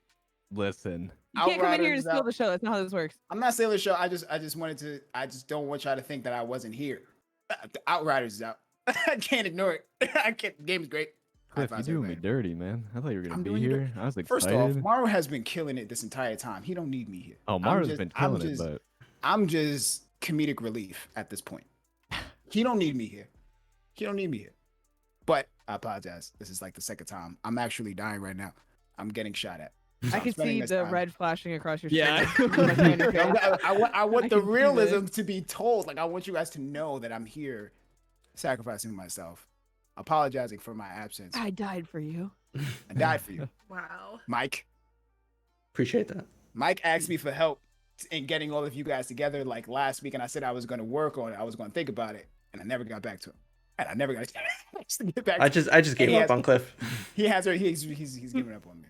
Speaker 5: Listen.
Speaker 4: You can't come in here and
Speaker 6: Outriders
Speaker 4: steal
Speaker 6: out.
Speaker 4: the show. That's not how this works.
Speaker 6: I'm not stealing the show. I just don't want y'all to think that I wasn't here. The Outriders is out. I can't ignore it. I can't. The game's great. High
Speaker 5: Cliff, you
Speaker 6: fives,
Speaker 5: doing me
Speaker 6: everybody.
Speaker 5: dirty, man. I thought you were gonna
Speaker 6: I'm
Speaker 5: be
Speaker 6: doing you
Speaker 5: here. I was excited.
Speaker 6: First off, Maru has been killing it this entire time. He don't need me here.
Speaker 5: Oh,
Speaker 6: I'm
Speaker 5: Maru's
Speaker 6: just-
Speaker 5: been
Speaker 6: I'm
Speaker 5: killing it,
Speaker 6: just-
Speaker 5: but
Speaker 6: I'm just comedic relief at this point. He don't need me here. He don't need me here. But I apologize. This is like the second time. I'm actually dying right now. I'm getting shot at. So
Speaker 4: I
Speaker 6: I'm
Speaker 4: can
Speaker 6: spending
Speaker 4: see
Speaker 6: this
Speaker 4: the
Speaker 6: time-
Speaker 4: red flashing across your
Speaker 2: Yeah.
Speaker 4: screen.
Speaker 6: I want
Speaker 4: I
Speaker 6: the
Speaker 4: can see
Speaker 6: realism
Speaker 4: this.
Speaker 6: to be told. Like I want you guys to know that I'm here, sacrificing myself, apologizing for my absence.
Speaker 4: I died for you.
Speaker 6: I died for you,
Speaker 3: Wow.
Speaker 6: Mike.
Speaker 1: Appreciate that.
Speaker 6: Mike asked me for help in getting all of you guys together like last week, and I said I was going to work on it. I was going to think about it, and I never got back to him. And I never got a chance to get back.
Speaker 1: I just gave
Speaker 6: he
Speaker 1: up
Speaker 6: has-
Speaker 1: on Cliff.
Speaker 6: He has her. He's giving up on me.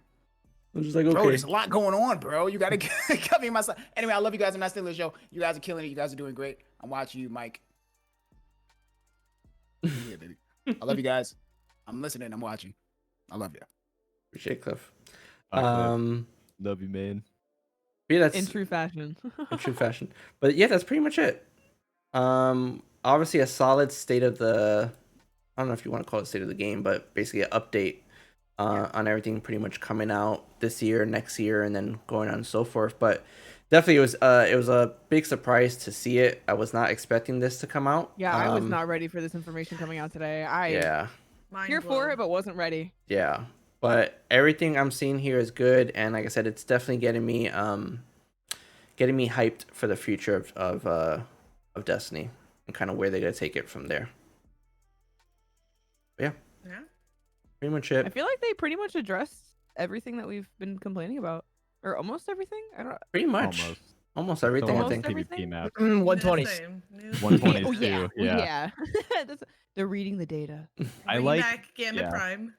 Speaker 1: I'm just like,
Speaker 6: Bro,
Speaker 1: okay.
Speaker 6: there's a lot going on, bro. You gotta cut me myself. Anyway, I love you guys. I'm not stealing the show. You guys are killing it. You guys are doing great. I'm watching you, Mike. Yeah, baby. I love you guys. I'm listening. I'm watching. I love you.
Speaker 1: Appreciate Cliff.
Speaker 5: Bye, Cliff.
Speaker 1: Love
Speaker 5: Love you, man.
Speaker 1: yeah, that's
Speaker 4: In true fashion.
Speaker 1: in true fashion. But yeah, that's pretty much it. Obviously a solid state of the, I don't know if you want to call it state of the game, but basically an update on everything pretty much coming out this year, next year, and then going on and so forth. But definitely it was a big surprise to see it. I was not expecting this to come out.
Speaker 4: Yeah, I was not ready for this information coming out today.
Speaker 1: Yeah.
Speaker 3: Mind
Speaker 4: Here for
Speaker 3: blown.
Speaker 4: it, but wasn't ready.
Speaker 1: Yeah. But everything I'm seeing here is good, and like I said, it's definitely getting me hyped for the future of Destiny and kind of where they're gonna take it from there. But yeah,
Speaker 3: Yeah.
Speaker 1: pretty much
Speaker 4: I
Speaker 1: it.
Speaker 4: feel like they pretty much addressed everything that we've been complaining about, or almost everything. I don't.
Speaker 1: Pretty much almost everything. I
Speaker 4: Almost
Speaker 1: think.
Speaker 4: everything?
Speaker 5: PvP map.
Speaker 2: 120s.
Speaker 3: Same. New-
Speaker 5: 120s
Speaker 4: Oh
Speaker 5: too.
Speaker 4: yeah,
Speaker 5: Yeah.
Speaker 4: That's, they're reading the data.
Speaker 5: I
Speaker 3: Bring
Speaker 5: like-
Speaker 3: back Gambit
Speaker 5: yeah.
Speaker 3: Prime.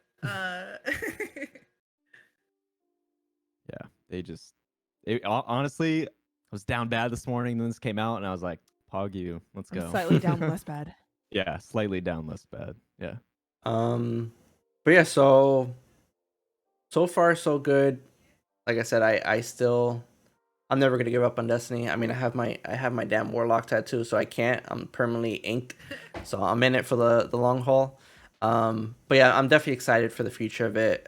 Speaker 5: Yeah, they just honestly, I was down bad this morning. Then this came out, and I was like, "Pog you, let's
Speaker 4: I'm
Speaker 5: go."
Speaker 4: slightly down, less bad.
Speaker 5: Yeah, slightly down, less bad. Yeah.
Speaker 1: But yeah, so far so good. Like I said, I'm never gonna give up on Destiny. I mean, I have my damn Warlock tattoo, so I can't. I'm permanently inked, so I'm in it for the long haul. But yeah, I'm definitely excited for the future of it.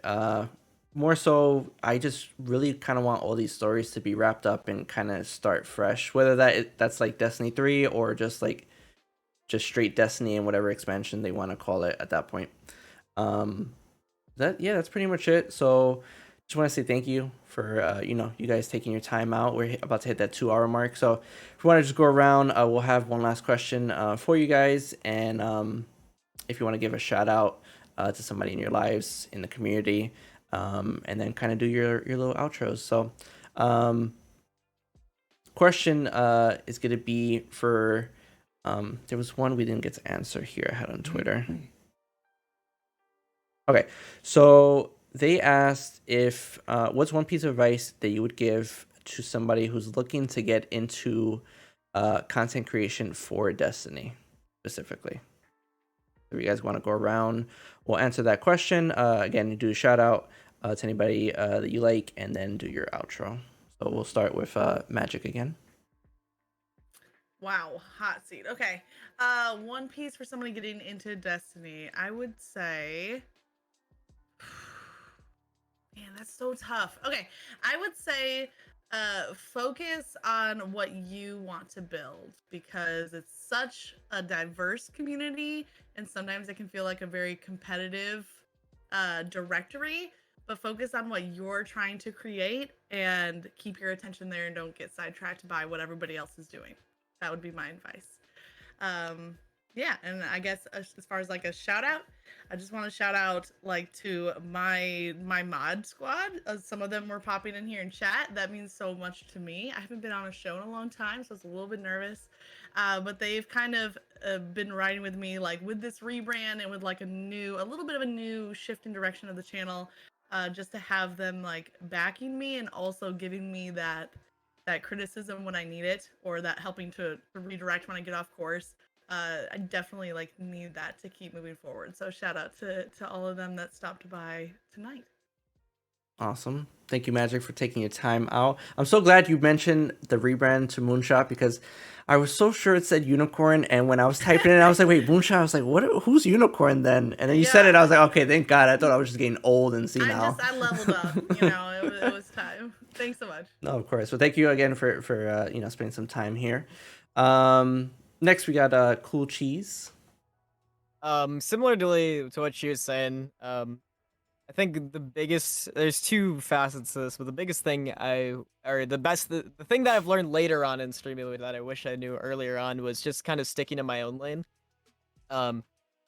Speaker 1: More so, I just really kind of want all these stories to be wrapped up and kind of start fresh. Whether that's like Destiny 3 or just straight Destiny and whatever expansion they want to call it at that point. That's pretty much it. So just want to say thank you for you guys taking your time out. We're about to hit that 2-hour mark. So if you want to just go around, we'll have one last question for you guys, and if you want to give a shout out to somebody in your lives, in the community, and then kind of do your little outros. So question is going to be for there was one we didn't get to answer here I had on Twitter. Okay, so they asked if what's one piece of advice that you would give to somebody who's looking to get into content creation for Destiny specifically. If you guys want to go around, we'll answer that question. Again, you do a shout out to anybody that you like, and then do your outro. So we'll start with Magic again.
Speaker 3: Wow, hot seat. Okay. One piece for somebody getting into Destiny. I would say, man, that's so tough. Okay. I would say focus on what you want to build, because it's such a diverse community, and sometimes it can feel like a very competitive directory. But focus on what you're trying to create and keep your attention there, and don't get sidetracked by what everybody else is doing. That would be my advice. Yeah, and I guess as far as like a shout out, I just want to shout out like to my mod squad. Some of them were popping in here in chat. That means so much to me. I haven't been on a show in a long time, so I was a little bit nervous. But they've kind of been riding with me, like with this rebrand and with like a little bit of a new shift in direction of the channel. Just to have them like backing me and also giving me that criticism when I need it, or that helping to redirect when I get off course. I definitely like need that to keep moving forward. So shout out to all of them that stopped by tonight.
Speaker 1: Awesome. Thank you, Magic, for taking your time out. I'm so glad you mentioned the rebrand to Moonshot, because I was so sure it said Unicorn, and when I was typing it, I was like, wait, Moonshot? I was like, what? Who's Unicorn then? And then you said it, I was like, okay, thank God. I thought I was just getting old and senile.
Speaker 3: I leveled up, it was time. Thanks so much.
Speaker 1: No, of course. Well, thank you again for spending some time here. Next we got Cool Cheese.
Speaker 2: Similar to what she was saying, I think there's two facets to this, but the biggest thing the thing that I've learned later on in streaming that I wish I knew earlier on was just kind of sticking in my own lane.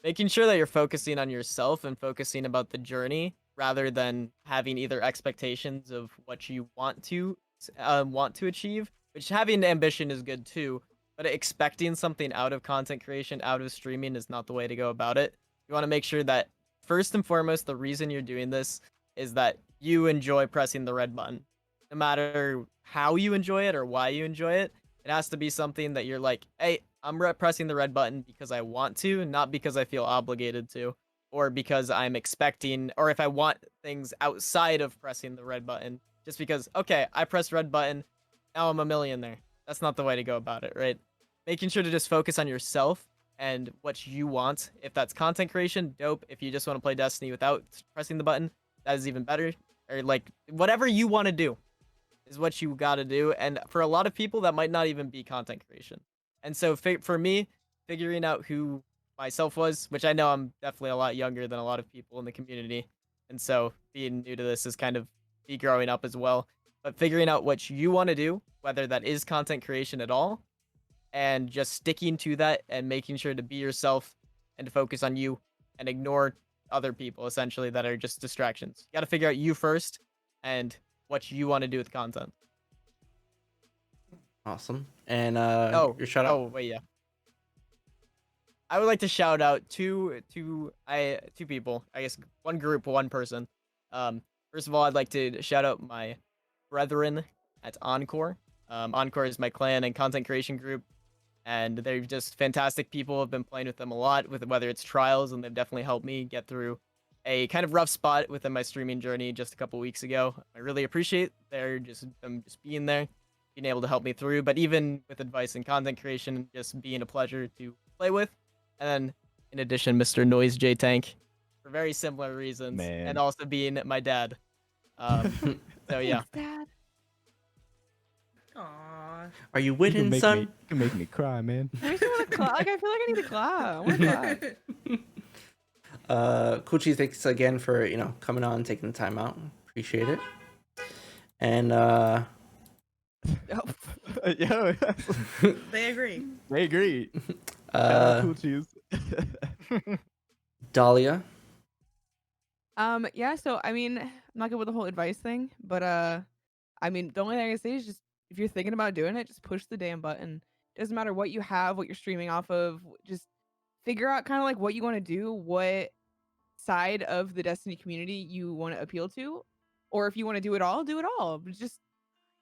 Speaker 2: Making sure that you're focusing on yourself and focusing about the journey rather than having either expectations of what you want to achieve, which having ambition is good too, but expecting something out of content creation, out of streaming is not the way to go about it. You want to make sure that first and foremost, the reason you're doing this is that you enjoy pressing the red button. No matter how you enjoy it or why you enjoy it, it has to be something that you're like, hey, I'm pressing the red button because I want to, not because I feel obligated to, or because I'm expecting, or if I want things outside of pressing the red button, just because, okay, I pressed red button, now I'm a millionaire. That's not the way to go about it, right? Making sure to just focus on yourself and what you want. If that's content creation, dope. If you just want to play Destiny without pressing the button, that is even better. Or like whatever you want to do is what you got to do. And for a lot of people, that might not even be content creation. And so for me, figuring out who myself was, which I know I'm definitely a lot younger than a lot of people in the community. And so being new to this is kind of me growing up as well. But figuring out what you want to do, whether that is content creation at all, and just sticking to that and making sure to be yourself and to focus on you and ignore other people essentially that are just distractions. You got to figure out you first and what you want to do with content.
Speaker 1: Awesome. And your shout out.
Speaker 2: Oh, wait, yeah. I would like to shout out two people. I guess one group, one person. First of all, I'd like to shout out my brethren at Encore. Encore is my clan and content creation group, and they're just fantastic people. I've been playing with them a lot, with whether it's trials, and they've definitely helped me get through a kind of rough spot within my streaming journey just a couple weeks ago. I really appreciate them just being there, being able to help me through. But even with advice and content creation, just being a pleasure to play with. And then, in addition, Mr. Noise J Tank, for very similar reasons,
Speaker 5: Man.
Speaker 2: and also being my dad. So yeah.
Speaker 4: Thanks, Dad.
Speaker 3: Aww.
Speaker 1: Are you
Speaker 5: You
Speaker 1: winning, son?
Speaker 5: you can make me cry, man.
Speaker 4: It makes me want to clap. Like, I feel like I need to clap. I want to clap.
Speaker 1: Cool Cheese, thanks again for coming on, taking the time out. Appreciate it. And
Speaker 4: Oh.
Speaker 5: Yeah,
Speaker 3: They agree.
Speaker 5: I agree. Shout out Cool Cheese.
Speaker 1: Dahlia.
Speaker 4: Yeah, so I mean, I'm not good with the whole advice thing, but I mean, the only thing I can say is just if you're thinking about doing it, just push the damn button. Doesn't matter what you have, what you're streaming off of, just figure out kind of like what you want to do, what side of the Destiny community you want to appeal to, or if you want to do it all. But just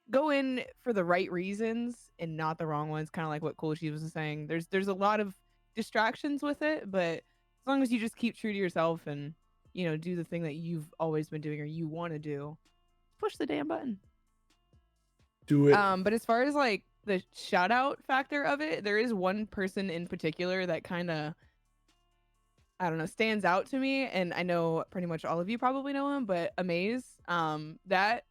Speaker 4: go in for the right reasons and not the wrong ones, kind of like what Cool Cheese was saying. There's a lot of distractions with it, but as long as you just keep true to yourself and do the thing that you've always been doing or you want to do, push the damn button.
Speaker 1: Do it.
Speaker 4: But as far as like the shout out factor of it, there is one person in particular that kind of, I don't know, stands out to me, and I know pretty much all of you probably know him, but Amaze, that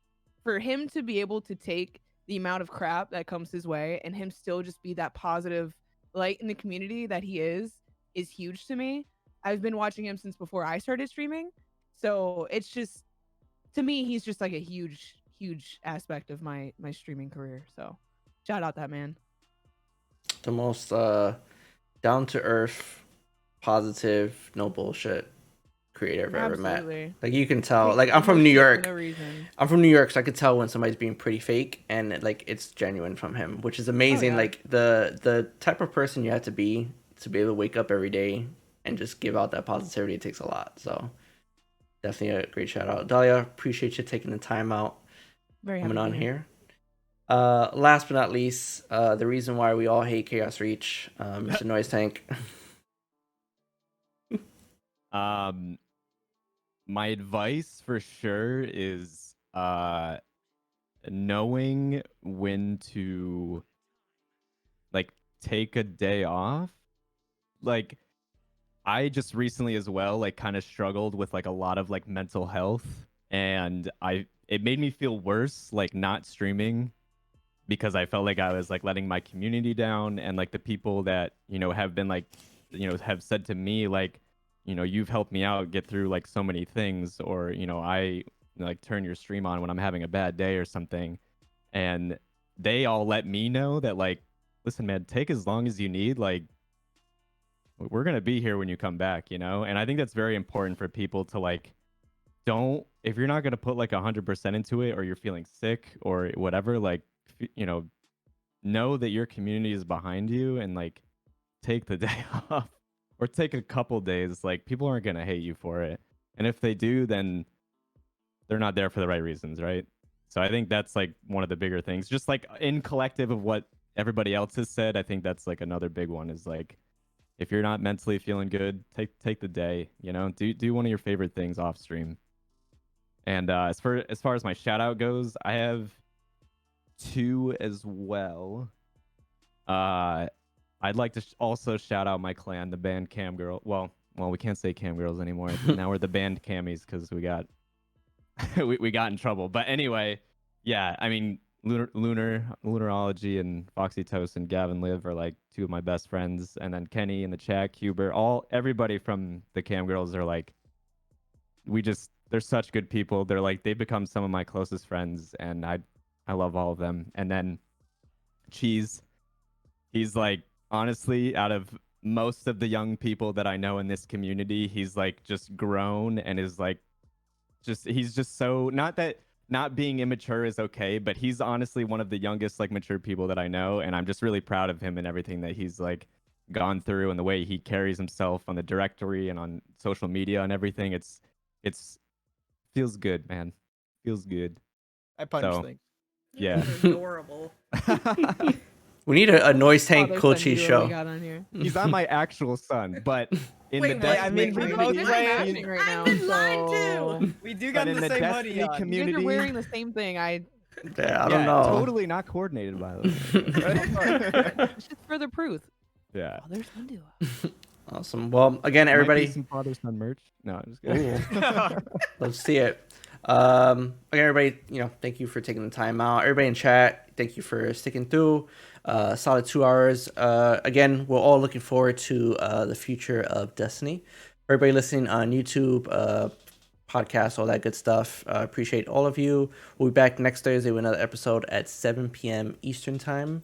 Speaker 4: for him to be able to take the amount of crap that comes his way and him still just be that positive light in the community that he is huge to me. I've been watching him since before I started streaming, so it's just, to me, he's just like a huge aspect of my streaming career. So shout out that man.
Speaker 1: The most down to earth, positive, no bullshit creator I've ever met.
Speaker 4: Absolutely.
Speaker 1: Like you can tell.
Speaker 4: Takes
Speaker 1: Like I'm
Speaker 4: no
Speaker 1: from New
Speaker 4: shit for
Speaker 1: York.
Speaker 4: no reason.
Speaker 1: I'm from New York, so I could tell when somebody's being pretty fake and it's genuine from him, which is amazing.
Speaker 4: yeah.
Speaker 1: Like the type of person you have to be able to wake up every day and just give out that positivity. It takes a lot. So definitely a great shout out. Dahlia, appreciate you taking the time out.
Speaker 4: Very
Speaker 1: Coming
Speaker 4: happy
Speaker 1: on
Speaker 4: to
Speaker 1: here. Last but not least, the reason why we all hate Chaos Reach, Mr. Noise Tank.
Speaker 5: My advice for sure is knowing when to like take a day off. Like I just recently as well like kind of struggled with like a lot of like mental health, and it made me feel worse, like not streaming, because I felt like I was like letting my community down, and like the people that have been like have said to me like, you've helped me out get through like so many things, or I like turn your stream on when I'm having a bad day or something, and they all let me know that like, listen man, take as long as you need, like we're gonna be here when you come back, and I think that's very important for people to like, don't, if you're not gonna put like 100% into it, or you're feeling sick or whatever, like know that your community is behind you, and like take the day off or take a couple days. Like people aren't gonna hate you for it, and if they do, then they're not there for the right reasons, right? So I think that's like one of the bigger things, just like in collective of what everybody else has said. I think that's like another big one, is like, if you're not mentally feeling good, take the day, do one of your favorite things off stream. And as far as my shout out goes, I have 2 as well. I'd like to also shout out my clan, the band Cam Girl. Well, we can't say Cam Girls anymore. Now we're the band Cammies because we got we got in trouble. But anyway, yeah, I mean, Lunarology and Foxy Toast and Gavin Live are like 2 of my best friends, and then Kenny and the chat, Huber, everybody from the Cam Girls are like, they're such good people. They're like, they've become some of my closest friends, and I love all of them. And then Cheese, he's like, honestly, out of most of the young people that I know in this community, he's like just grown and is like, he's just so, not that not being immature is okay, but he's honestly one of the youngest like mature people that I know, and I'm just really proud of him and everything that he's like gone through, and the way he carries himself on the directory and on social media and everything. It's feels good, man. Feels good.
Speaker 2: I punch things.
Speaker 3: You
Speaker 5: Yeah.
Speaker 3: guys are adorable.
Speaker 1: We need a noise tank
Speaker 4: Father
Speaker 1: cool
Speaker 4: son
Speaker 1: cheese
Speaker 4: duo
Speaker 1: show.
Speaker 4: we got on here.
Speaker 5: He's not my actual son, but in
Speaker 3: Wait,
Speaker 5: the
Speaker 3: what?
Speaker 2: I mean,
Speaker 3: Wait,
Speaker 2: we
Speaker 3: wait,
Speaker 2: both
Speaker 3: wait,
Speaker 2: play
Speaker 3: wait,
Speaker 2: it.
Speaker 3: wait. I've been lied to.
Speaker 2: We do
Speaker 5: but
Speaker 2: got
Speaker 5: in
Speaker 2: the
Speaker 5: the
Speaker 2: same
Speaker 5: Destiny
Speaker 2: hoodie on.
Speaker 4: You guys
Speaker 5: community,
Speaker 4: are wearing the same thing.
Speaker 1: Yeah, I don't
Speaker 5: yeah,
Speaker 1: know.
Speaker 5: totally not coordinated, by the way.
Speaker 4: It's just further proof.
Speaker 5: Yeah.
Speaker 4: Father son duo.
Speaker 1: Awesome. Well, again,
Speaker 5: Might be
Speaker 1: everybody,
Speaker 5: some father son merch. No, I'm just kidding.
Speaker 1: let's see it. Again, everybody, thank you for taking the time out. Everybody in chat, thank you for sticking through. Solid 2 hours. Again, we're all looking forward to the future of Destiny. Everybody listening on YouTube, podcast, all that good stuff. Appreciate all of you. We'll be back next Thursday with another episode at 7 p.m. Eastern time.